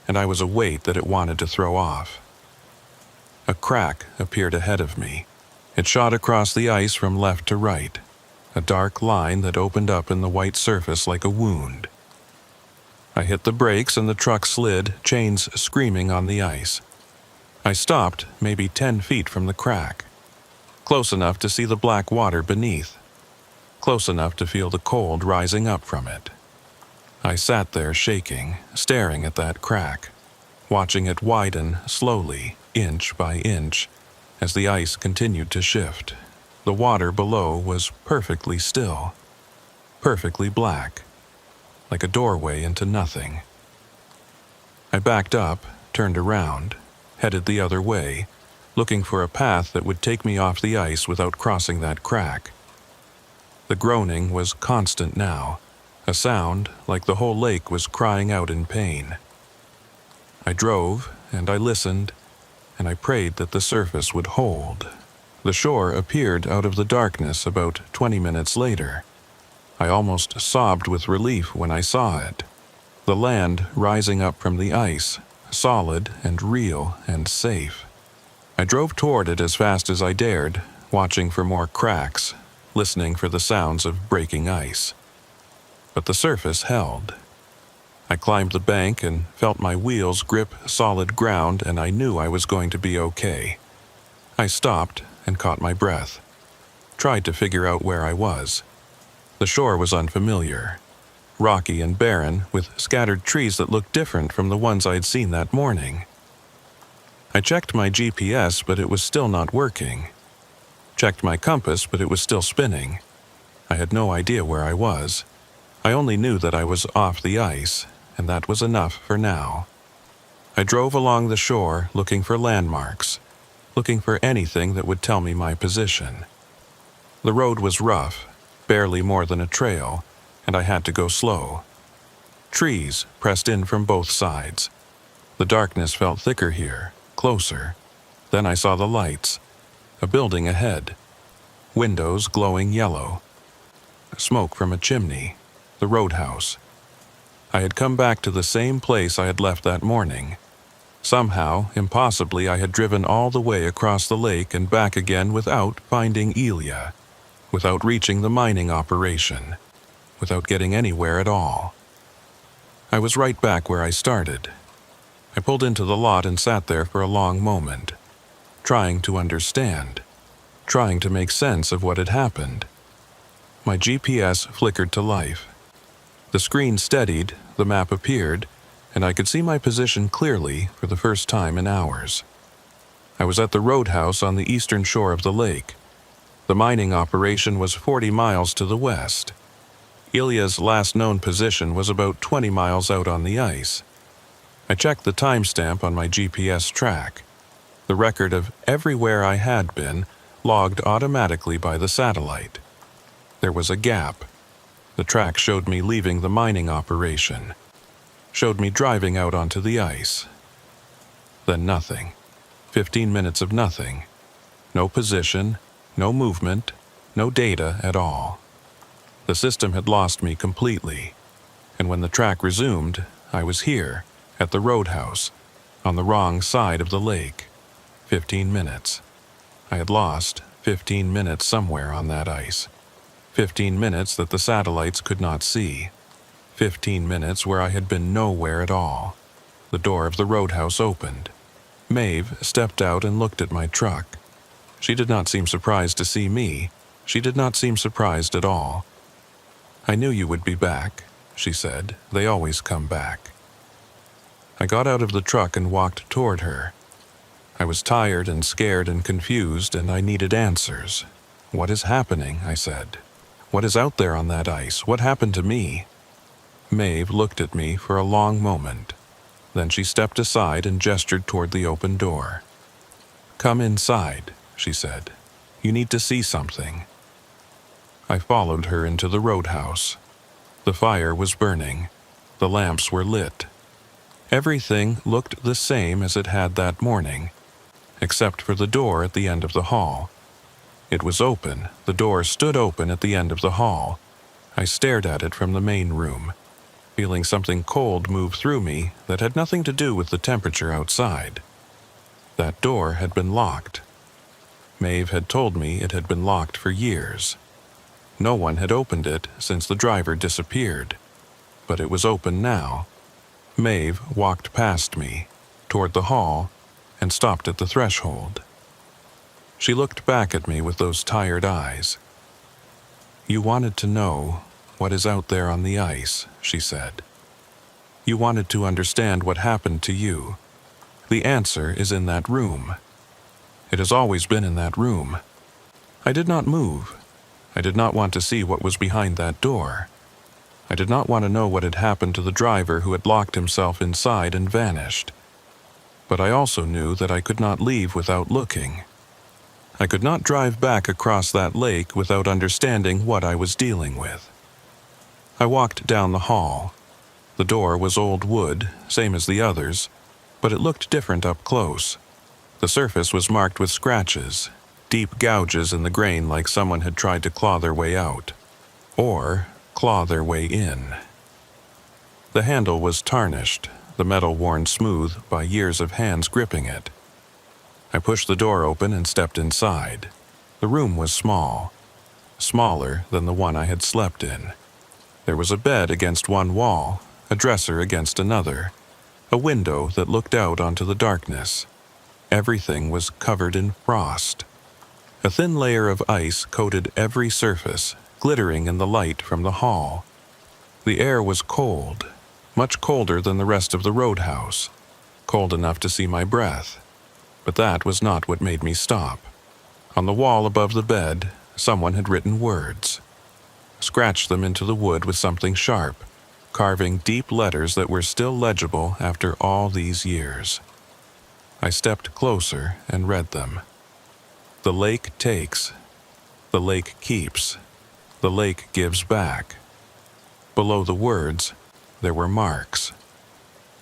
and I was a weight that it wanted to throw off. A crack appeared ahead of me. It shot across the ice from left to right, a dark line that opened up in the white surface like a wound. I hit the brakes and the truck slid, chains screaming on the ice. I stopped maybe 10 feet from the crack, close enough to see the black water beneath, close enough to feel the cold rising up from it. I sat there shaking, staring at that crack, watching it widen slowly, inch by inch, as the ice continued to shift. The water below was perfectly still, perfectly black, like a doorway into nothing. I backed up, turned around, headed the other way, looking for a path that would take me off the ice without crossing that crack. The groaning was constant now, a sound like the whole lake was crying out in pain. I drove, and I listened, and I prayed that the surface would hold. The shore appeared out of the darkness about 20 minutes later. I almost sobbed with relief when I saw it. The land rising up from the ice, solid and real and safe. I drove toward it as fast as I dared, watching for more cracks, listening for the sounds of breaking ice. But the surface held. I climbed the bank and felt my wheels grip solid ground, and I knew I was going to be okay. I stopped and caught my breath, tried to figure out where I was. The shore was unfamiliar, rocky and barren, with scattered trees that looked different from the ones I'd seen that morning. I checked my GPS, but it was still not working. Checked my compass, but it was still spinning. I had no idea where I was. I only knew that I was off the ice, and that was enough for now. I drove along the shore looking for landmarks, looking for anything that would tell me my position. The road was rough, barely more than a trail, and I had to go slow. Trees pressed in from both sides. The darkness felt thicker here, closer. Then I saw the lights, a building ahead, windows glowing yellow, smoke from a chimney, the roadhouse. I had come back to the same place I had left that morning. Somehow, impossibly, I had driven all the way across the lake and back again without finding Elia, without reaching the mining operation, without getting anywhere at all. I was right back where I started. I pulled into the lot and sat there for a long moment, trying to understand, trying to make sense of what had happened. My GPS flickered to life. The screen steadied, the map appeared, and I could see my position clearly for the first time in hours. I was at the roadhouse on the eastern shore of the lake. The mining operation was 40 miles to the west. Ilya's last known position was about 20 miles out on the ice. I checked the timestamp on my GPS track. The record of everywhere I had been logged automatically by the satellite. There was a gap. The track showed me leaving the mining operation, showed me driving out onto the ice. Then nothing. 15 minutes of nothing. No position, no movement, no data at all. The system had lost me completely, and when the track resumed, I was here, at the roadhouse, on the wrong side of the lake. 15 minutes. I had lost 15 minutes somewhere on that ice. 15 minutes that the satellites could not see. 15 minutes where I had been nowhere at all. The door of the roadhouse opened. Maeve stepped out and looked at my truck. She did not seem surprised to see me. She did not seem surprised at all. "I knew you would be back," she said. "They always come back." I got out of the truck and walked toward her. I was tired and scared and confused, and I needed answers. "What is happening?" I said. "What is out there on that ice? What happened to me?" Maeve looked at me for a long moment. Then she stepped aside and gestured toward the open door. "Come inside," she said. "You need to see something." I followed her into the roadhouse. The fire was burning. The lamps were lit. Everything looked the same as it had that morning, except for the door at the end of the hall. It was open. The door stood open at the end of the hall. I stared at it from the main room. feeling something cold move through me that had nothing to do with the temperature outside. That door had been locked. Maeve had told me it had been locked for years. No one had opened it since the driver disappeared, but it was open now. Maeve walked past me, toward the hall, and stopped at the threshold. She looked back at me with those tired eyes. "You wanted to know what is out there on the ice," she said. "You wanted to understand what happened to you. The answer is in that room. It has always been in that room." I did not move. I did not want to see what was behind that door. I did not want to know what had happened to the driver who had locked himself inside and vanished. But I also knew that I could not leave without looking. I could not drive back across that lake without understanding what I was dealing with. I walked down the hall. The door was old wood, same as the others, but it looked different up close. The surface was marked with scratches, deep gouges in the grain like someone had tried to claw their way out, or claw their way in. The handle was tarnished, the metal worn smooth by years of hands gripping it. I pushed the door open and stepped inside. The room was small, smaller than the one I had slept in. There was a bed against one wall, a dresser against another, a window that looked out onto the darkness. Everything was covered in frost. A thin layer of ice coated every surface, glittering in the light from the hall. The air was cold, much colder than the rest of the roadhouse, cold enough to see my breath. But that was not what made me stop. On the wall above the bed, someone had written words, scratched them into the wood with something sharp, carving deep letters that were still legible after all these years. I stepped closer and read them. The lake takes. The lake keeps. The lake gives back. Below the words, there were marks.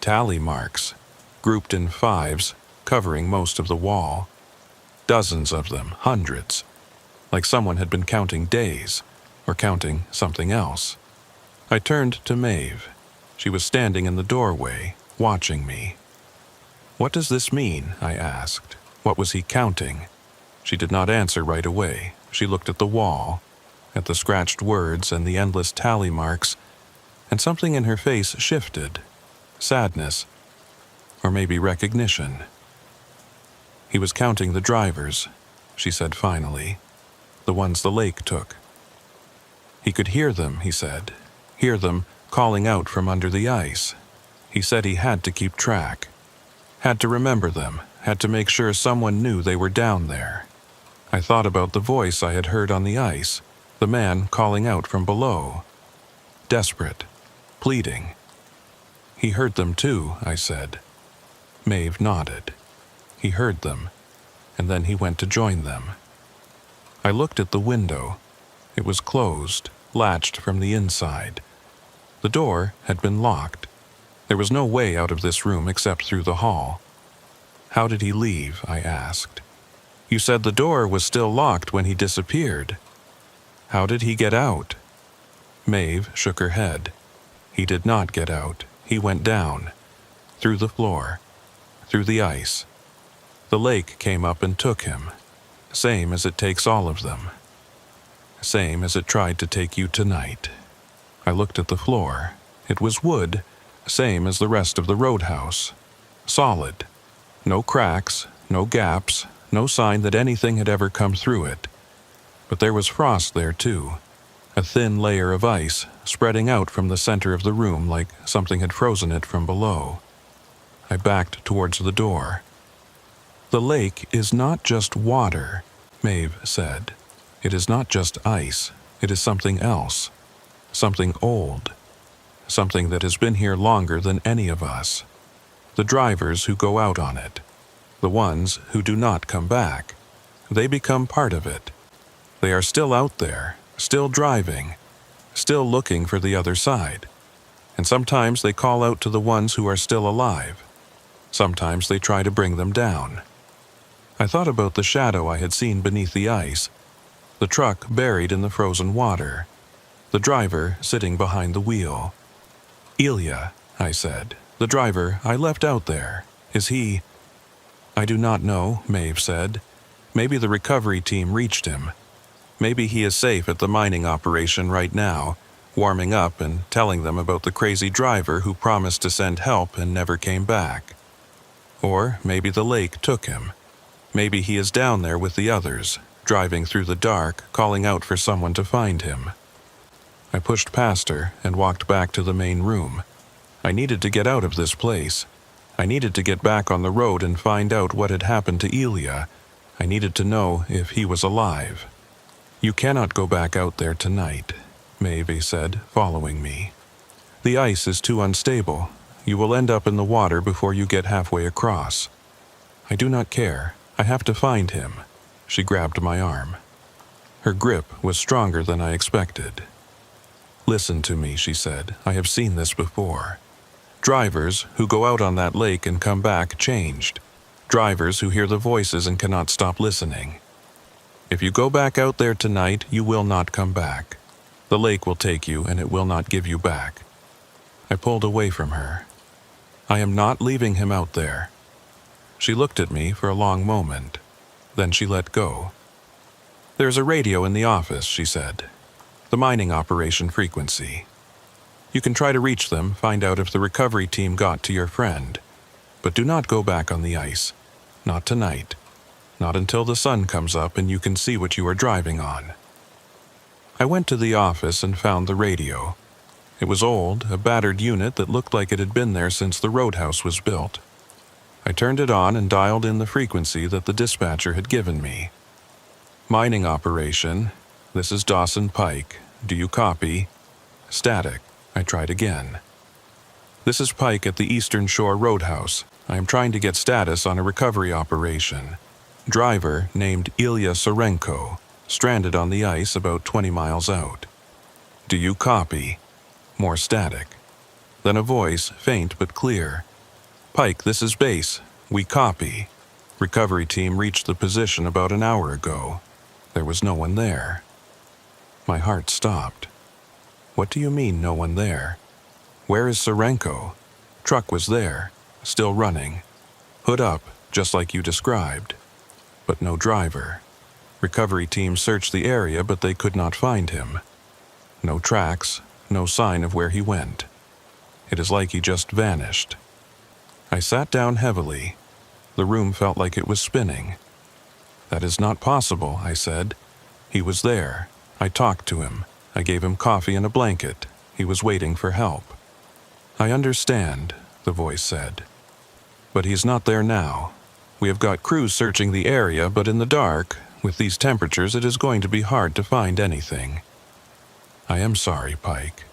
Tally marks, grouped in fives, covering most of the wall. Dozens of them, hundreds, like someone had been counting days, or counting something else. I turned to Maeve. She was standing in the doorway, watching me. "What does this mean?" I asked. What was he counting? She did not answer right away. She looked at the wall, at the scratched words and the endless tally marks, and something in her face shifted. Sadness, or maybe recognition. "He was counting the drivers," she said finally, "the ones the lake took. He could hear them," he said, "hear them calling out from under the ice. He said he had to keep track, had to remember them, had to make sure someone knew they were down there." I thought about the voice I had heard on the ice, the man calling out from below. Desperate, pleading. "He heard them too," I said. Maeve nodded. He heard them, and then he went to join them. I looked at the window. It was closed, latched from the inside. The door had been locked. There was no way out of this room except through the hall. "How did he leave?" I asked. "You said the door was still locked when he disappeared. How did he get out?" Maeve shook her head. "He did not get out. He went down, through the floor, through the ice. The lake came up and took him, same as it takes all of them. Same as it tried to take you tonight." I looked at the floor. It was wood, same as the rest of the roadhouse. Solid. No cracks, no gaps, no sign that anything had ever come through it. But there was frost there too, a thin layer of ice spreading out from the center of the room like something had frozen it from below. I backed towards the door. "The lake is not just water," Maeve said. "It is not just ice. It is something else. Something old. Something that has been here longer than any of us. The drivers who go out on it. The ones who do not come back. They become part of it. They are still out there, still driving, still looking for the other side. And sometimes they call out to the ones who are still alive. Sometimes they try to bring them down." I thought about the shadow I had seen beneath the ice, the truck buried in the frozen water, the driver sitting behind the wheel. "Ilya," I said. "The driver I left out there. Is he—" "I do not know," Maeve said. "Maybe the recovery team reached him. Maybe he is safe at the mining operation right now, warming up and telling them about the crazy driver who promised to send help and never came back. Or maybe the lake took him. Maybe he is down there with the others, driving through the dark, calling out for someone to find him." I pushed past her and walked back to the main room. I needed to get out of this place. I needed to get back on the road and find out what had happened to Ilya. I needed to know if he was alive. "You cannot go back out there tonight," Maeve said, following me. "The ice is too unstable. You will end up in the water before you get halfway across." "I do not care. I have to find him." She grabbed my arm. Her grip was stronger than I expected. "Listen to me," she said. "I have seen this before. Drivers who go out on that lake and come back changed. Drivers who hear the voices and cannot stop listening. If you go back out there tonight, you will not come back. The lake will take you and it will not give you back." I pulled away from her. "I am not leaving him out there." She looked at me for a long moment. Then she let go. "There's a radio in the office," she said. "The mining operation frequency. You can try to reach them, find out if the recovery team got to your friend. But do not go back on the ice. Not tonight. Not until the sun comes up and you can see what you are driving on." I went to the office and found the radio. It was old, a battered unit that looked like it had been there since the roadhouse was built. I turned it on and dialed in the frequency that the dispatcher had given me. "Mining operation. This is Dawson Pike. Do you copy?" "Static." I tried again. "This is Pike at the Eastern Shore Roadhouse. I am trying to get status on a recovery operation. Driver named Ilya Sarenko, stranded on the ice about 20 miles out. Do you copy?" More static. Then a voice, faint but clear. "Pike, this is base. We copy. Recovery team reached the position about an hour ago. There was no one there." My heart stopped. "What do you mean, no one there? Where is Sarenko? Truck was there, still running. Hood up, just like you described. But no driver. Recovery team searched the area, but they could not find him. No tracks, no sign of where he went. It is like he just vanished." I sat down heavily. The room felt like it was spinning. "That is not possible," I said. "He was there. I talked to him. I gave him coffee and a blanket. He was waiting for help." "I understand," the voice said. "But he's not there now. We have got crews searching the area, but in the dark, with these temperatures, it is going to be hard to find anything." "I am sorry, Pike.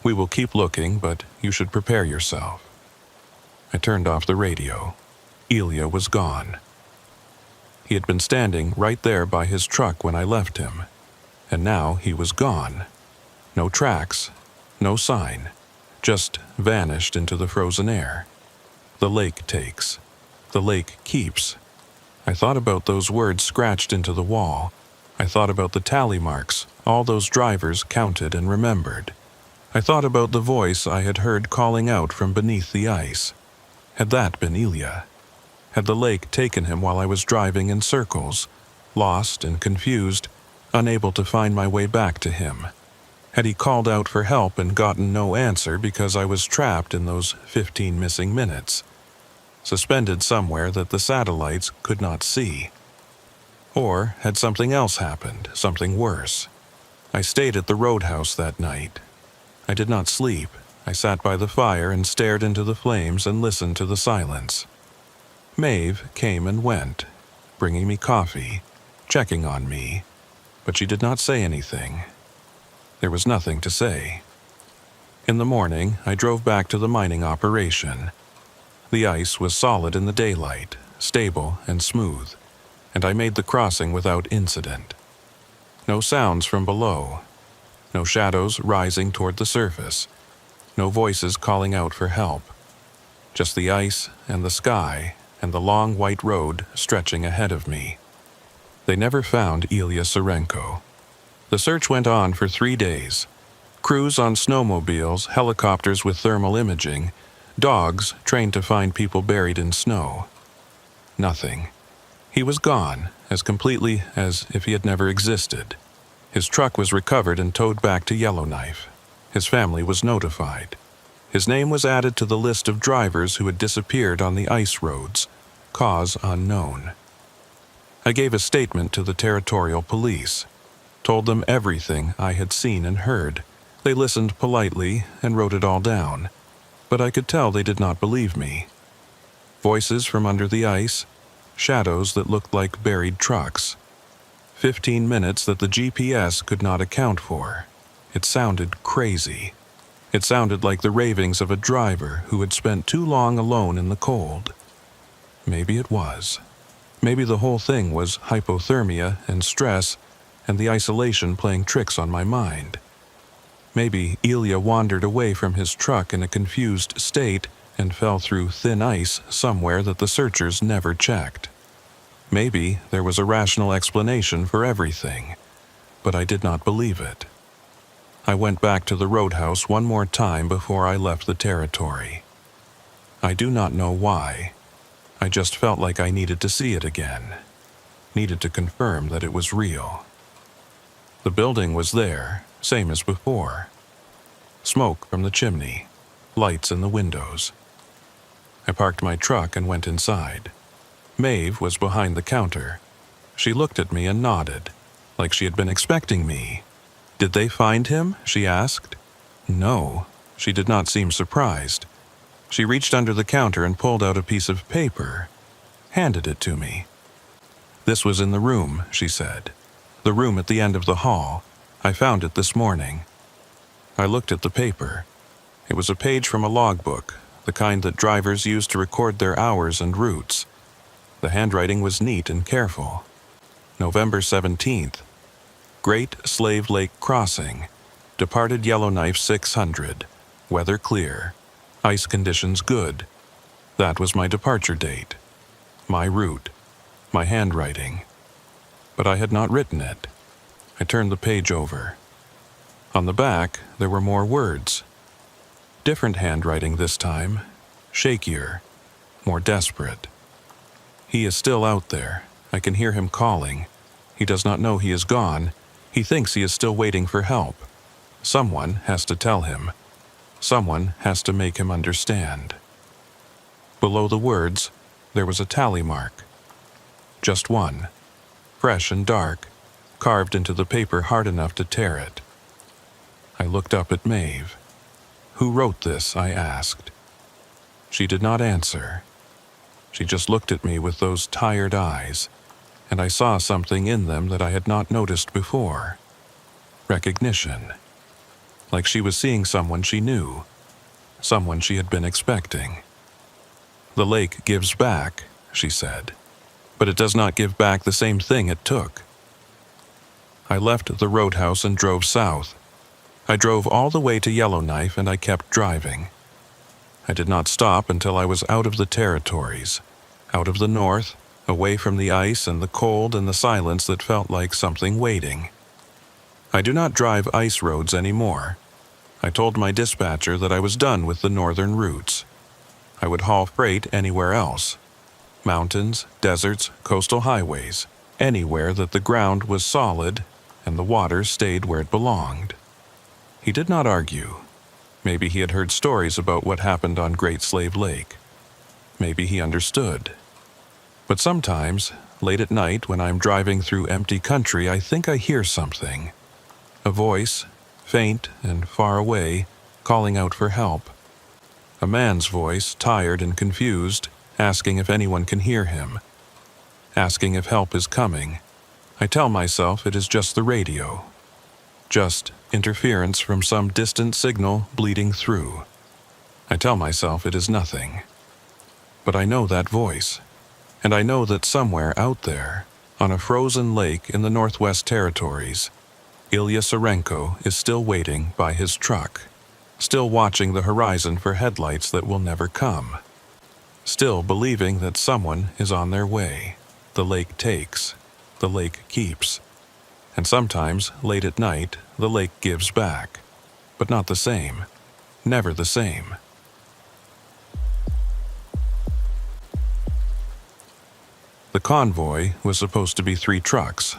We will keep looking, but you should prepare yourself." I turned off the radio. Ilya was gone. He had been standing right there by his truck when I left him, and now he was gone. No tracks, no sign, just vanished into the frozen air. The lake takes. The lake keeps. I thought about those words scratched into the wall. I thought about the tally marks all those drivers counted and remembered. I thought about the voice I had heard calling out from beneath the ice. Had that been Ilya? Had the lake taken him while I was driving in circles, lost and confused, unable to find my way back to him? Had he called out for help and gotten no answer because I was trapped in those 15 missing minutes, suspended somewhere that the satellites could not see? Or had something else happened, something worse? I stayed at the roadhouse that night. I did not sleep. I sat by the fire and stared into the flames and listened to the silence. Maeve came and went, bringing me coffee, checking on me, but she did not say anything. There was nothing to say. In the morning, I drove back to the mining operation. The ice was solid in the daylight, stable and smooth, and I made the crossing without incident. No sounds from below. No shadows rising toward the surface. No voices calling out for help. Just the ice and the sky and the long white road stretching ahead of me. They never found Ilya Sarenko. The search went on for 3 days. Crews on snowmobiles, helicopters with thermal imaging, dogs trained to find people buried in snow. Nothing. He was gone, as completely as if he had never existed. His truck was recovered and towed back to Yellowknife. His family was notified. His name was added to the list of drivers who had disappeared on the ice roads, cause unknown. I gave a statement to the territorial police, told them everything I had seen and heard. They listened politely and wrote it all down, but I could tell they did not believe me. Voices from under the ice, shadows that looked like buried trucks. 15 minutes that the GPS could not account for. It sounded crazy. It sounded like the ravings of a driver who had spent too long alone in the cold. Maybe it was. Maybe the whole thing was hypothermia and stress and the isolation playing tricks on my mind. Maybe Ilya wandered away from his truck in a confused state and fell through thin ice somewhere that the searchers never checked. Maybe there was a rational explanation for everything, but I did not believe it. I went back to the roadhouse one more time before I left the territory. I do not know why. I just felt like I needed to see it again, needed to confirm that it was real. The building was there, same as before. Smoke from the chimney, lights in the windows. I parked my truck and went inside. Maeve was behind the counter. She looked at me and nodded, like she had been expecting me. "Did they find him?" she asked. No, she did not seem surprised. She reached under the counter and pulled out a piece of paper, handed it to me. "This was in the room," she said. "The room at the end of the hall. I found it this morning." I looked at the paper. It was a page from a logbook, the kind that drivers use to record their hours and routes. The handwriting was neat and careful. November 17th. Great Slave Lake Crossing. Departed Yellowknife 600. Weather clear. Ice conditions good. That was my departure date. My route. My handwriting. But I had not written it. I turned the page over. On the back, there were more words. Different handwriting this time. Shakier. More desperate. "He is still out there. I can hear him calling. He does not know he is gone. He thinks he is still waiting for help. Someone has to tell him. Someone has to make him understand." Below the words, there was a tally mark. Just one. Fresh and dark, carved into the paper hard enough to tear it. I looked up at Maeve. "Who wrote this?" I asked. She did not answer. She just looked at me with those tired eyes, and I saw something in them that I had not noticed before. Recognition. Like she was seeing someone she knew, someone she had been expecting. "The lake gives back," she said, "but it does not give back the same thing it took." I left the roadhouse and drove south. I drove all the way to Yellowknife and I kept driving. I did not stop until I was out of the territories, out of the north, away from the ice and the cold and the silence that felt like something waiting. I do not drive ice roads anymore. I told my dispatcher that I was done with the northern routes. I would haul freight anywhere else. Mountains, deserts, coastal highways, anywhere that the ground was solid and the water stayed where it belonged. He did not argue. Maybe he had heard stories about what happened on Great Slave Lake. Maybe he understood. But sometimes, late at night when I'm driving through empty country, I think I hear something. A voice, faint and far away, calling out for help. A man's voice, tired and confused, asking if anyone can hear him. Asking if help is coming. I tell myself it is just the radio. Just interference from some distant signal bleeding through. I tell myself it is nothing. But I know that voice, and I know that somewhere out there, on a frozen lake in the Northwest Territories, Ilya Sarenko is still waiting by his truck, still watching the horizon for headlights that will never come, still believing that someone is on their way. The lake takes, the lake keeps. And sometimes, late at night, the lake gives back. but not the same. Never the same. The convoy was supposed to be 3 trucks.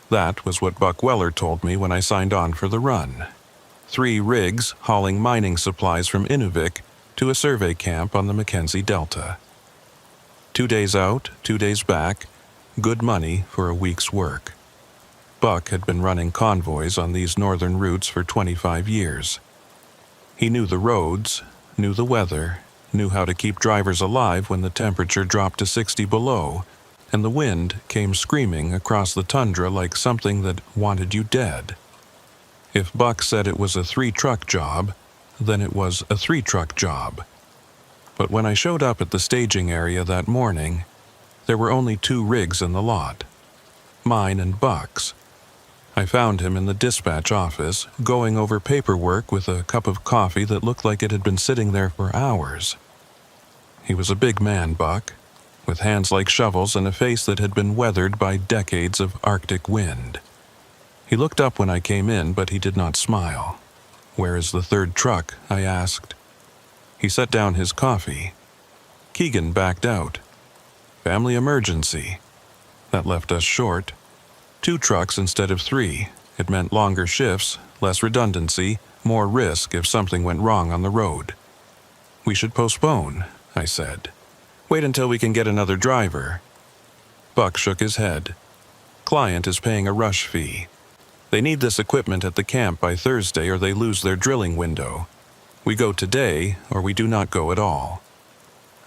That was what Buck Weller told me when I signed on for the run. 3 rigs hauling mining supplies from Inuvik to a survey camp on the Mackenzie Delta. 2 days out, 2 days back, good money for a week's work. Buck had been running convoys on these northern routes for 25 years. He knew the roads, knew the weather, knew how to keep drivers alive when the temperature dropped to 60 below, and the wind came screaming across the tundra like something that wanted you dead. If Buck said it was a 3-truck job, then it was a 3-truck job. But when I showed up at the staging area that morning, there were only 2 rigs in the lot. Mine and Buck's. I found him in the dispatch office, going over paperwork with a cup of coffee that looked like it had been sitting there for hours. He was a big man, Buck, with hands like shovels and a face that had been weathered by decades of Arctic wind. He looked up when I came in, but he did not smile. "Where is the 3rd truck?" I asked. He set down his coffee. Keegan backed out. "Family emergency." That left us short. 2 trucks instead of 3. It meant longer shifts, less redundancy, more risk if something went wrong on the road. "We should postpone," I said. "Wait until we can get another driver." Buck shook his head. "Client is paying a rush fee. They need this equipment at the camp by Thursday or they lose their drilling window. We go today or we do not go at all."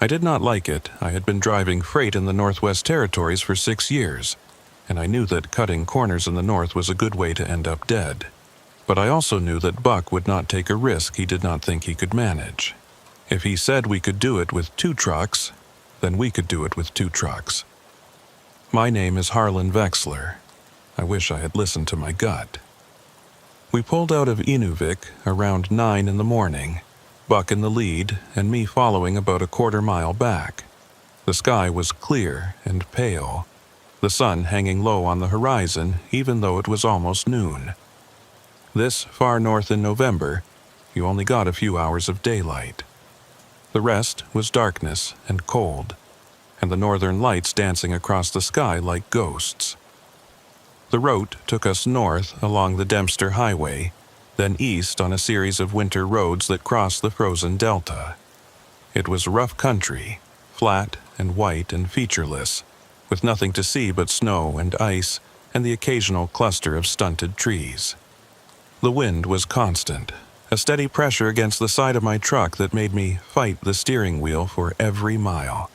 I did not like it. I had been driving freight in the Northwest Territories for 6 years, and I knew that cutting corners in the north was a good way to end up dead. But I also knew that Buck would not take a risk he did not think he could manage. If he said we could do it with 2 trucks, then we could do it with 2 trucks. My name is Harlan Vexler. I wish I had listened to my gut. We pulled out of Inuvik around 9 in the morning, Buck in the lead and me following about a quarter-mile back. The sky was clear and pale, the sun hanging low on the horizon even though it was almost noon. This far north in November, you only got a few hours of daylight. The rest was darkness and cold, and the northern lights dancing across the sky like ghosts. The route took us north along the Dempster Highway, then east on a series of winter roads that crossed the frozen delta. It was rough country, flat and white and featureless, with nothing to see but snow and ice and the occasional cluster of stunted trees. The wind was constant, a steady pressure against the side of my truck that made me fight the steering wheel for every mile.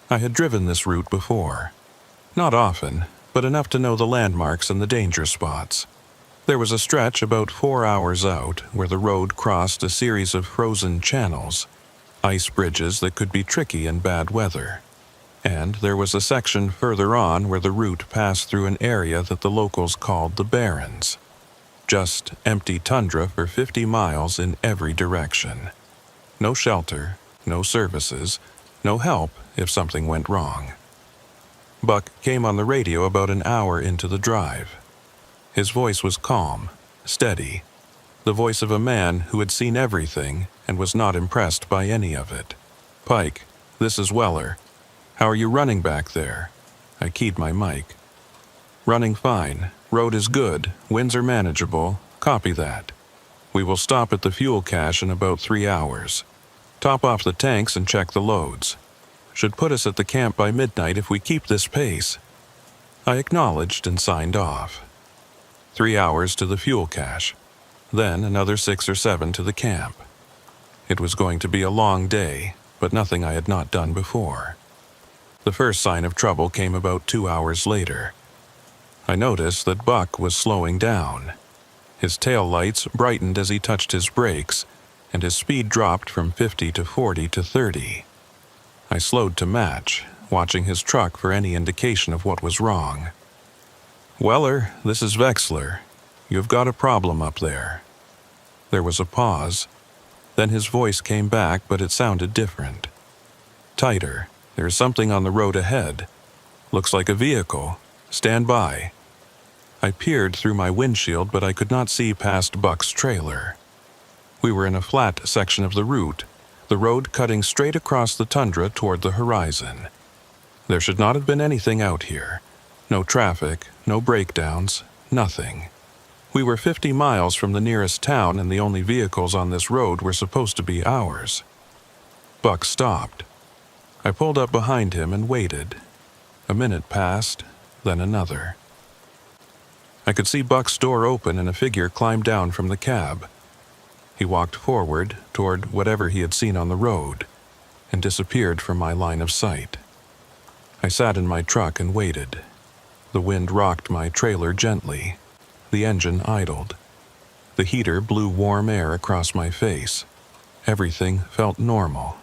I had driven this route before. Not often, but enough to know the landmarks and the danger spots. There was a stretch about 4 hours out where the road crossed a series of frozen channels, ice bridges that could be tricky in bad weather. And there was a section further on where the route passed through an area that the locals called the Barrens. Just empty tundra for 50 miles in every direction. No shelter, no services, no help if something went wrong. Buck came on the radio about an hour into the drive. His voice was calm, steady, the voice of a man who had seen everything and was not impressed by any of it. "Pike, this is Weller. How are you running back there?" I keyed my mic. "Running fine. Road is good. Winds are manageable. Copy that. We will stop at the fuel cache in about 3 hours. Top off the tanks and check the loads. Should put us at the camp by midnight if we keep this pace." I acknowledged and signed off. 3 hours to the fuel cache, then another 6 or 7 to the camp. It was going to be a long day, but nothing I had not done before. The first sign of trouble came about 2 hours later. I noticed that Buck was slowing down. His tail lights brightened as he touched his brakes, and his speed dropped from 50 to 40 to 30. I slowed to match, watching his truck for any indication of what was wrong. "Weller, this is Vexler. You've got a problem up there." There was a pause. Then his voice came back, but it sounded different. "Tighter. There's something on the road ahead. Looks like a vehicle. Stand by." I peered through my windshield, but I could not see past Buck's trailer. We were in a flat section of the route, the road cutting straight across the tundra toward the horizon. There should not have been anything out here. No traffic, no breakdowns, nothing. We were 50 miles from the nearest town, and the only vehicles on this road were supposed to be ours. Buck stopped. I pulled up behind him and waited. A minute passed, then another. I could see Buck's door open and a figure climb down from the cab. He walked forward toward whatever he had seen on the road and disappeared from my line of sight. I sat in my truck and waited. The wind rocked my trailer gently. The engine idled. The heater blew warm air across my face. Everything felt normal,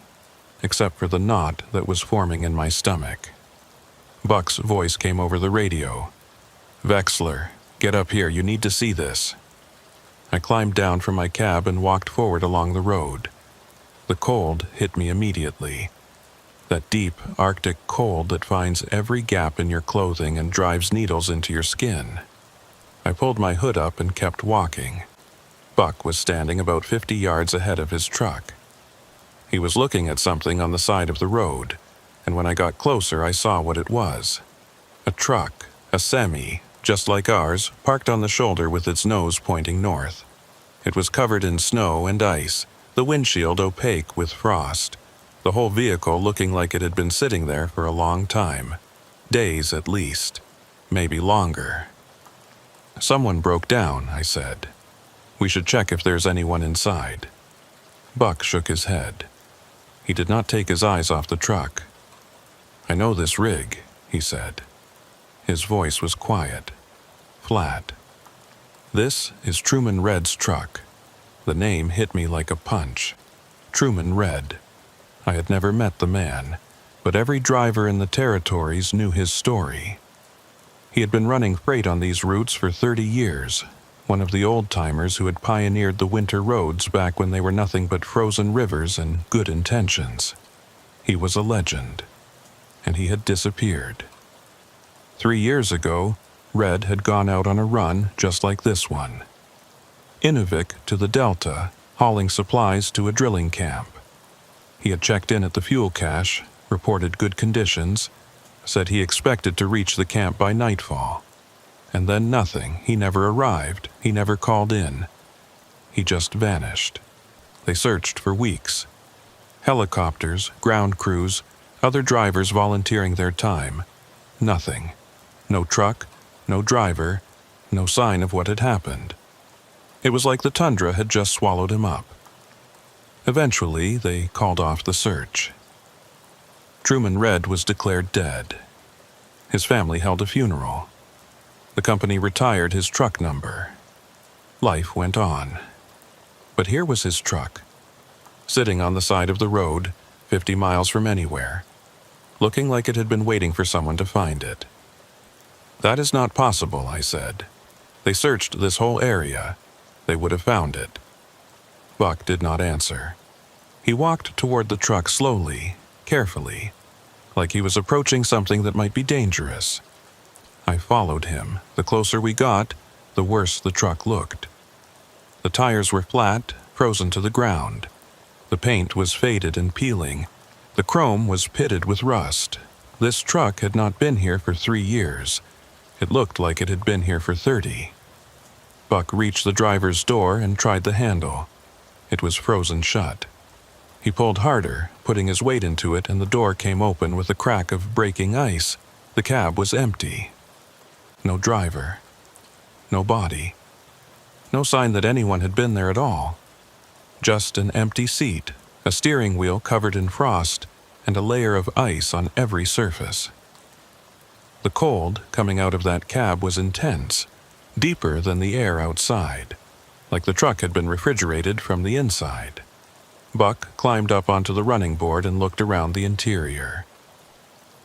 except for the knot that was forming in my stomach. Buck's voice came over the radio. "Vexler, get up here, you need to see this." I climbed down from my cab and walked forward along the road. The cold hit me immediately. That deep Arctic cold that finds every gap in your clothing and drives needles into your skin. I pulled my hood up and kept walking. Buck was standing about 50 yards ahead of his truck. He was looking at something on the side of the road, and when I got closer I saw what it was. A truck, a semi, just like ours, parked on the shoulder with its nose pointing north. It was covered in snow and ice, the windshield opaque with frost, the whole vehicle looking like it had been sitting there for a long time. Days at least, maybe longer. "Someone broke down," I said. "We should check if there's anyone inside." Buck shook his head. He did not take his eyes off the truck. "I know this rig," he said. His voice was quiet, flat. "This is Truman Red's truck." The name hit me like a punch. Truman Red. I had never met the man, but every driver in the territories knew his story. He had been running freight on these routes for 30 years, one of the old-timers who had pioneered the winter roads back when they were nothing but frozen rivers and good intentions. He was a legend, and he had disappeared. 3 years ago, Red had gone out on a run just like this one. Inuvik to the Delta, hauling supplies to a drilling camp. He had checked in at the fuel cache, reported good conditions, said he expected to reach the camp by nightfall. And then nothing. He never arrived. He never called in. He just vanished. They searched for weeks. Helicopters, ground crews, other drivers volunteering their time. Nothing. No truck, no driver, no sign of what had happened. It was like the tundra had just swallowed him up. Eventually, they called off the search. Truman Red was declared dead. His family held a funeral. The company retired his truck number. Life went on. But here was his truck, sitting on the side of the road, 50 miles from anywhere, looking like it had been waiting for someone to find it. "That is not possible," I said. "They searched this whole area. They would have found it." Buck did not answer. He walked toward the truck slowly, carefully, like he was approaching something that might be dangerous. I followed him. The closer we got, the worse the truck looked. The tires were flat, frozen to the ground. The paint was faded and peeling. The chrome was pitted with rust. This truck had not been here for 3 years. It looked like it had been here for 30. Buck reached the driver's door and tried the handle. It was frozen shut. He pulled harder, putting his weight into it, and the door came open with a crack of breaking ice. The cab was empty. No driver. No body. No sign that anyone had been there at all. Just an empty seat, a steering wheel covered in frost, and a layer of ice on every surface. The cold coming out of that cab was intense, deeper than the air outside, like the truck had been refrigerated from the inside. Buck climbed up onto the running board and looked around the interior.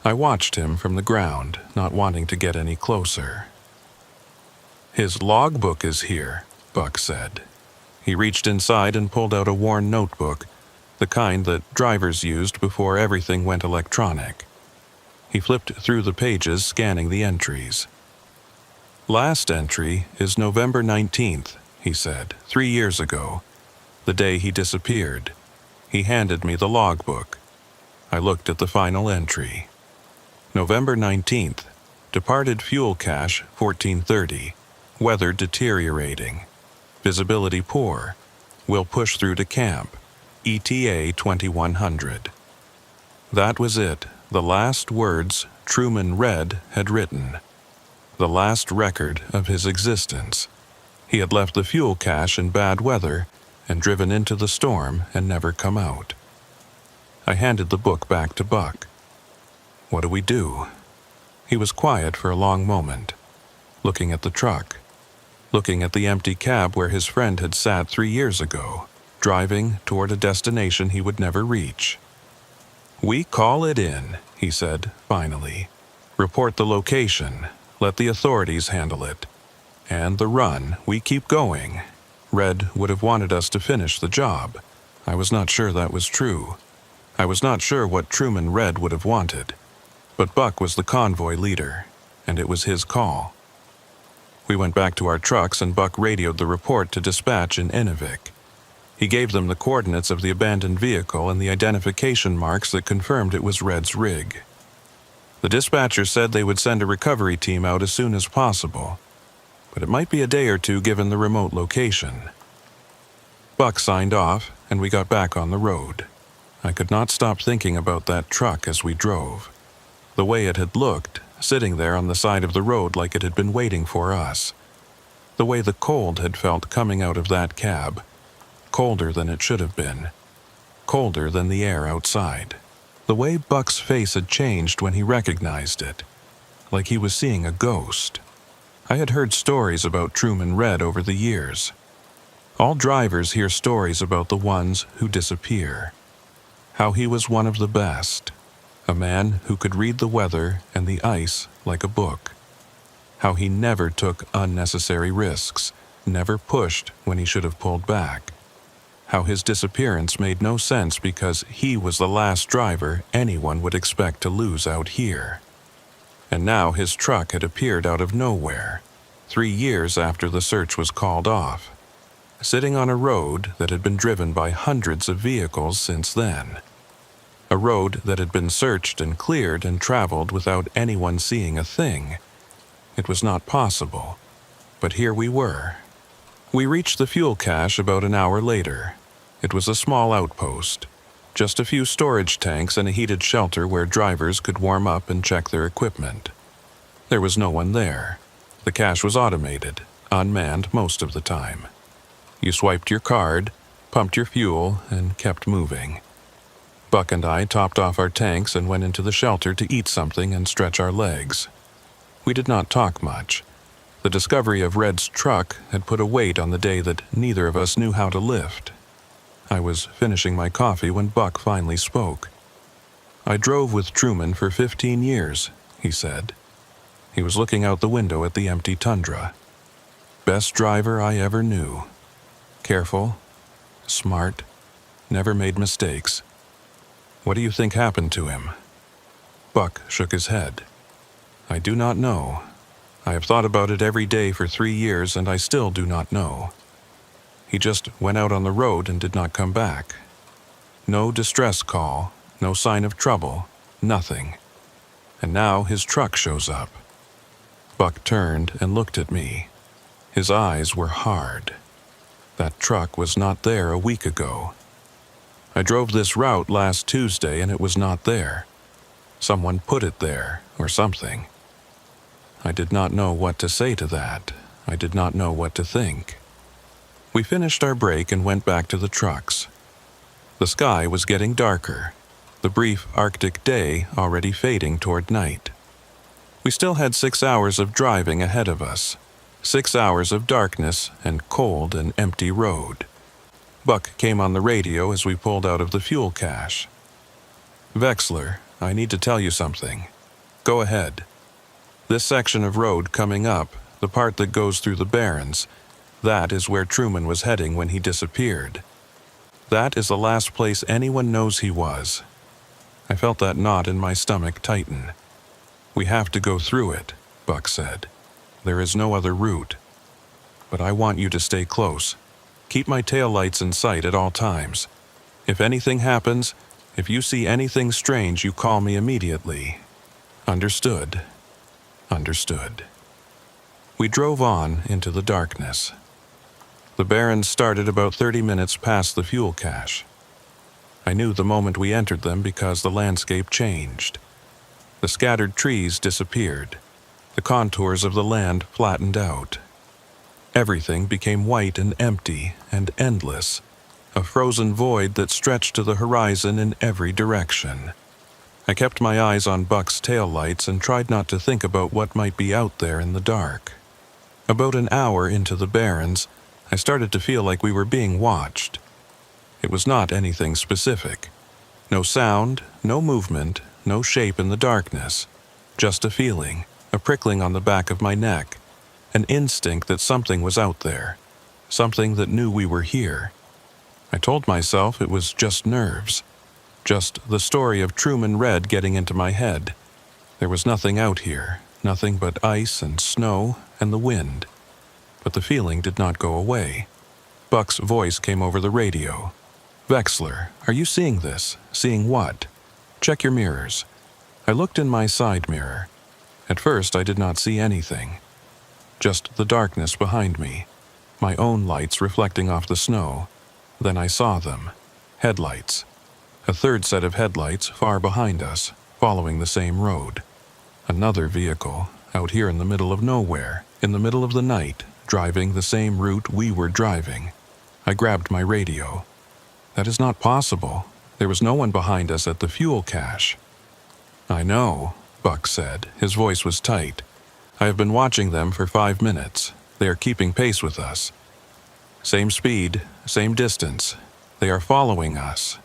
I watched him from the ground, not wanting to get any closer. "His logbook is here," Buck said. He reached inside and pulled out a worn notebook, the kind that drivers used before everything went electronic. He flipped through the pages, scanning the entries. "Last entry is November 19th, he said, 3 years ago. the day he disappeared. He handed me the logbook. I looked at the final entry. November 19th, departed fuel cache 1430, weather deteriorating, visibility poor, will push through to camp, ETA 2100. That was it, the last words Truman Red had written. The last record of his existence. He had left the fuel cache in bad weather and driven into the storm and never come out. I handed the book back to Buck. What do we do? He was quiet for a long moment, looking at the truck, looking at the empty cab where his friend had sat 3 years ago, driving toward a destination he would never reach. We call it in, he said, finally. Report the location. Let the authorities handle it. And the run, we keep going. Red would have wanted us to finish the job. I was not sure that was true. I was not sure what Truman Red would have wanted. But Buck was the convoy leader, and it was his call. We went back to our trucks and Buck radioed the report to dispatch in Inuvik. He gave them the coordinates of the abandoned vehicle and the identification marks that confirmed it was Red's rig. The dispatcher said they would send a recovery team out as soon as possible, but it might be a day or two given the remote location. Buck signed off, and we got back on the road. I could not stop thinking about that truck as we drove. The way it had looked, sitting there on the side of the road like it had been waiting for us. The way the cold had felt coming out of that cab. Colder than it should have been. Colder than the air outside. The way Buck's face had changed when he recognized it. Like he was seeing a ghost. I had heard stories about Truman Red over the years. All drivers hear stories about the ones who disappear. How he was one of the best. A man who could read the weather and the ice like a book. How he never took unnecessary risks, never pushed when he should have pulled back. How his disappearance made no sense because he was the last driver anyone would expect to lose out here. And now his truck had appeared out of nowhere, 3 years after the search was called off, sitting on a road that had been driven by hundreds of vehicles since then. A road that had been searched and cleared and traveled without anyone seeing a thing. It was not possible, but here we were. We reached the fuel cache about an hour later. It was a small outpost, just a few storage tanks and a heated shelter where drivers could warm up and check their equipment. There was no one there. The cache was automated, unmanned most of the time. You swiped your card, pumped your fuel, and kept moving. Buck and I topped off our tanks and went into the shelter to eat something and stretch our legs. We did not talk much. The discovery of Red's truck had put a weight on the day that neither of us knew how to lift. I was finishing my coffee when Buck finally spoke. I drove with Truman for 15 years, he said. He was looking out the window at the empty tundra. Best driver I ever knew. Careful, smart, never made mistakes. What do you think happened to him? Buck shook his head. I do not know. I have thought about it every day for 3 years and I still do not know. He just went out on the road and did not come back. No distress call, no sign of trouble, nothing. And now his truck shows up. Buck turned and looked at me. His eyes were hard. That truck was not there a week ago. I drove this route last Tuesday and it was not there. Someone put it there, or something. I did not know what to say to that. I did not know what to think. We finished our break and went back to the trucks. The sky was getting darker, the brief Arctic day already fading toward night. We still had 6 hours of driving ahead of us, 6 hours of darkness and cold and empty road. Buck came on the radio as we pulled out of the fuel cache. Vexler, I need to tell you something. Go ahead. This section of road coming up, the part that goes through the Barrens, that is where Truman was heading when he disappeared. That is the last place anyone knows he was. I felt that knot in my stomach tighten. We have to go through it, Buck said. There is no other route. But I want you to stay close. Keep my taillights in sight at all times. If anything happens, if you see anything strange, you call me immediately. Understood. Understood. We drove on into the darkness. The barrens started about 30 minutes past the fuel cache. I knew the moment we entered them because the landscape changed. The scattered trees disappeared. The contours of the land flattened out. Everything became white and empty and endless, a frozen void that stretched to the horizon in every direction. I kept my eyes on Buck's taillights and tried not to think about what might be out there in the dark. About an hour into the barrens, I started to feel like we were being watched. It was not anything specific. No sound, no movement, no shape in the darkness. Just a feeling, a prickling on the back of my neck, an instinct that something was out there, something that knew we were here. I told myself it was just nerves, just the story of Truman Red getting into my head. There was nothing out here, nothing but ice and snow and the wind. But the feeling did not go away. Buck's voice came over the radio. "Vexler, are you seeing this? Seeing what? Check your mirrors." I looked in my side mirror. At first I did not see anything. Just the darkness behind me, my own lights reflecting off the snow. Then I saw them. Headlights. A third set of headlights far behind us, following the same road. Another vehicle, out here in the middle of nowhere, in the middle of the night, driving the same route we were driving. I grabbed my radio. That is not possible. There was no one behind us at the fuel cache. "I know," Buck said. His voice was tight. "I have been watching them for 5 minutes. They are keeping pace with us. Same speed, same distance. They are following us."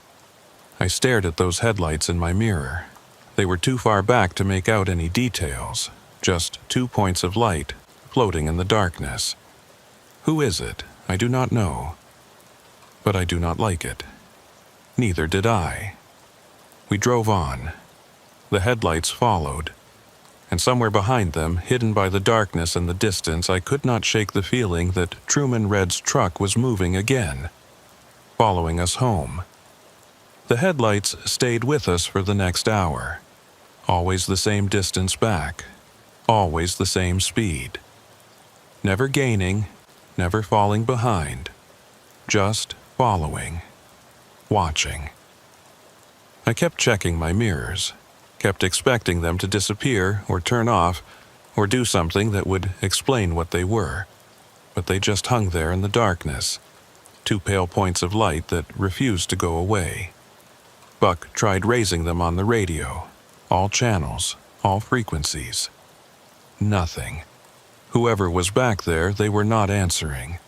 I stared at those headlights in my mirror. They were too far back to make out any details. Just 2 points of light, floating in the darkness. Who is it? I do not know. But I do not like it. Neither did I. We drove on. The headlights followed. And somewhere behind them, hidden by the darkness and the distance, I could not shake the feeling that Truman Red's truck was moving again, following us home. The headlights stayed with us for the next hour. Always the same distance back. Always the same speed. Never gaining, never falling behind. Just following. Watching. I kept checking my mirrors. Kept expecting them to disappear or turn off or do something that would explain what they were. But they just hung there in the darkness. 2 pale points of light that refused to go away. Buck tried raising them on the radio. All channels, all frequencies. Nothing. Whoever was back there, they were not answering.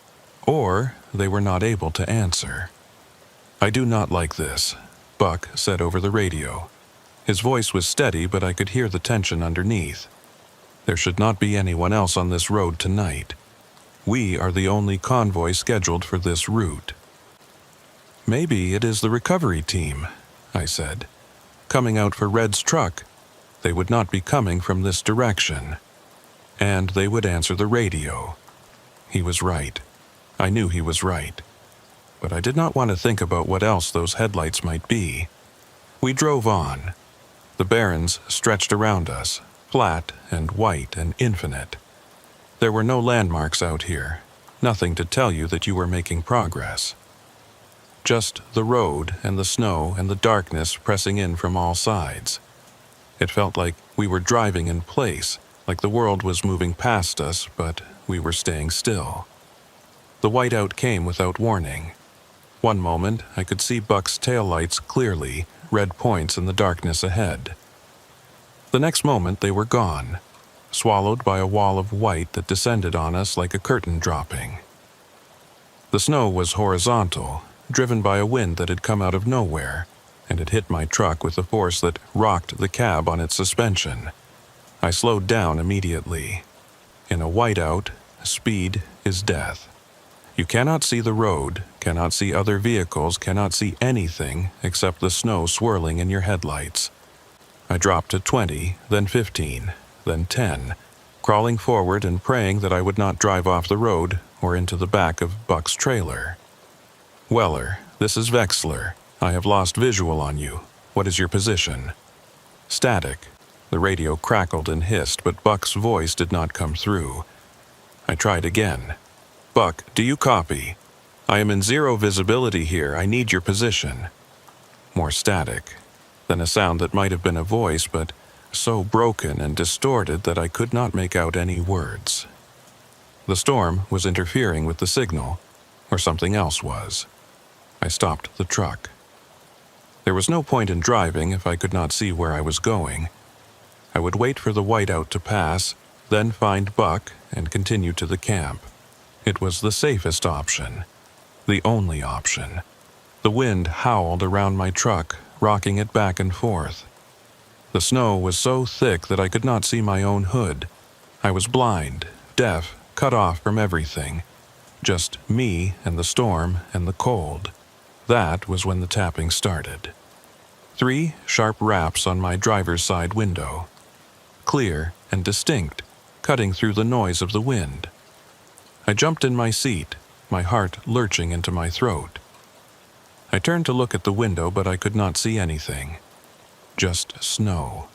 Or they were not able to answer. "I do not like this," Buck said over the radio. His voice was steady, but I could hear the tension underneath. "There should not be anyone else on this road tonight. We are the only convoy scheduled for this route." "Maybe it is the recovery team," I said. "Coming out for Red's truck. They would not be coming from this direction. And they would answer the radio." He was right. I knew he was right. But I did not want to think about what else those headlights might be. We drove on. The barrens stretched around us, flat and white and infinite. There were no landmarks out here, nothing to tell you that you were making progress. Just the road and the snow and the darkness pressing in from all sides. It felt like we were driving in place, like the world was moving past us, but we were staying still. The whiteout came without warning. One moment, I could see Buck's taillights clearly, red points in the darkness ahead. The next moment, they were gone, swallowed by a wall of white that descended on us like a curtain dropping. The snow was horizontal, driven by a wind that had come out of nowhere, and it hit my truck with a force that rocked the cab on its suspension. I slowed down immediately. In a whiteout, speed is death. You cannot see the road, cannot see other vehicles, cannot see anything except the snow swirling in your headlights. I dropped to 20, then 15, then 10, crawling forward and praying that I would not drive off the road or into the back of Buck's trailer. Weller, this is Vexler. I have lost visual on you. What is your position? Static. The radio crackled and hissed, but Buck's voice did not come through. I tried again. Buck, do you copy? I am in zero visibility here. I need your position. More static. Then a sound that might have been a voice, but so broken and distorted that I could not make out any words. The storm was interfering with the signal, or something else was. I stopped the truck. There was no point in driving if I could not see where I was going. I would wait for the whiteout to pass, then find Buck and continue to the camp. It was the safest option. The only option. The wind howled around my truck, rocking it back and forth. The snow was so thick that I could not see my own hood. I was blind, deaf, cut off from everything. Just me and the storm and the cold. That was when the tapping started. 3 sharp raps on my driver's side window. Clear and distinct, cutting through the noise of the wind. I jumped in my seat, my heart lurching into my throat. I turned to look at the window, but I could not see anything. Just snow.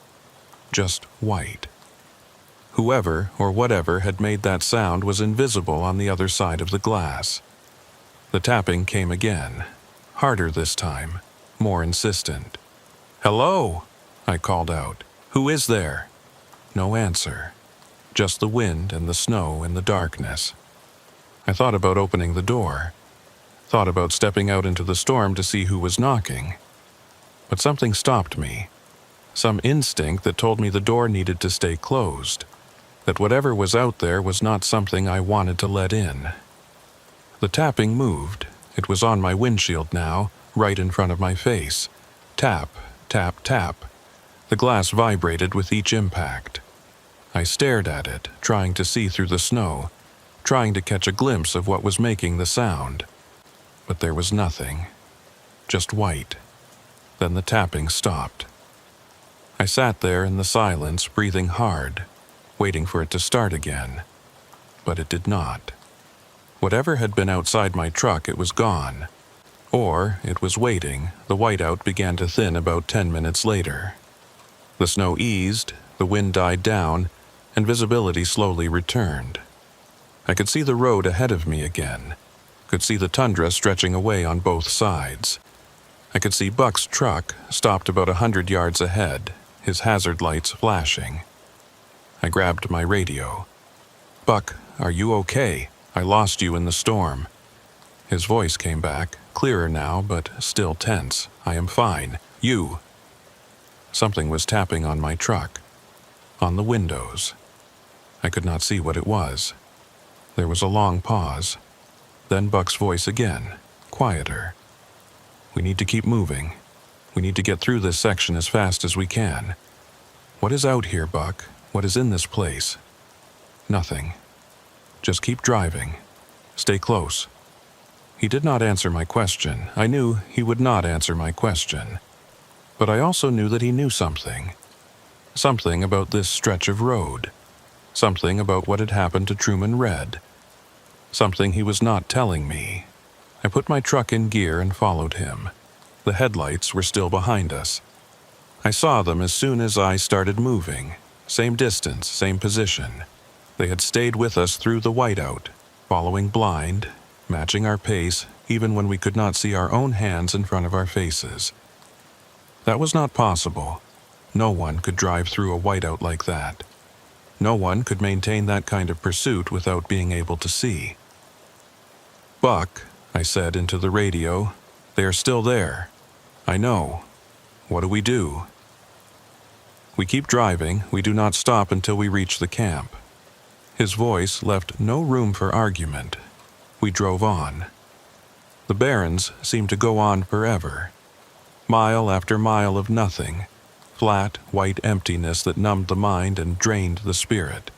Just white. Whoever or whatever had made that sound was invisible on the other side of the glass. The tapping came again, harder this time, more insistent. "Hello," I called out. "Who is there?" No answer. Just the wind and the snow and the darkness. I thought about opening the door. Thought about stepping out into the storm to see who was knocking. But something stopped me. Some instinct that told me the door needed to stay closed. That whatever was out there was not something I wanted to let in. The tapping moved. It was on my windshield now, right in front of my face. Tap, tap, tap. The glass vibrated with each impact. I stared at it, trying to see through the snow, trying to catch a glimpse of what was making the sound. But there was nothing. Just white. Then the tapping stopped. I sat there in the silence, breathing hard, waiting for it to start again. But it did not. Whatever had been outside my truck, it was gone. Or it was waiting. The whiteout began to thin about 10 minutes later. The snow eased, the wind died down, and visibility slowly returned. I could see the road ahead of me again. Could see the tundra stretching away on both sides. I could see Buck's truck, stopped about 100 yards ahead, his hazard lights flashing. I grabbed my radio. "Buck, are you okay? I lost you in the storm." His voice came back, clearer now, but still tense. "I am fine. You." Something was tapping on my truck. On the windows. I could not see what it was. There was a long pause. Then Buck's voice again, quieter. "We need to keep moving. We need to get through this section as fast as we can. What is out here, Buck? What is in this place?" "Nothing. Just keep driving. Stay close." He did not answer my question. I knew he would not answer my question. But I also knew that he knew something. Something about this stretch of road. Something about what had happened to Truman Red. Something he was not telling me. I put my truck in gear and followed him. The headlights were still behind us. I saw them as soon as I started moving. Same distance, same position. They had stayed with us through the whiteout, following blind, matching our pace even when we could not see our own hands in front of our faces. That was not possible. No one could drive through a whiteout like that. No one could maintain that kind of pursuit without being able to see. "Buck," I said into the radio, "they are still there. I know. What do we do?" "We keep driving. We do not stop until we reach the camp." His voice left no room for argument. We drove on. The barrens seemed to go on forever. Mile after mile of nothing. Flat, white emptiness that numbed the mind and drained the spirit.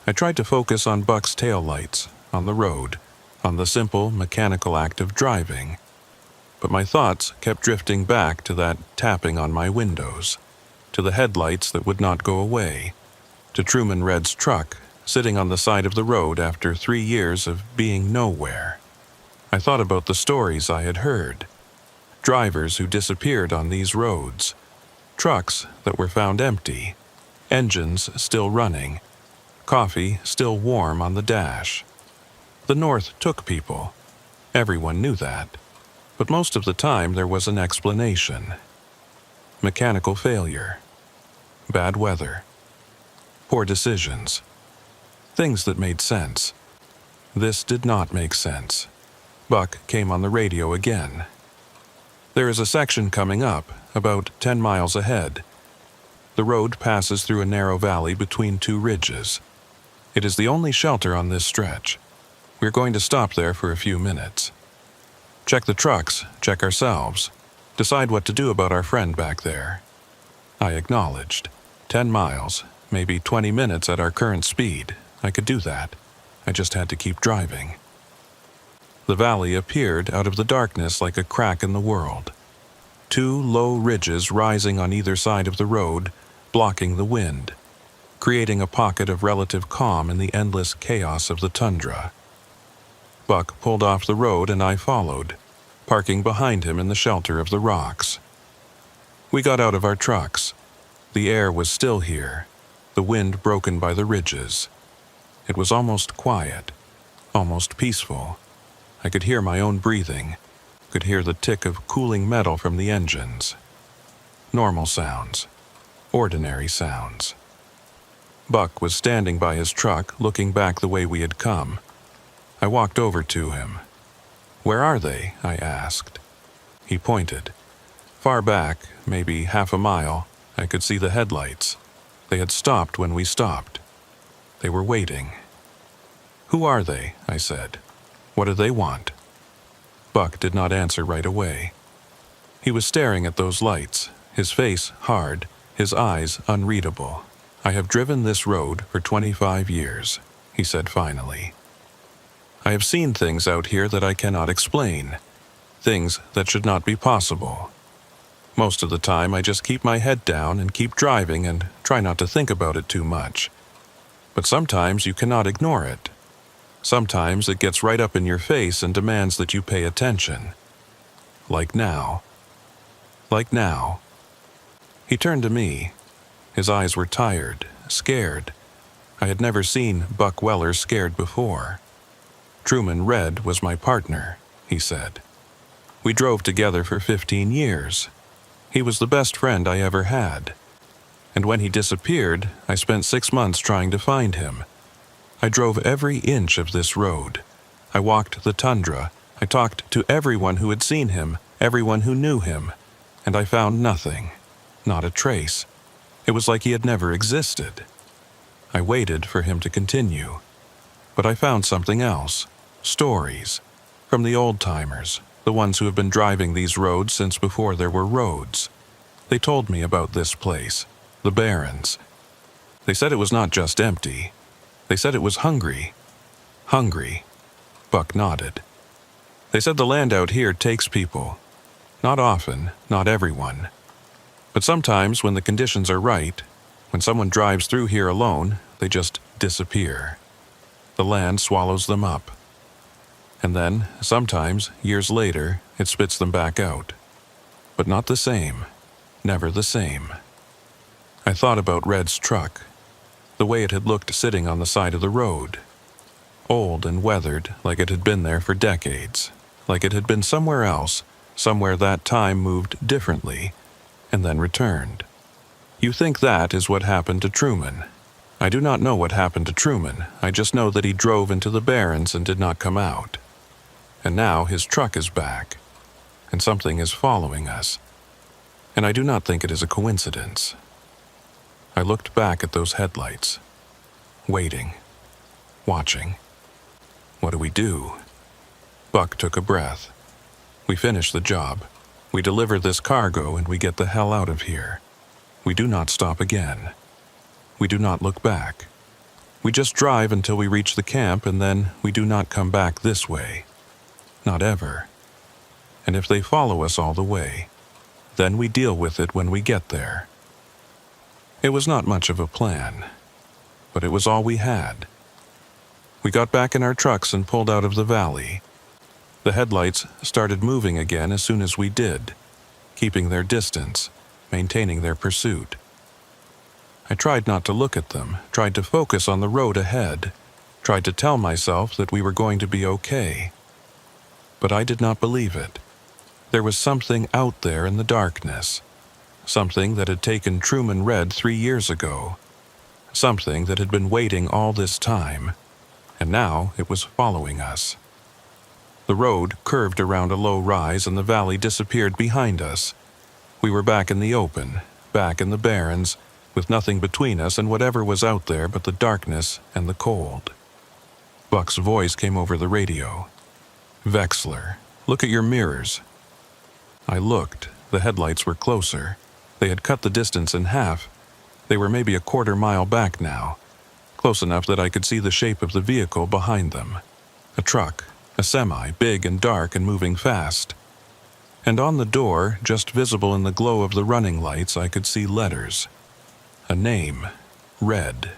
I tried to focus on Buck's taillights, on the road, on the simple, mechanical act of driving. But my thoughts kept drifting back to that tapping on my windows, to the headlights that would not go away, to Truman Red's truck sitting on the side of the road after 3 years of being nowhere. I thought about the stories I had heard. Drivers who disappeared on these roads. Trucks that were found empty. Engines still running. Coffee still warm on the dash. The North took people. Everyone knew that. But most of the time there was an explanation. Mechanical failure. Bad weather. Poor decisions. Things that made sense. This did not make sense. Buck came on the radio again. There is a section coming up, about 10 miles ahead. The road passes through a narrow valley between two ridges. It is the only shelter on this stretch. We're going to stop there for a few minutes. Check the trucks, check ourselves. Decide what to do about our friend back there. I acknowledged. 10 miles, maybe 20 minutes at our current speed. I could do that. I just had to keep driving. The valley appeared out of the darkness like a crack in the world. Two low ridges rising on either side of the road, blocking the wind, creating a pocket of relative calm in the endless chaos of the tundra. Buck pulled off the road and I followed, parking behind him in the shelter of the rocks. We got out of our trucks. The air was still here, the wind broken by the ridges. It was almost quiet, almost peaceful. I could hear my own breathing, could hear the tick of cooling metal from the engines. Normal sounds, ordinary sounds. Buck was standing by his truck, looking back the way we had come. I walked over to him. "Where are they?" I asked. He pointed. Far back, maybe half a mile, I could see the headlights. They had stopped when we stopped. They were waiting. "Who are they?" I said. "What do they want?" Buck did not answer right away. He was staring at those lights, his face hard, his eyes unreadable. "I have driven this road for 25 years, he said finally. "I have seen things out here that I cannot explain, things that should not be possible. Most of the time I just keep my head down and keep driving and try not to think about it too much. But sometimes you cannot ignore it. Sometimes it gets right up in your face and demands that you pay attention. Like now. Like now." He turned to me. His eyes were tired, scared. I had never seen Buck Weller scared before. "Truman Red was my partner," he said. "We drove together for 15 years. He was the best friend I ever had. And when he disappeared, I spent 6 months trying to find him. I drove every inch of this road. I walked the tundra. I talked to everyone who had seen him, everyone who knew him, and I found nothing, not a trace. It was like he had never existed. I waited for him to continue. But I found something else. Stories. From the old-timers, the ones who have been driving these roads since before there were roads. They told me about this place, the Barrens. They said it was not just empty. They said it was hungry. Hungry. Buck nodded. They said the land out here takes people. Not often, not everyone. But sometimes when the conditions are right, when someone drives through here alone, they just disappear. The land swallows them up. And then, sometimes, years later, it spits them back out. But not the same. Never the same. I thought about Red's truck, the way it had looked sitting on the side of the road. Old and weathered, like it had been there for decades, like it had been somewhere else, somewhere that time moved differently, and then returned. You think that is what happened to Truman. I do not know what happened to Truman. I just know that he drove into the Barrens and did not come out. And now his truck is back, and something is following us. And I do not think it is a coincidence. I looked back at those headlights, waiting, watching. What do we do? Buck took a breath. We finish the job. We deliver this cargo and we get the hell out of here. We do not stop again. We do not look back. We just drive until we reach the camp and then we do not come back this way. Not ever. And if they follow us all the way, then we deal with it when we get there. It was not much of a plan, but it was all we had. We got back in our trucks and pulled out of the valley. The headlights started moving again as soon as we did, keeping their distance, maintaining their pursuit. I tried not to look at them, tried to focus on the road ahead, tried to tell myself that we were going to be okay. But I did not believe it. There was something out there in the darkness, something that had taken Truman Red 3 years ago, something that had been waiting all this time, and now it was following us. The road curved around a low rise and the valley disappeared behind us. We were back in the open, back in the barrens, with nothing between us and whatever was out there but the darkness and the cold. Buck's voice came over the radio. "Vexler, look at your mirrors." I looked. The headlights were closer. They had cut the distance in half. They were maybe a quarter-mile back now, close enough that I could see the shape of the vehicle behind them. A truck, a semi, big and dark and moving fast. And on the door, just visible in the glow of the running lights, I could see letters. A name, Red.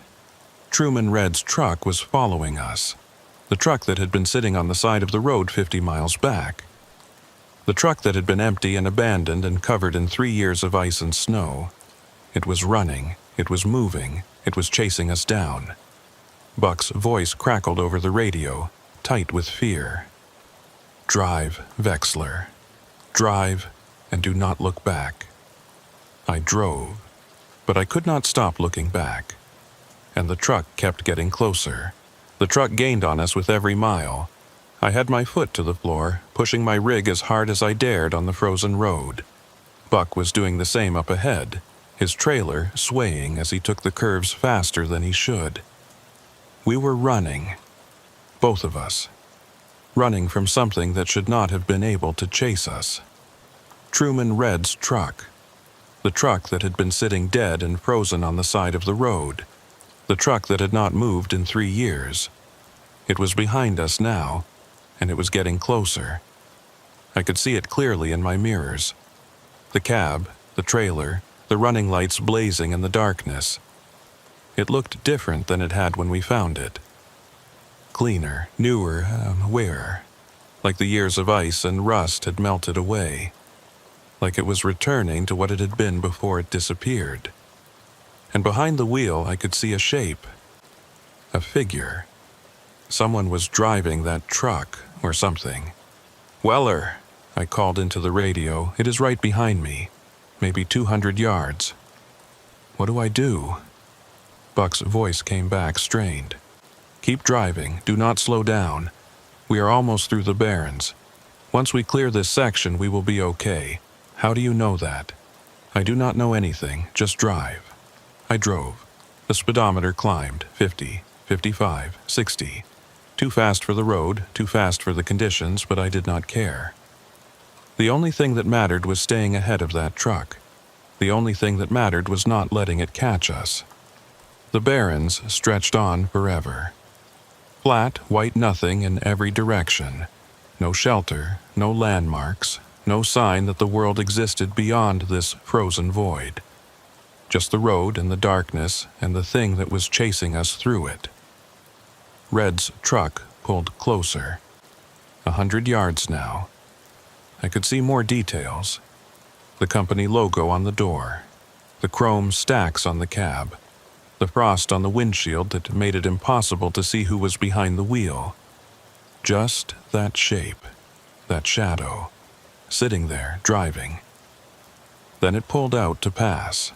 Truman Red's truck was following us. The truck that had been sitting on the side of the road 50 miles back. The truck that had been empty and abandoned and covered in 3 years of ice and snow. It was running, it was moving, it was chasing us down. Buck's voice crackled over the radio, tight with fear. "Drive, Vexler. Drive, and do not look back." I drove, but I could not stop looking back. And the truck kept getting closer. The truck gained on us with every mile. I had my foot to the floor, pushing my rig as hard as I dared on the frozen road. Buck was doing the same up ahead, his trailer swaying as he took the curves faster than he should. We were running, both of us, running from something that should not have been able to chase us. Truman Red's truck, the truck that had been sitting dead and frozen on the side of the road, the truck that had not moved in 3 years. It was behind us now, and it was getting closer. I could see it clearly in my mirrors. The cab, the trailer, the running lights blazing in the darkness. It looked different than it had when we found it. Cleaner, newer, wearer. Like the years of ice and rust had melted away. Like it was returning to what it had been before it disappeared. And behind the wheel I could see a shape. A figure. Someone was driving that truck, or something. "Weller," I called into the radio. "It is right behind me. Maybe 200 yards. What do I do?" Buck's voice came back, strained. "Keep driving. Do not slow down. We are almost through the barrens. Once we clear this section, we will be okay. How do you know that?" "I do not know anything. Just drive." I drove. The speedometer climbed, 50, 55, 60. Too fast for the road, too fast for the conditions, but I did not care. The only thing that mattered was staying ahead of that truck. The only thing that mattered was not letting it catch us. The barrens stretched on forever. Flat, white nothing in every direction. No shelter, no landmarks, no sign that the world existed beyond this frozen void. Just the road and the darkness and the thing that was chasing us through it. Red's truck pulled closer. 100 yards now. I could see more details. The company logo on the door. The chrome stacks on the cab. The frost on the windshield that made it impossible to see who was behind the wheel. Just that shape, that shadow, sitting there, driving. Then it pulled out to pass.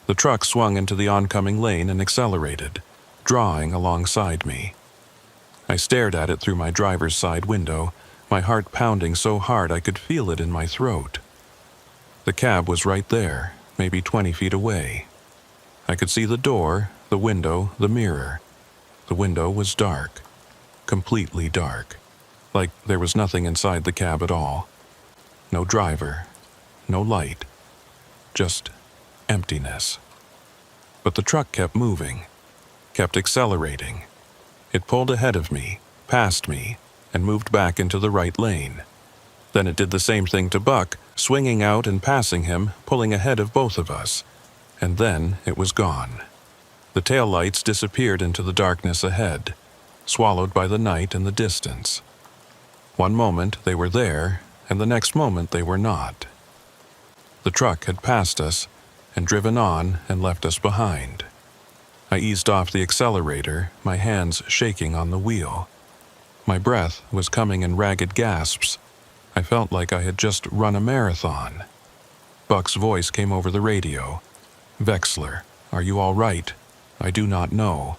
The truck swung into the oncoming lane and accelerated, drawing alongside me. I stared at it through my driver's side window, my heart pounding so hard I could feel it in my throat. The cab was right there, maybe 20 feet away. I could see the door, the window, the mirror. The window was dark, completely dark, like there was nothing inside the cab at all. No driver, no light, just emptiness. But the truck kept moving, kept accelerating. It pulled ahead of me, past me, and moved back into the right lane. Then it did the same thing to Buck, swinging out and passing him, pulling ahead of both of us. And then it was gone. The taillights disappeared into the darkness ahead, swallowed by the night and the distance. One moment they were there, and the next moment they were not. The truck had passed us and driven on and left us behind. I eased off the accelerator, my hands shaking on the wheel. My breath was coming in ragged gasps. I felt like I had just run a marathon. Buck's voice came over the radio. "Vexler, are you all right? I do not know."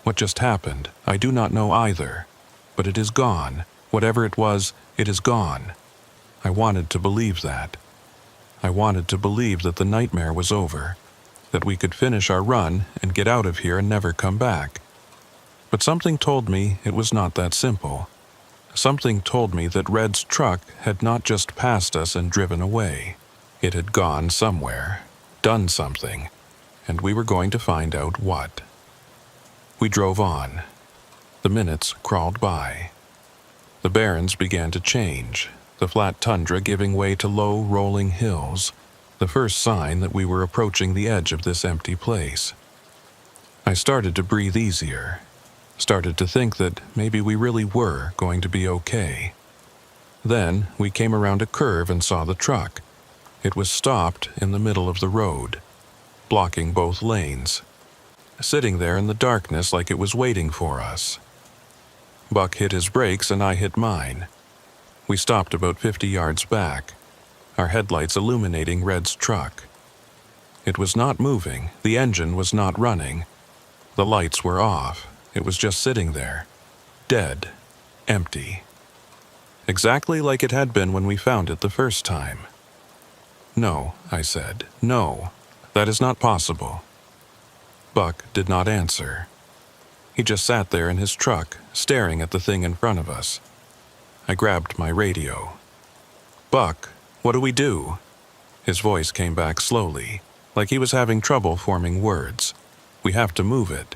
What just happened? I do not know either. But it is gone. Whatever it was, it is gone. I wanted to believe that. I wanted to believe that the nightmare was over, that we could finish our run and get out of here and never come back. But something told me it was not that simple. Something told me that Red's truck had not just passed us and driven away. It had gone somewhere, done something, and we were going to find out what. We drove on. The minutes crawled by. The barrens began to change, the flat tundra giving way to low, rolling hills, the first sign that we were approaching the edge of this empty place. I started to breathe easier, started to think that maybe we really were going to be okay. Then we came around a curve and saw the truck. It was stopped in the middle of the road, blocking both lanes, sitting there in the darkness like it was waiting for us. Buck hit his brakes and I hit mine. We stopped about 50 yards back, our headlights illuminating Red's truck. It was not moving, the engine was not running. The lights were off, it was just sitting there, dead, empty. Exactly like it had been when we found it the first time. "No," I said, "no, that is not possible." Buck did not answer. He just sat there in his truck, staring at the thing in front of us. I grabbed my radio. "Buck, what do we do?" His voice came back slowly, like he was having trouble forming words. "We have to move it.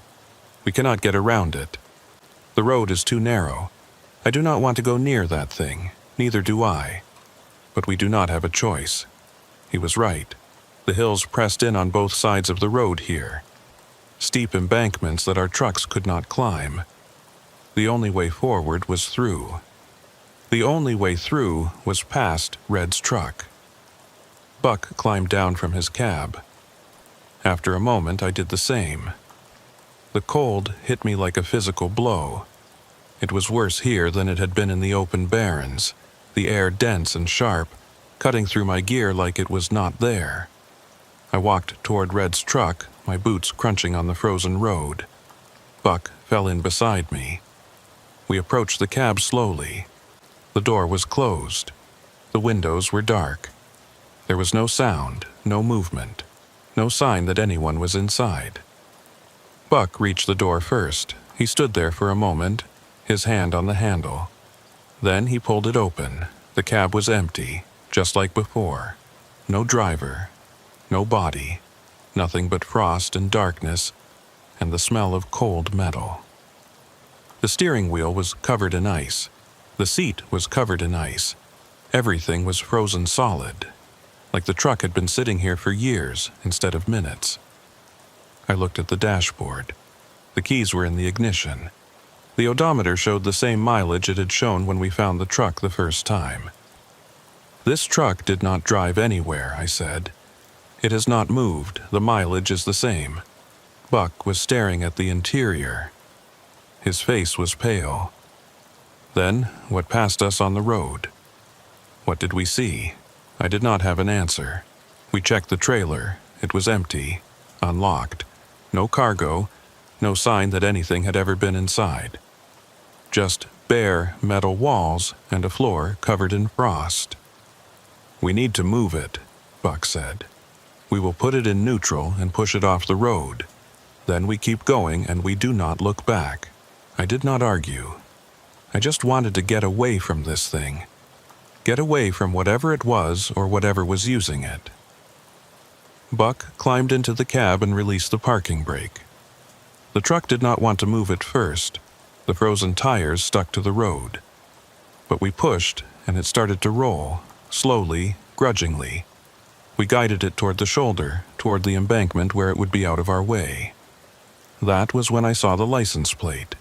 We cannot get around it. The road is too narrow. I do not want to go near that thing, neither do I. But we do not have a choice." He was right. The hills pressed in on both sides of the road here. Steep embankments that our trucks could not climb. The only way forward was through. The only way through was past Red's truck. Buck climbed down from his cab. After a moment, I did the same. The cold hit me like a physical blow. It was worse here than it had been in the open barrens, the air dense and sharp, cutting through my gear like it was not there. I walked toward Red's truck, my boots crunching on the frozen road. Buck fell in beside me. We approached the cab slowly. The door was closed. The windows were dark. There was no sound, no movement, no sign that anyone was inside. Buck reached the door first. He stood there for a moment, his hand on the handle. Then he pulled it open. The cab was empty, just like before. No driver, no body, nothing but frost and darkness, and the smell of cold metal. The steering wheel was covered in ice. The seat was covered in ice. Everything was frozen solid, like the truck had been sitting here for years instead of minutes. I looked at the dashboard. The keys were in the ignition. The odometer showed the same mileage it had shown when we found the truck the first time. "This truck did not drive anywhere," I said. "It has not moved. The mileage is the same." Buck was staring at the interior. His face was pale. Then, what passed us on the road? What did we see? I did not have an answer. We checked the trailer. It was empty, unlocked. No cargo, no sign that anything had ever been inside. Just bare metal walls and a floor covered in frost. "We need to move it," Buck said. "We will put it in neutral and push it off the road. Then we keep going and we do not look back." I did not argue. I just wanted to get away from this thing. Get away from whatever it was or whatever was using it. Buck climbed into the cab and released the parking brake. The truck did not want to move at first. The frozen tires stuck to the road. But we pushed, and it started to roll, slowly, grudgingly. We guided it toward the shoulder, toward the embankment where it would be out of our way. That was when I saw the license plate.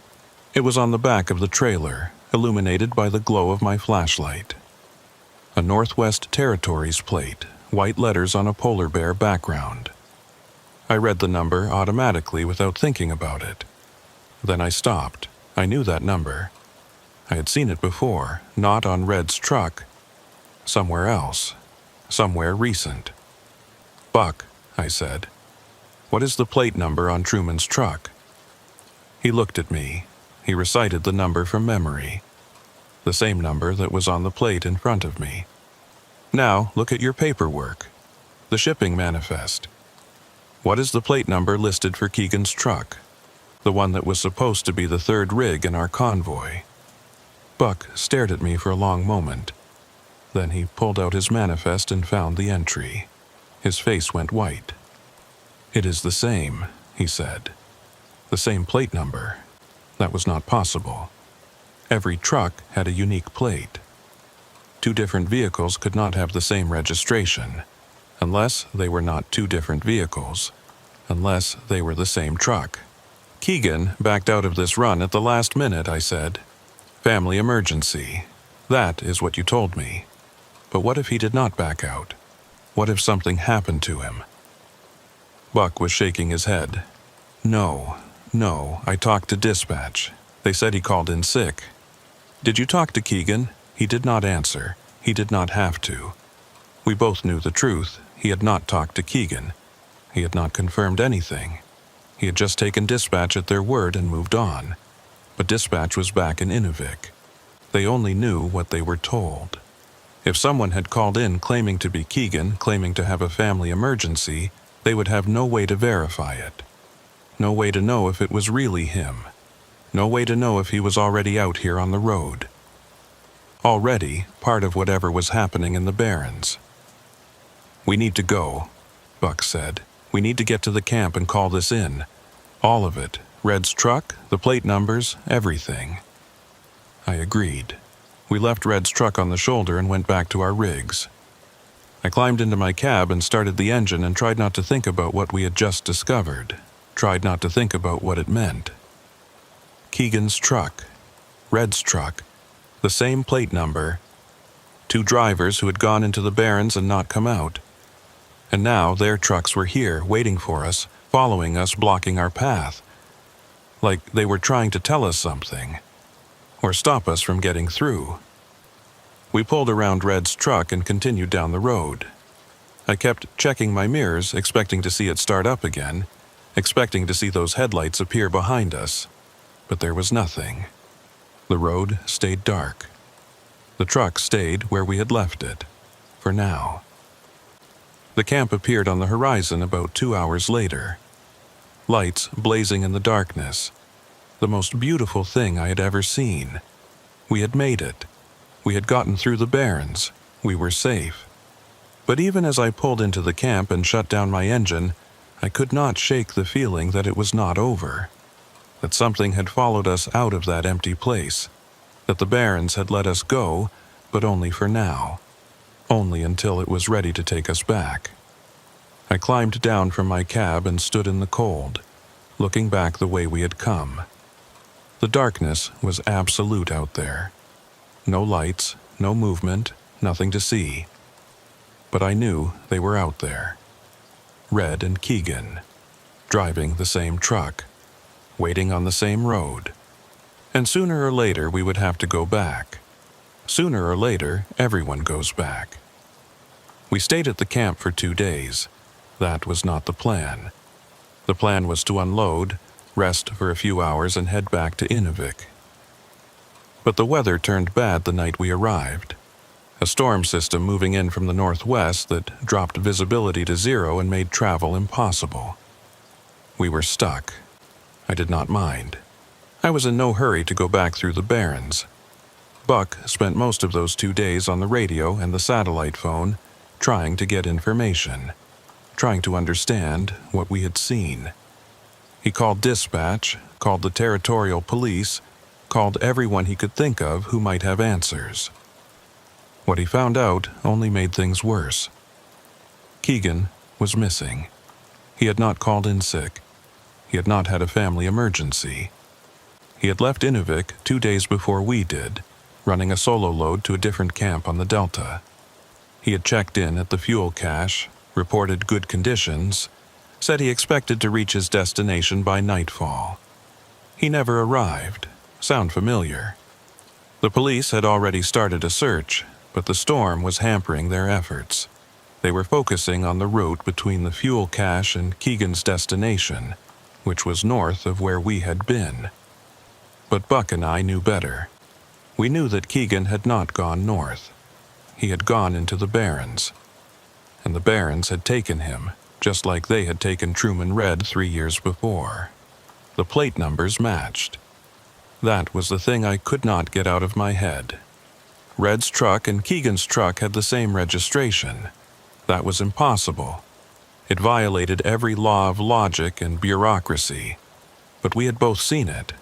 It was on the back of the trailer, illuminated by the glow of my flashlight. A Northwest Territories plate, white letters on a polar bear background. I read the number automatically without thinking about it. Then I stopped. I knew that number. I had seen it before, not on Red's truck. Somewhere else. Somewhere recent. "Buck," I said, "what is the plate number on Truman's truck?" He looked at me. He recited the number from memory. The same number that was on the plate in front of me. "Now, look at your paperwork. The shipping manifest. What is the plate number listed for Keegan's truck? The one that was supposed to be the third rig in our convoy." Buck stared at me for a long moment. Then he pulled out his manifest and found the entry. His face went white. "It is the same," he said. "The same plate number. That was not possible. Every truck had a unique plate. Two different vehicles could not have the same registration, unless they were not two different vehicles, unless they were the same truck." "Keegan backed out of this run at the last minute," I said. "Family emergency. That is what you told me. But what if he did not back out? What if something happened to him?" Buck was shaking his head. No, I talked to dispatch. They said he called in sick." "Did you talk to Keegan?" He did not answer. He did not have to. We both knew the truth. He had not talked to Keegan. He had not confirmed anything. He had just taken dispatch at their word and moved on. But dispatch was back in Inuvik. They only knew what they were told. If someone had called in claiming to be Keegan, claiming to have a family emergency, they would have no way to verify it. No way to know if it was really him. No way to know if he was already out here on the road. Already part of whatever was happening in the Barrens. "We need to go," Buck said. "We need to get to the camp and call this in. All of it. Red's truck, the plate numbers, everything." I agreed. We left Red's truck on the shoulder and went back to our rigs. I climbed into my cab and started the engine and tried not to think about what we had just discovered. Tried not to think about what it meant. Keegan's truck. Red's truck. The same plate number. Two drivers who had gone into the Barrens and not come out. And now their trucks were here, waiting for us, following us, blocking our path. Like they were trying to tell us something. Or stop us from getting through. We pulled around Red's truck and continued down the road. I kept checking my mirrors, expecting to see it start up again, expecting to see those headlights appear behind us. But there was nothing. The road stayed dark. The truck stayed where we had left it. For now. The camp appeared on the horizon about 2 hours later. Lights blazing in the darkness. The most beautiful thing I had ever seen. We had made it. We had gotten through the Barrens. We were safe. But even as I pulled into the camp and shut down my engine, I could not shake the feeling that it was not over. That something had followed us out of that empty place. That the Barrens had let us go, but only for now. Only until it was ready to take us back. I climbed down from my cab and stood in the cold, looking back the way we had come. The darkness was absolute out there. No lights, no movement, nothing to see. But I knew they were out there. Red and Keegan, driving the same truck, waiting on the same road. And sooner or later we would have to go back. Sooner or later, everyone goes back. We stayed at the camp for 2 days. That was not the plan. The plan was to unload, rest for a few hours, and head back to Inuvik. But the weather turned bad the night we arrived. A storm system moving in from the northwest that dropped visibility to 0 and made travel impossible. We were stuck. I did not mind. I was in no hurry to go back through the Barrens. Buck spent most of those 2 days on the radio and the satellite phone, trying to get information, trying to understand what we had seen. He called dispatch, called the territorial police, called everyone he could think of who might have answers. What he found out only made things worse. Keegan was missing. He had not called in sick. He had not had a family emergency. He had left Inuvik 2 days before we did, running a solo load to a different camp on the Delta. He had checked in at the fuel cache, reported good conditions, said he expected to reach his destination by nightfall. He never arrived. Sound familiar? The police had already started a search, but the storm was hampering their efforts. They were focusing on the route between the fuel cache and Keegan's destination, which was north of where we had been. But Buck and I knew better. We knew that Keegan had not gone north. He had gone into the Barrens. And the Barrens had taken him, just like they had taken Truman Red 3 years before. The plate numbers matched. That was the thing I could not get out of my head. Red's truck and Keegan's truck had the same registration. That was impossible. It violated every law of logic and bureaucracy. But we had both seen it.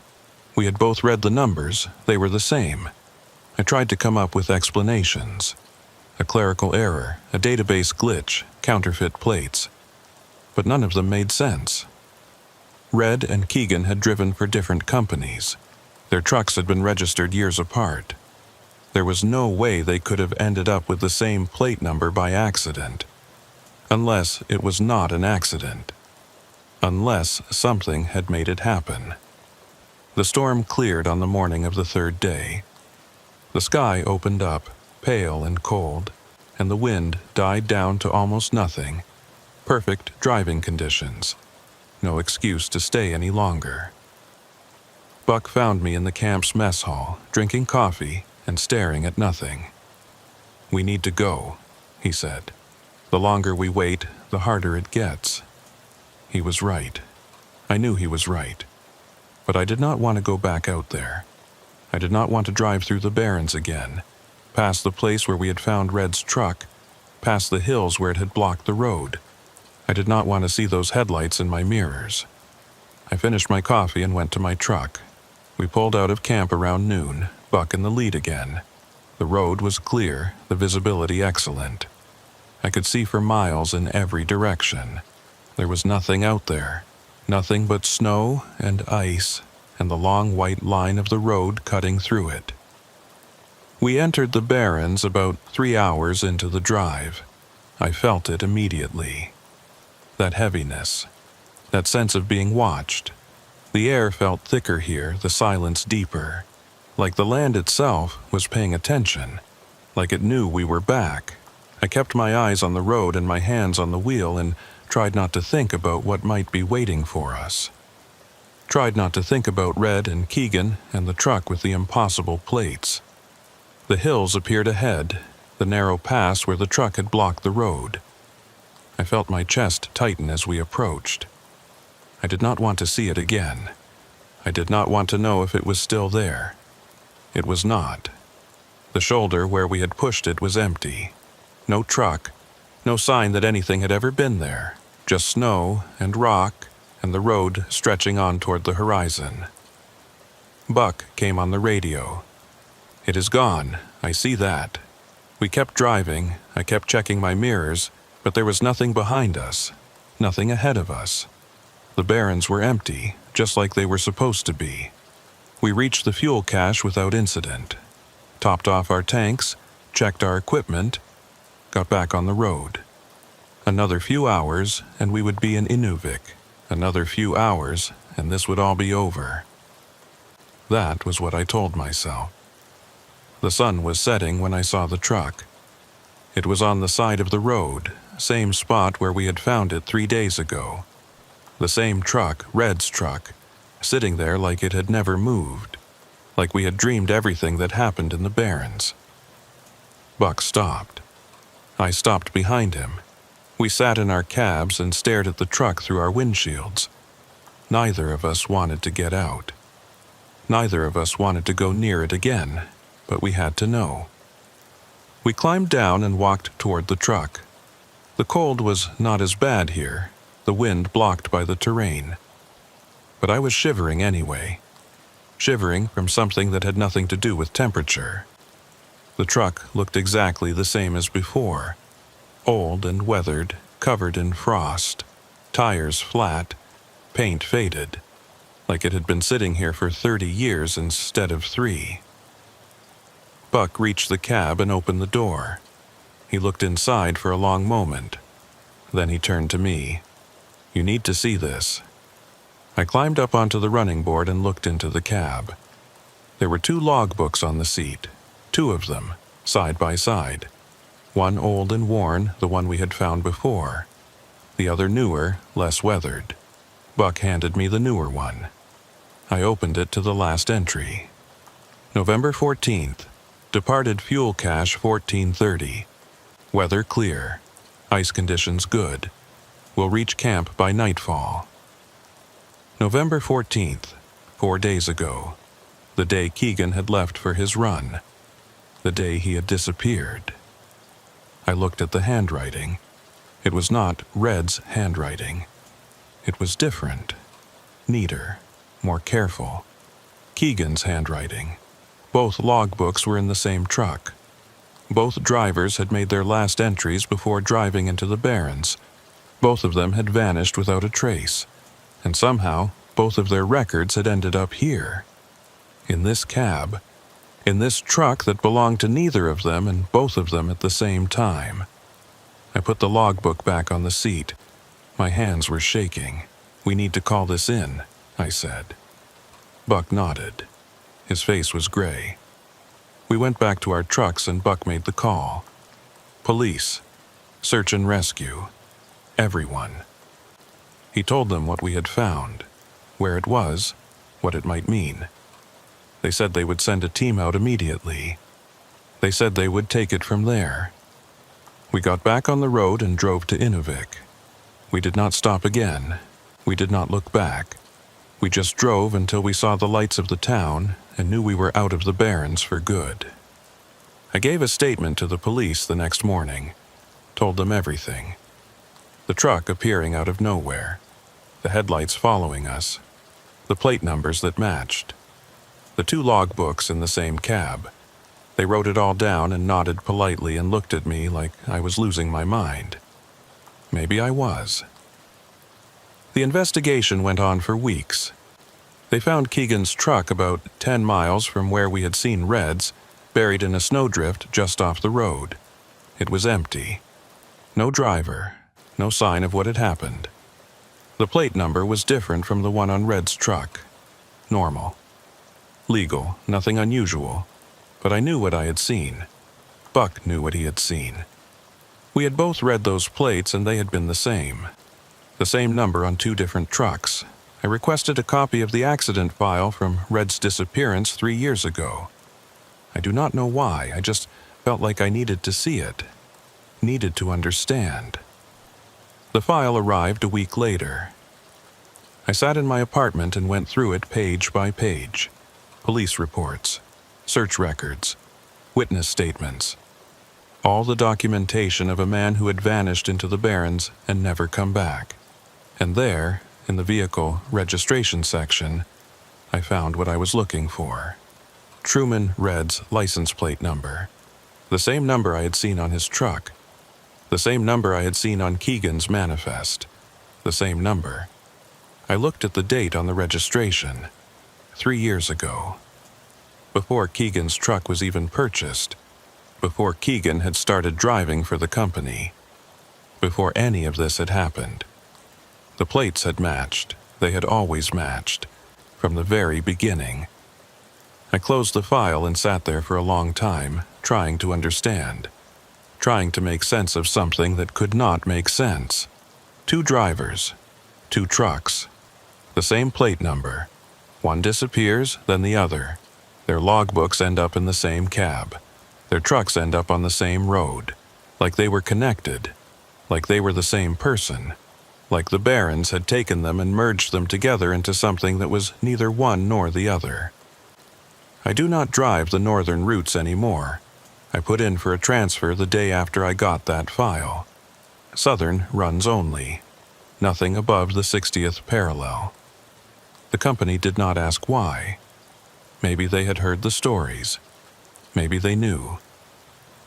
We had both read the numbers. They were the same. I tried to come up with explanations. A clerical error, a database glitch, counterfeit plates. But none of them made sense. Red and Keegan had driven for different companies. Their trucks had been registered years apart. There was no way they could have ended up with the same plate number by accident. Unless it was not an accident. Unless something had made it happen. The storm cleared on the morning of the 3rd day. The sky opened up, pale and cold, and the wind died down to almost nothing. Perfect driving conditions. No excuse to stay any longer. Buck found me in the camp's mess hall, drinking coffee and staring at nothing. "We need to go," he said. "The longer we wait, the harder it gets." He was right. I knew he was right. But I did not want to go back out there. I did not want to drive through the Barrens again, past the place where we had found Red's truck, past the hills where it had blocked the road. I did not want to see those headlights in my mirrors. I finished my coffee and went to my truck. We pulled out of camp around noon, Buck in the lead again. The road was clear, the visibility excellent. I could see for miles in every direction. There was nothing out there. Nothing but snow and ice, and the long white line of the road cutting through it. We entered the Barrens about 3 hours into the drive. I felt it immediately. That heaviness, that sense of being watched. The air felt thicker here, the silence deeper, like the land itself was paying attention, like it knew we were back. I kept my eyes on the road and my hands on the wheel and tried not to think about what might be waiting for us. Tried not to think about Red and Keegan and the truck with the impossible plates. The hills appeared ahead, the narrow pass where the truck had blocked the road. I felt my chest tighten as we approached. I did not want to see it again. I did not want to know if it was still there. It was not. The shoulder where we had pushed it was empty. No truck, no sign that anything had ever been there. Just snow and rock and the road stretching on toward the horizon. Buck came on the radio. "It is gone, I see that." We kept driving, I kept checking my mirrors, but there was nothing behind us, nothing ahead of us. The Barrens were empty, just like they were supposed to be. We reached the fuel cache without incident, topped off our tanks, checked our equipment, got back on the road. Another few hours, and we would be in Inuvik. Another few hours, and this would all be over. That was what I told myself. The sun was setting when I saw the truck. It was on the side of the road, same spot where we had found it 3 days ago. The same truck, Red's truck, sitting there like it had never moved, like we had dreamed everything that happened in the Barrens. Buck stopped. I stopped behind him. We sat in our cabs and stared at the truck through our windshields. Neither of us wanted to get out. Neither of us wanted to go near it again, but we had to know. We climbed down and walked toward the truck. The cold was not as bad here, the wind blocked by the terrain. But I was shivering anyway. Shivering from something that had nothing to do with temperature. The truck looked exactly the same as before. Old and weathered, covered in frost, tires flat, paint faded. like it had been sitting here for 30 years instead of 3. Buck reached the cab and opened the door. He looked inside for a long moment. Then he turned to me. "You need to see this." I climbed up onto the running board and looked into the cab. There were 2 logbooks on the seat, 2 of them, side by side. One old and worn, the one we had found before. The other newer, less weathered. Buck handed me the newer one. I opened it to the last entry. November 14th. Departed fuel cache 14:30. Weather clear. Ice conditions good. Will reach camp by nightfall. November 14th. 4 days ago. The day Keegan had left for his run. The day he had disappeared. I looked at the handwriting. It was not Red's handwriting. It was different. Neater. More careful. Keegan's handwriting. Both logbooks were in the same truck. Both drivers had made their last entries before driving into the Barrens. Both of them had vanished without a trace. And somehow, both of their records had ended up here. In this cab. In this truck that belonged to neither of them and both of them at the same time. I put the logbook back on the seat. My hands were shaking. "We need to call this in," I said. Buck nodded. His face was gray. We went back to our trucks and Buck made the call. Police. Search and rescue. Everyone. He told them what we had found, where it was, what it might mean. They said they would send a team out immediately. They said they would take it from there. We got back on the road and drove to Inuvik. We did not stop again. We did not look back. We just drove until we saw the lights of the town and knew we were out of the Barrens for good. I gave a statement to the police the next morning, told them everything. The truck appearing out of nowhere, the headlights following us, the plate numbers that matched, the 2 logbooks in the same cab. They wrote it all down and nodded politely and looked at me like I was losing my mind. Maybe I was. The investigation went on for weeks. They found Keegan's truck about 10 miles from where we had seen Red's, buried in a snowdrift just off the road. It was empty. No driver, no sign of what had happened. The plate number was different from the one on Red's truck. Normal. Legal, nothing unusual. But I knew what I had seen. Buck knew what he had seen. We had both read those plates and they had been the same. The same number on 2 different trucks. I requested a copy of the accident file from Red's disappearance 3 years ago. I do not know why, I just felt like I needed to see it. Needed to understand. The file arrived a week later. I sat in my apartment and went through it page by page. Police reports, search records, witness statements. All the documentation of a man who had vanished into the Barrens and never come back. And there, in the vehicle registration section, I found what I was looking for. Truman Red's license plate number. The same number I had seen on his truck. The same number I had seen on Keegan's manifest. The same number. I looked at the date on the registration. 3 years ago. Before Keegan's truck was even purchased. Before Keegan had started driving for the company. Before any of this had happened. The plates had matched. They had always matched. From the very beginning. I closed the file and sat there for a long time, trying to understand. Trying to make sense of something that could not make sense. 2 drivers. 2 trucks. The same plate number. One disappears, then the other. Their logbooks end up in the same cab. Their trucks end up on the same road. Like they were connected. Like they were the same person. Like the Barrens had taken them and merged them together into something that was neither one nor the other. I do not drive the northern routes anymore. I put in for a transfer the day after I got that file. Southern runs only. Nothing above the 60th parallel. The company did not ask why. Maybe they had heard the stories. Maybe they knew.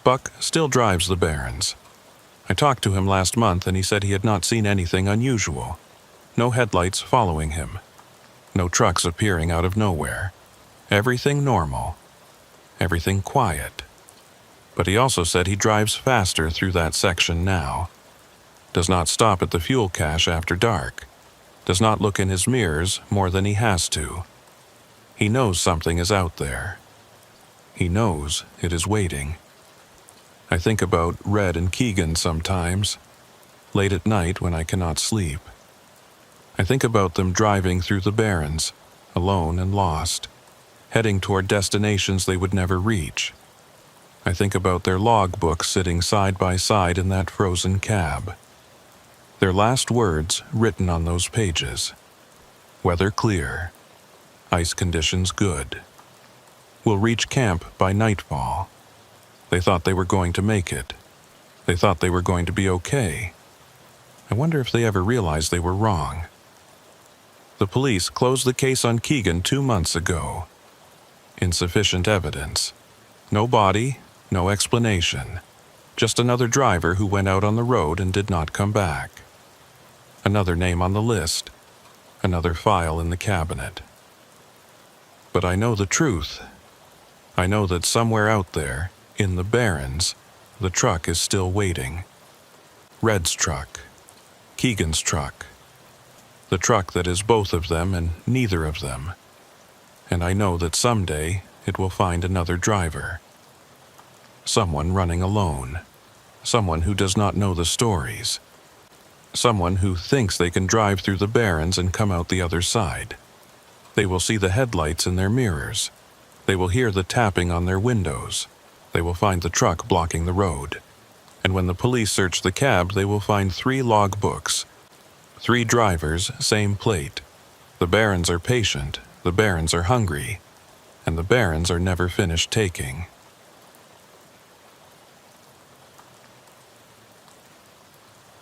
Buck still drives the Barrens. I talked to him last month and he said he had not seen anything unusual. No headlights following him. No trucks appearing out of nowhere. Everything normal. Everything quiet. But he also said he drives faster through that section now. Does not stop at the fuel cache after dark. Does not look in his mirrors more than he has to. He knows something is out there. He knows it is waiting. I think about Red and Keegan sometimes, late at night when I cannot sleep. I think about them driving through the barrens, alone and lost, heading toward destinations they would never reach. I think about their logbooks sitting side by side in that frozen cab. Their last words written on those pages. Weather clear. Ice conditions good. We'll reach camp by nightfall. They thought they were going to make it. They thought they were going to be okay. I wonder if they ever realized they were wrong. The police closed the case on Keegan 2 months ago. Insufficient evidence. No body, no explanation. Just another driver who went out on the road and did not come back. Another name on the list. Another file in the cabinet. But I know the truth. I know that somewhere out there, in the barrens, the truck is still waiting. Red's truck. Keegan's truck. The truck that is both of them and neither of them. And I know that someday it will find another driver. Someone running alone. Someone who does not know the stories. Someone who thinks they can drive through the barrens and come out the other side. They will see the headlights in their mirrors. They will hear the tapping on their windows. They will find the truck blocking the road. And when the police search the cab, they will find 3 log books. 3 drivers, same plate. The barons are patient, the barons are hungry, and the barons are never finished taking.